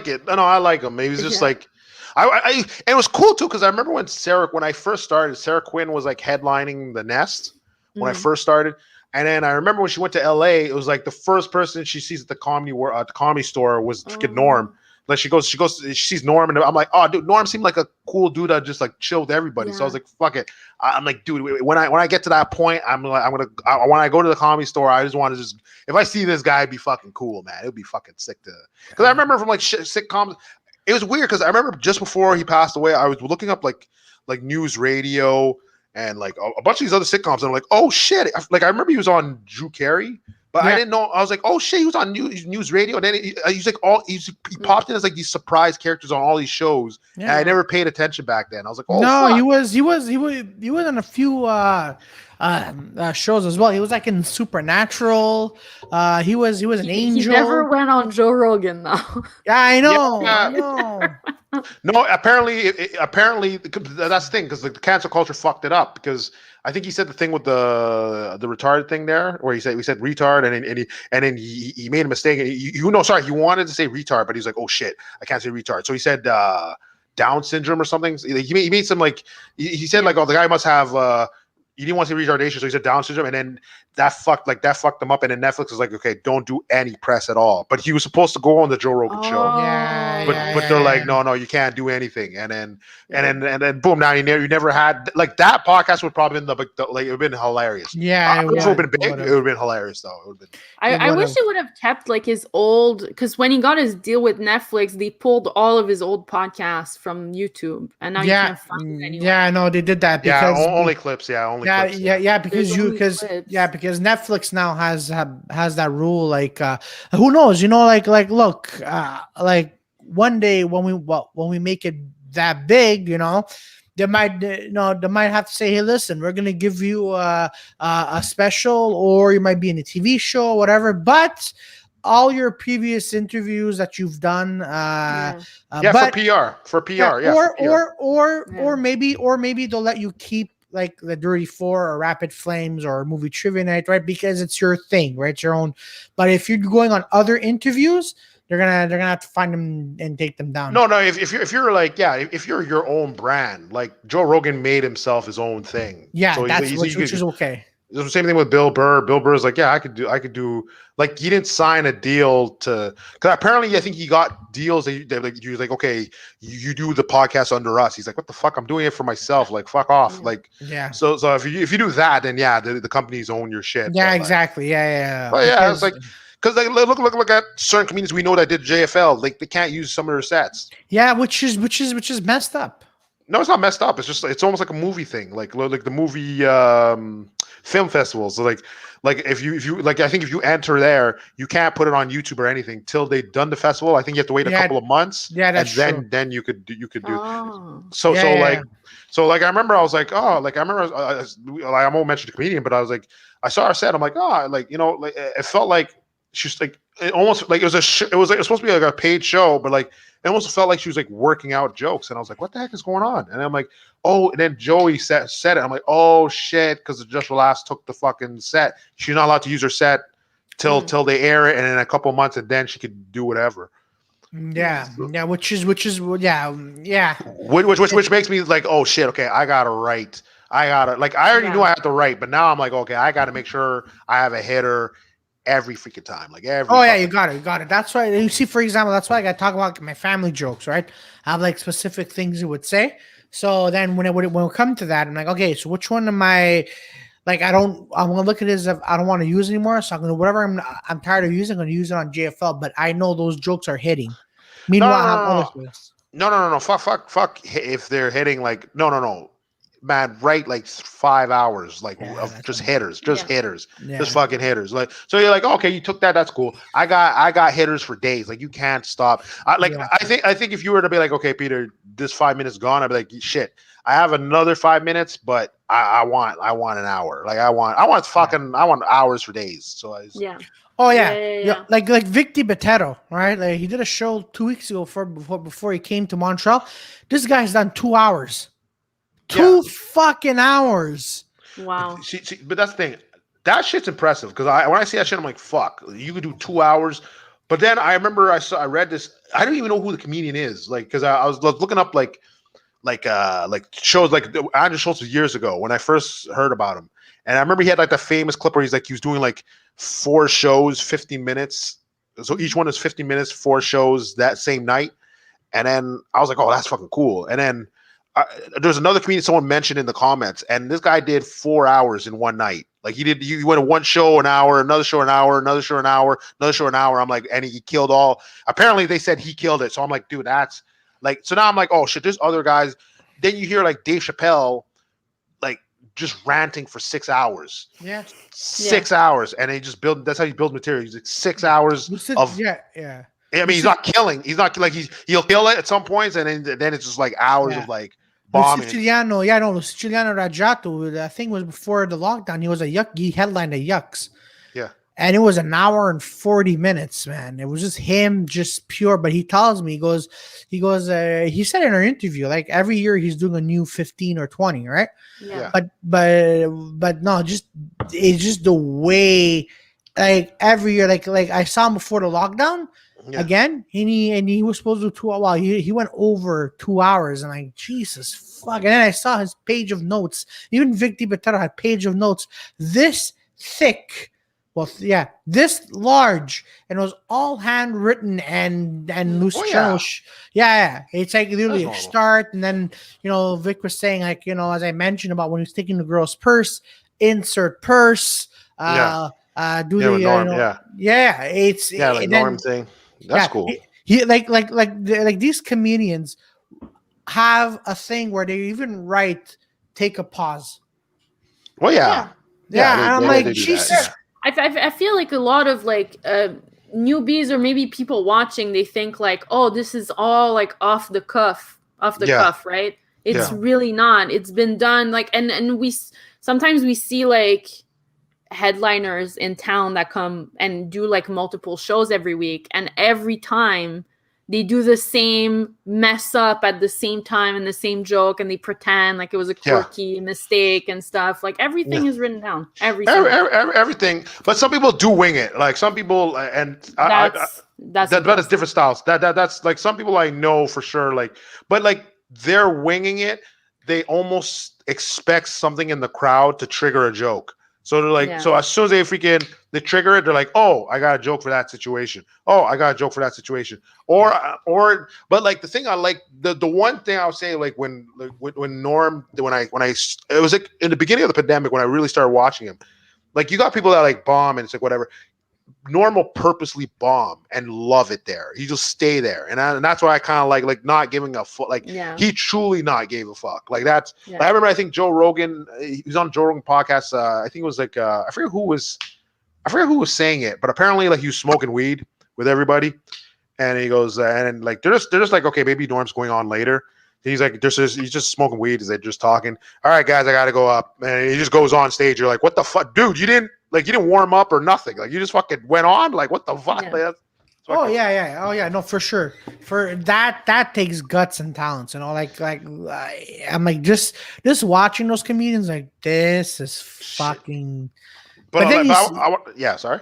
it. No, I like him. Maybe he's just like, and it was cool, too, because I remember when I first started, Sarah Quinn was, like, headlining The Nest when I first started. And then I remember when she went to LA, it was like the first person she sees at the comedy store was freaking Norm. Like she sees Norm, and I'm like, oh, dude, Norm seemed like a cool dude that just like chilled with everybody. Yeah. So I was like, fuck it. I'm like, dude, when I get to that point, when I go to the comedy store, I just want to if I see this guy, be fucking cool, man. It would be fucking sick because I remember from like sitcoms, it was weird because I remember just before he passed away, I was looking up like news radio. And like a bunch of these other sitcoms, and I'm like, oh shit! Like I remember he was on Drew Carey, but I didn't know. I was like, oh shit, he was on news radio. And then he's like he popped in as like these surprise characters on all these shows. Yeah. And I never paid attention back then. I was like, oh no, fuck.
he was in a few shows as well. He was like in Supernatural. He was an angel.
He never went on Joe Rogan though.
Yeah, I know. I know.
No, apparently that's the thing because the cancel culture fucked it up because I think he said the thing with the retarded thing there where we said retard and then he made a mistake. He wanted to say retard, but he's like, oh shit, I can't say retard. So he said Down syndrome or something. He made some like he said like, oh, the guy must have. He didn't want to say retardation, so he said Down syndrome, and then that fucked them up. And then Netflix was like, okay, don't do any press at all. But he was supposed to go on the Joe Rogan show. But they're like, no, you can't do anything. And then boom, now you never had like that podcast would probably been it would have been hilarious.
Yeah,
it would have been big. It would have been hilarious though.
I wish they would have kept like his old because when he got his deal with Netflix, they pulled all of his old podcasts from YouTube, and now you can't find it anywhere.
Yeah, no, they did that because
only clips.
Because Netflix now has that rule. Like, who knows? Look, like one day when we make it that big, they might have to say, hey, listen, we're gonna give you a special, or you might be in a TV show, or whatever. But all your previous interviews that you've done,
for PR,
or maybe they'll let you keep like the Dirty Four or Rapid Flames or Movie Trivia Night, right? Because it's your thing, right? It's your own. But if you're going on other interviews, they're gonna have to find them and take them down.
No. If you're your own brand, like Joe Rogan made himself his own thing.
Yeah, so which is okay.
The same thing with Bill Burr. Bill Burr's like, yeah, I could do. Like, he didn't sign a deal because apparently I think he got deals that he was like, okay, you do the podcast under us. He's like, what the fuck? I'm doing it for myself. Like, fuck off. Like,
yeah.
So if you do that, then yeah, the companies own your shit.
Yeah,
but
exactly. Yeah.
But yeah, it's like, because like look at certain comedians we know that did JFL. Like, they can't use some of their sets.
Yeah, which is messed up.
No, it's not messed up. It's just it's almost like a movie thing, like the movie film festivals. So like if you like, I think if you enter there, you can't put it on YouTube or anything till they've done the festival. I think you have to wait a couple of months.
Yeah, that's
and then you could do.
Oh.
So I remember I was like, oh, like I remember I won't mention the comedian, but I was like, I saw her set. I'm like, oh, like, you know, like it felt like she's like, it almost like it was supposed to be like a paid show, but like it almost felt like she was like working out jokes, and I was like, what the heck is going on? And I'm like, oh, and then Joey said it. I'm like, oh shit, because the Just Last took the fucking set. She's not allowed to use her set till they air it, and in a couple of months, and then she could do whatever.
Yeah, which makes
me like, oh shit, okay, I gotta like, I already knew I had to write, but now I'm like, okay, I gotta make sure I have a hitter every freaking time, like every.
Oh yeah, you got it. That's why you see, for example, that's why I got to talk about my family jokes, right? I have like specific things you would say. So then when we come to that, I'm like, okay, so which one am I? Like, I'm gonna look at it as if I don't want to use anymore. So I'm gonna whatever I'm tired of using, I'm gonna use it on JFL. But I know those jokes are hitting. Meanwhile,
no. Fuck. If they're hitting, like, no. Man, write like 5 hours, like, of just hitters, just fucking hitters. Like, so you're like, okay, you took that, that's cool. I got hitters for days. Like, you can't stop. I think if you were to be like, okay, Peter, this 5 minutes gone, I'd be like, shit, I have another 5 minutes, but I want an hour. Like, I want hours for days. So
Oh yeah. Like Vic DiBattista, right? Like, he did a show 2 weeks ago before he came to Montreal. This guy's done 2 hours. 2 fucking hours.
Wow.
But that's the thing. That shit's impressive, because when I see that shit, I'm like, fuck, you could do 2 hours. But then I remember I read this. I don't even know who the comedian is, like, because I was looking up like shows like Andrew Schultz years ago when I first heard about him, and I remember he had like the famous clip where he was doing like 4 shows, 15 minutes. So each one is 15 minutes, 4 shows that same night, and then I was like, oh, that's fucking cool. And then there's another comedian someone mentioned in the comments, and this guy did 4 hours in one night. Like, he went to one show an hour, another show an hour, another show an hour, another show an hour. I'm like, and he killed all. Apparently they said he killed it. So I'm like, dude, that's like, so now I'm like, oh shit, there's other guys. Then you hear like Dave Chappelle, like, just ranting for 6 hours.
Yeah.
6 hours. And he just that's how he builds material. He's like 6 hours of.
Yeah.
I mean, he's not killing. He's not like he'll kill it at some points, and then it's just like hours of like bombing.
Siciliano Raggiato, I think was before the lockdown. He was he headlined a Yucks.
Yeah.
And it was an hour and 40 minutes, man. It was just him, just pure. But he tells me, he said in our interview, like, every year he's doing a new 15 or 20, right?
Yeah.
But no, it's just the way, like, every year, like I saw him before the lockdown. Yeah. Again, and he was supposed to do 2 hours. Well, he went over 2 hours, and like, Jesus fuck. And then I saw his page of notes. Even Vic DiBattista had page of notes this thick. Well, yeah, this large, and it was all handwritten and loose. Yeah. It's like literally a start, and then, you know, Vic was saying, like, you know, as I mentioned about when he was taking the girl's purse, insert purse.
Norm,
it's
like Norm thing. That's cool.
He like these comedians have a thing where they even write, take a pause.
Well, yeah.
I'm like, Jesus.
I feel like a lot of like newbies, or maybe people watching, they think like, oh, this is all like off the cuff, right? It's really not. It's been done, like, and we sometimes we see like headliners in town that come and do like multiple shows every week, and every time they do the same mess up at the same time and the same joke, and they pretend like it was a quirky mistake and stuff. Like, everything is written down.
Everything. But some people do wing it. Like, some people, and that's different styles. That's like, some people I know for sure. Like, but like, they're winging it. They almost expect something in the crowd to trigger a joke. So they're like, so as soon as they trigger it, they're like, oh, I got a joke for that situation. Oh, I got a joke for that situation. But like the thing I like, the one thing I would say, like when Norm, it was like in the beginning of the pandemic when I really started watching him, like you got people that like bomb and it's like whatever. Norm will purposely bomb and love it there. He just stay there, and that's why I kind of like not giving a fuck. Like he truly not gave a fuck. Like that's. Like, I remember I think Joe Rogan. He was on Joe Rogan podcast. I think it was like I forget who was saying it, but apparently like he was smoking weed with everybody, and he goes and like they're just like okay, maybe Norm's going on later. He's like he's just smoking weed. Is they just talking? All right, guys, I got to go up, and he just goes on stage. You're like, what the fuck, dude? You didn't warm up or nothing. Like you just fucking went on. Like what the fuck?
Yeah.
Like, oh yeah, no, for sure. For that takes guts and talents, like I'm like just watching those comedians. Like this is fucking.
But then sorry.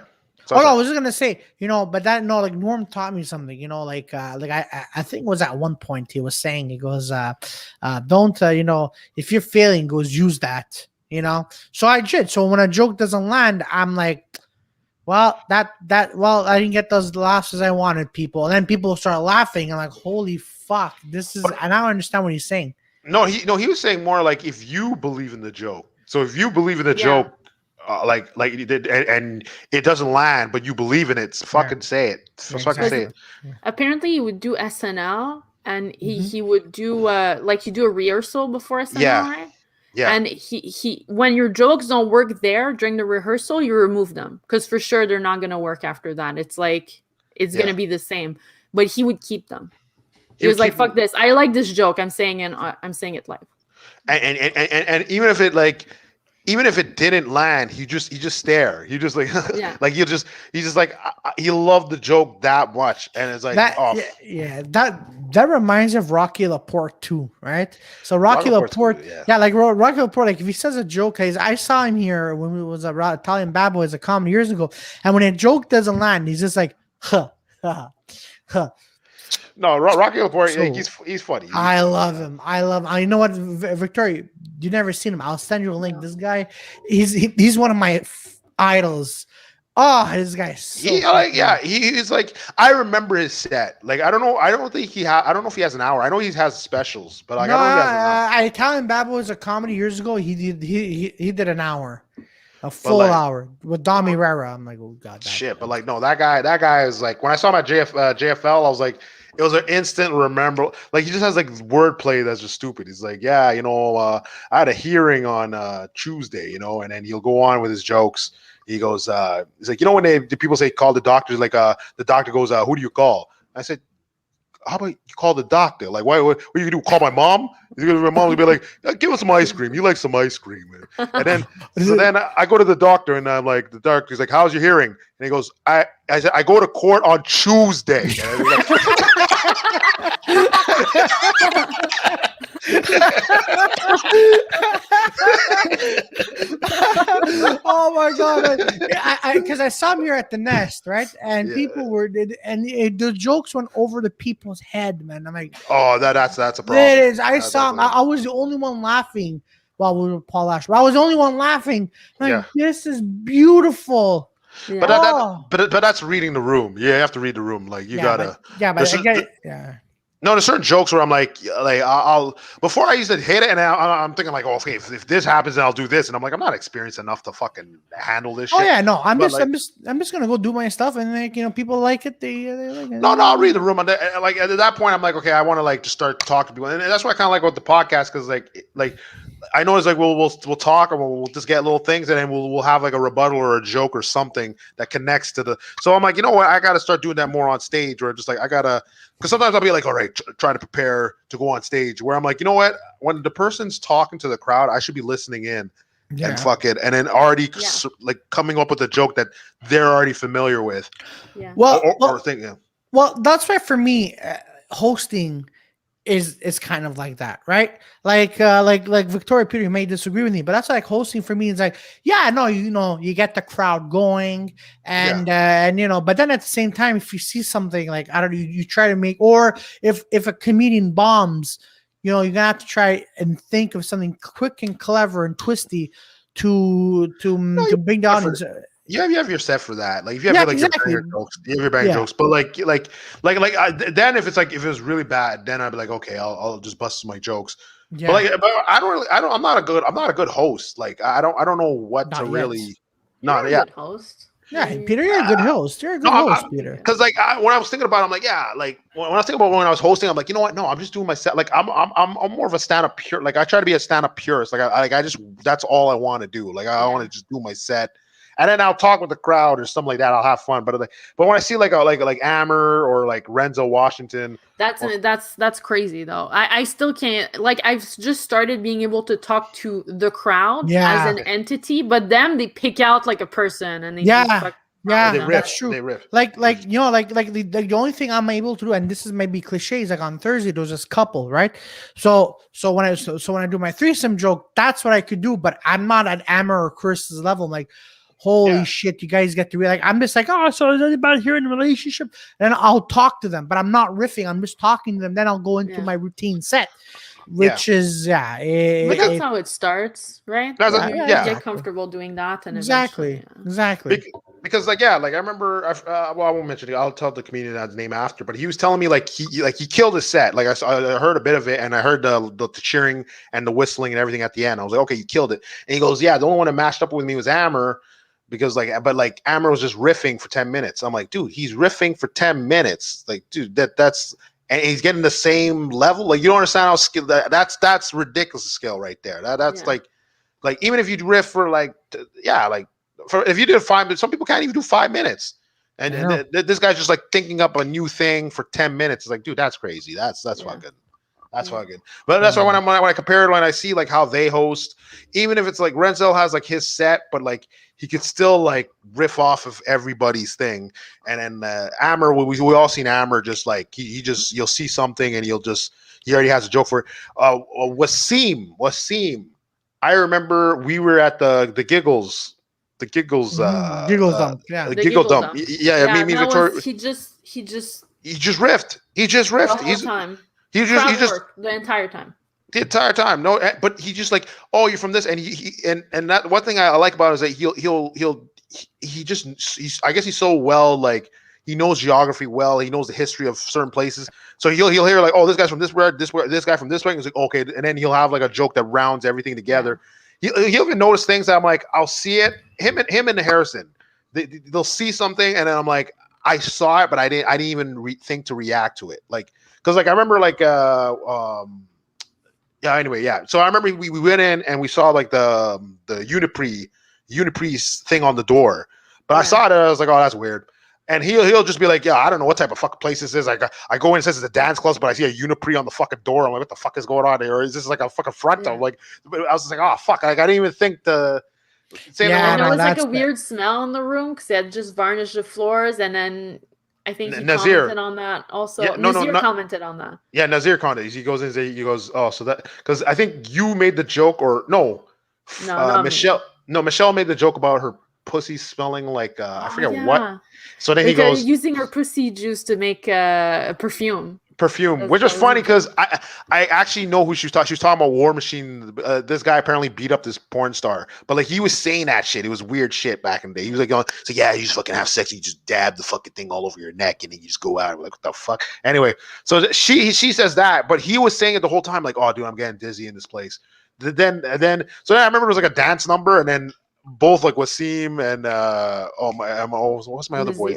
No, I was just gonna say, but like Norm taught me something, like I think it was at one point he was saying, he goes, don't, if you're failing, goes use that, So I did. So when a joke doesn't land, I'm like, well, I didn't get those laughs as I wanted, people, and then people start laughing. I'm like, holy fuck, and now I understand what he's saying.
No, he was saying more like if you believe in the joke. So if you believe in the joke. Like you did, and it doesn't land, but you believe in it. Fucking say it. Fucking say it.
Apparently, he would do SNL, and he would do like you do a rehearsal before SNL, right?
Yeah.
And he when your jokes don't work there during the rehearsal, you remove them because for sure they're not gonna work after that. It's like it's gonna be the same. But he would keep them. He was like, "Fuck this! I like this joke. I'm saying it live."
And even if it didn't land, he just stare. He just like like he's just like he loved the joke that much, and it's like
that reminds me of Rocky Laporte too, right? So Rocky Laporte, like Rocky Laporte, like if he says a joke, I saw him here when we was at Italian Bad Boys a comedy years ago, and when a joke doesn't land, he's just like, huh.
No, Rocky Laporte, he's funny.
I love him. I know what, Victoria, you never seen him. I'll send you a link. This guy, he's one of my idols. Oh, this guy.
He's like, I remember his set. Like, I don't know. I don't know if he has an hour. I know he has specials, but like, I don't know if he has an hour.
Italian Bad Boys a comedy years ago. He did an hour. A full hour with Dami Rara. I'm like, oh god.
Shit, but like, no, that guy is like, when I saw him at JFL, I was like, it was an instant remember. Like he just has like wordplay that's just stupid. He's like, I had a hearing on Tuesday, and then he'll go on with his jokes. He goes, he's like, when the people say call the doctor, like the doctor goes, who do you call? I said, how about you call the doctor? Like, what you do? Call my mom? My mom would be like, give us some ice cream. You like some ice cream, man. And then, then I go to the doctor, and I'm like, the doctor's like, how's your hearing? And he goes, I said, I go to court on Tuesday.
Oh my god! Because I saw him here at the Nest, right? And people the jokes went over the people's head, man. I'm like,
oh, that's a problem.
It is. I saw him. I was the only one laughing while we were with Paul Asher. I was the only one laughing. I'm like, this is beautiful.
Yeah.
But that's reading the room. You have to read the room. Like you gotta.
But I get it.
No, there's certain jokes where I'm like I'll before I used to hit it, and I'm thinking like, oh, okay, if this happens, then I'll do this, and I'm like, I'm not experienced enough to fucking handle this shit.
Oh yeah, no, I'm just gonna go do my stuff, and like people like it, they like it.
No, I'll read the room. And like at that point, I'm like, okay, I want to like just start talking to people, and that's why I kind of like with the podcast because like I know it's like we'll talk, or we'll just get little things, and then we'll have like a rebuttal or a joke or something that connects to the. So I'm like, you know what, I got to start doing that more on stage, or just like I gotta. Because sometimes I'll be like, all right, trying to prepare to go on stage. Where I'm like, you know what? When the person's talking to the crowd, I should be listening in and fuck it, and then already like coming up with a joke that they're already familiar with.
Yeah.
Well, that's why for me, hosting is kind of like that, right? Like Victoria Peter, you may disagree with me, but that's like hosting for me is like, you get the crowd going and but then at the same time, if you see something like, I don't know, you try to make, or if a comedian bombs, you're gonna have to try and think of something quick and clever and twisty to bring down.
You have your set for that. Like if you have your banger jokes, you have your banger jokes. But then if it was really bad, then I'd be like, okay, I'll just bust my jokes. Yeah. But I'm not a good host. Like I don't know what
not
to
yet.
really.
Not yet. Good host.
Yeah, Peter, you're a good host. You're a good host, Peter.
Because when I was thinking about it, I'm like, yeah, like when I was thinking about when I was hosting, I'm like, you know what? No, I'm just doing my set. Like I'm more of a stand-up pure. Like I try to be a stand-up purist. Like I just that's all I want to do. Like I want to just do my set. And then I'll talk with the crowd or something like that. I'll have fun. But when I see like Amber or like Renzo Washington,
that's crazy though. I still can't. Like I've just started being able to talk to the crowd as an entity, but them they pick out like a person and they
that's true.
They riff.
Like the only thing I'm able to do, and this is maybe cliches, like on Thursday there was this couple, right? So when I do my threesome joke, that's what I could do, but I'm not at Amber or Chris's level. I'm like, holy shit, you guys get to be like, I'm just like, oh, so is anybody here in a relationship? And I'll talk to them, but I'm not riffing. I'm just talking to them. Then I'll go into my routine set, which is
that's how it starts, right? Get comfortable doing that, and
exactly.
Because like I remember, I won't mention it. I'll tell the comedian's name after, but he was telling me like he killed his set. Like I heard a bit of it, and I heard the cheering and the whistling and everything at the end. I was like, okay, you killed it. And he goes, yeah, the only one that matched up with me was Amber. Because but Amber was just riffing for 10 minutes. I'm like, dude, he's riffing for 10 minutes. Like, dude, that's and he's getting the same level. Like, you don't understand how skill that's ridiculous skill right there. That's like even if you riff for if you did 5 minutes, some people can't even do 5 minutes. And this guy's just like thinking up a new thing for 10 minutes. It's like, dude, that's crazy. That's fucking. That's fucking. But that's why when I compare it, when I see like how they host, even if it's like Renzel has like his set, but like he could still like riff off of everybody's thing. And then Amber, we all seen Amber just like you'll see something and he already has a joke for it. Wasim. I remember we were at the Giggles. The Giggles
Dump. Yeah.
The Giggle Dump. Yeah, me Victoria.
He just
riffed. He just riffed.
The whole time.
He just
the entire time.
The entire time. No, but he just like, oh, you're from this, and and that one thing I like about it is that I guess he's so well, like he knows geography well, he knows the history of certain places. So he'll hear like, oh, this guy's from this guy from this way. He's like, okay, and then he'll have like a joke that rounds everything together. He'll even notice things that I'm like, I'll see it. Him and Harrison, they'll see something, and then I'm like, I saw it, but I didn't even think to react to it, like. Because like I remember like So I remember we went in and we saw like the Unipre's thing on the door, but I saw it and I was like, oh, that's weird. And he'll just be like, yeah, I don't know what type of fucking place this is. Like I go in and it says it's a dance club, but I see a Unipre on the fucking door. I'm like, what the fuck is going on there? Or is this like a fucking front? I'm like, I was just like, oh fuck, like I didn't even think to.
And there was like a weird smell in the room because they had just varnished the floors, and then. I think he commented on that also. Yeah, Nazir commented on that. Yeah,
Nazir commented. He goes in and he goes, oh, so that because I think you made the joke Michelle. No, Michelle made the joke about her pussy smelling like I forget what. So then he goes
using her pussy juice to make a perfume.
Which was funny because I actually know who she was talking. She was talking about War Machine. This guy apparently beat up this porn star, but like he was saying that shit. It was weird shit back in the day. He was like going, so yeah, you just fucking have sex, you just dab the fucking thing all over your neck, and then you just go out. We're like, what the fuck? Anyway, so she says that, but he was saying it the whole time, like, oh, dude, I'm getting dizzy in this place. Then I remember it was like a dance number, and then both like Wasim and what's my other boy?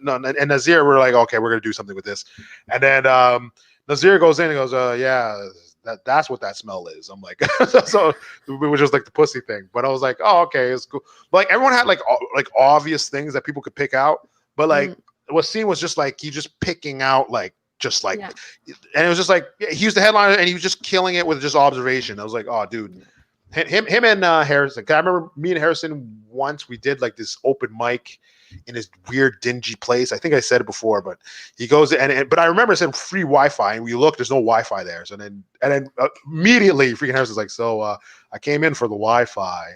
No, and Nazir were like, okay, we're gonna do something with this, and then Nazir goes in and goes, yeah, that's what that smell is. I'm like, so which was like the pussy thing, but I was like, oh, okay, it's cool. But, like everyone had like obvious things that people could pick out, but like Wasim was just like he just picking out like. And it was just like he was the headliner and he was just killing it with just observation. I was like, oh, dude. Him and Harrison. I remember me and Harrison once we did like this open mic in this weird dingy place. I think I said it before, but he goes but I remember it said free Wi-Fi, and we looked. There's no Wi-Fi there. So then immediately, freaking Harrison's like, so I came in for the Wi-Fi.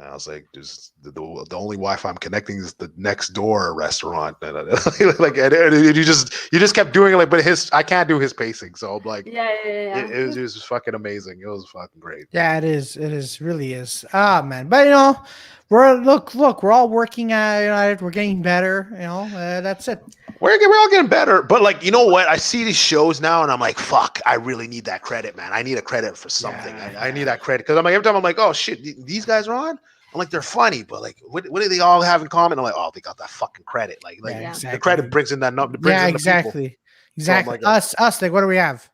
And I was like, "There's the only Wi-Fi I'm connecting is the next door restaurant." And and you just kept doing it, like, but I can't do his pacing, so I'm like,
Yeah.
it was fucking amazing. It was fucking great.
Yeah, it is, really is. Ah, man. But you know, we're all working at it. We're getting better. You know, that's it.
We're all getting better, but like, you know what? I see these shows now, and I'm like, fuck, I really need that credit, man. I need a credit for something. I need that credit because I'm like, every time I'm like, oh shit, these guys are on. I'm like, they're funny, but like, what do they all have in common? I'm like, oh, they got that fucking credit. Like
exactly.
the credit brings in that number.
Yeah, exactly. Exactly.
So like,
us. Like, what do we have?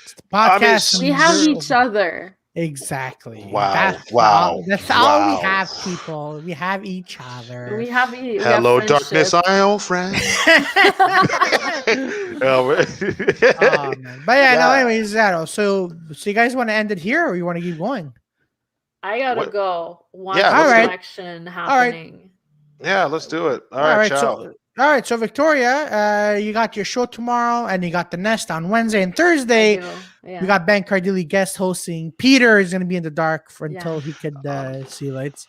It's the podcast.
We have each other.
Exactly.
Wow.
That's all we have, people. We have each other.
We have
hello, darkness, my old friend.
Oh, man. But no, anyways, so you guys want to end it here, or you want to keep going?
I gotta go. One action happening.
Yeah, let's do it. All right, ciao.
All right, so Victoria, you got your show tomorrow, and you got the Nest on Wednesday and Thursday. You got Ben Cardilli guest hosting. Peter is going to be in the dark until he could see lights.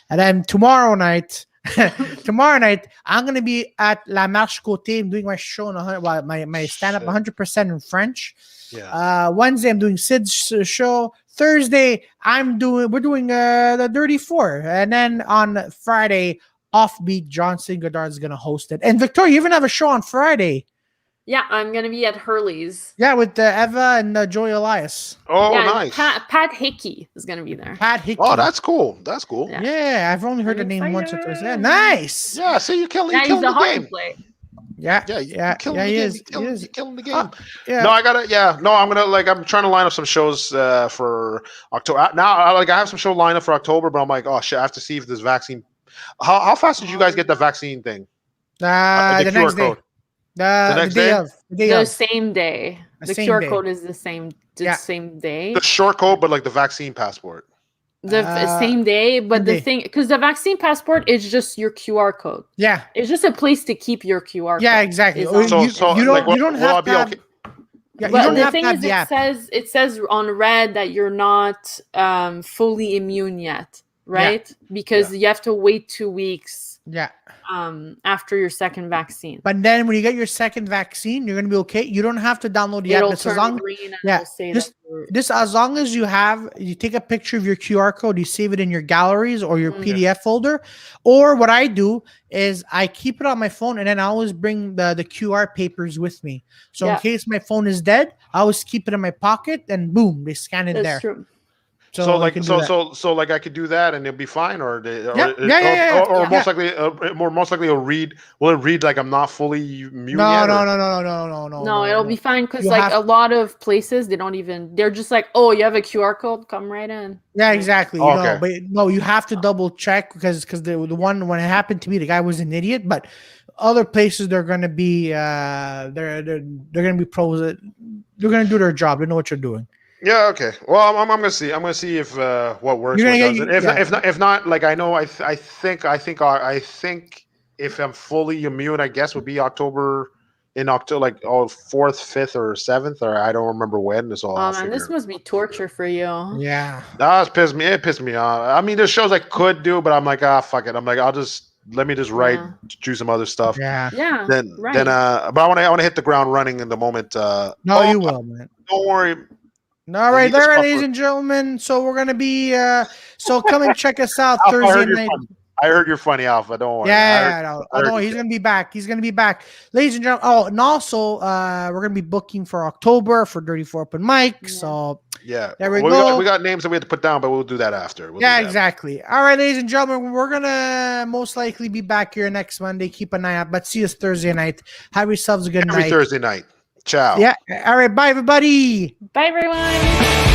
And then tomorrow night, I'm going to be at La Marche Côté. I'm doing my show, my stand-up 100% in French.
Yeah.
Wednesday, I'm doing Sid's show. Thursday, we're doing the Dirty Four. And then on Friday, Offbeat, Johnson Goddard is going to host it. And Victoria, you even have a show on Friday.
Yeah, I'm going to be at Hurley's.
Yeah, with Eva and Joey Elias.
Oh, nice.
Pat Hickey is going to be there.
Pat Hickey.
Oh, that's cool.
Yeah, I've only heard the name once or twice. Yeah, nice.
Yeah, see, you're killing
he's
the game.
Play.
Yeah,
you're killing the game. You're killing the game.
Yeah.
No, I'm trying to line up some shows for October. Now, I have some show lined up for October, but I'm like, oh shit, I have to see if this vaccine. How fast did you guys get the vaccine thing?
The next day. The day of.
The same day. The QR code is the same. Same day.
The short code, but like the vaccine passport.
The same day, but the thing, because the vaccine passport is just your QR code.
Yeah,
it's just a place to keep your QR code.
Yeah, exactly. You don't have to have. Yeah,
but the thing is, it says on red that you're not fully immune yet, right? Yeah. Because you have to wait 2 weeks.
Yeah.
After your second vaccine.
But then when you get your second vaccine, you're gonna be okay. You don't have to download the app. As long as you take a picture of your QR code, you save it in your galleries or your PDF folder. Or what I do is I keep it on my phone, and then I always bring the QR papers with me. So in case my phone is dead, I always keep it in my pocket, and boom, they scan it there.
That's true.
So I could do that and it'll be fine, or most likely it'll read. Will it read like I'm not fully immune?
No,
it'll be fine because a lot of places they're just like, oh, you have a QR code, come right in.
Yeah, exactly. You have to double check because the one when it happened to me, the guy was an idiot. But other places they're gonna be they're gonna be pros. They're gonna do their job. They know what you're doing.
Yeah. Okay. Well, I'm gonna see. I'm gonna see if what works. What doesn't. If not, like I know, I think if I'm fully immune, I guess would be October, like 4th, 5th, or 7th, or I don't remember when. This all.
Man, this must be torture for you.
Yeah.
It pissed me off. I mean, there's shows I could do, but I'm like, fuck it. I'm like, let me just write, do some other stuff.
Yeah.
Yeah.
But I want to hit the ground running in the moment.
You will, man.
Don't worry.
All right, ladies and gentlemen. So we're gonna be so come and check us out Thursday night.
I heard you're funny, Alpha. Don't worry.
No, he's gonna be back. He's gonna be back, ladies and gentlemen. Oh, and also we're gonna be booking for October for Dirty Four Open Mic. Yeah. So there we go.
We got names that we have to put down, but we'll do that after.
Exactly. All right, ladies and gentlemen, we're gonna most likely be back here next Monday. Keep an eye out, but see us Thursday night. Have yourselves a good night.
Every Thursday night. Ciao.
Yeah. All right. Bye, everybody.
Bye, everyone.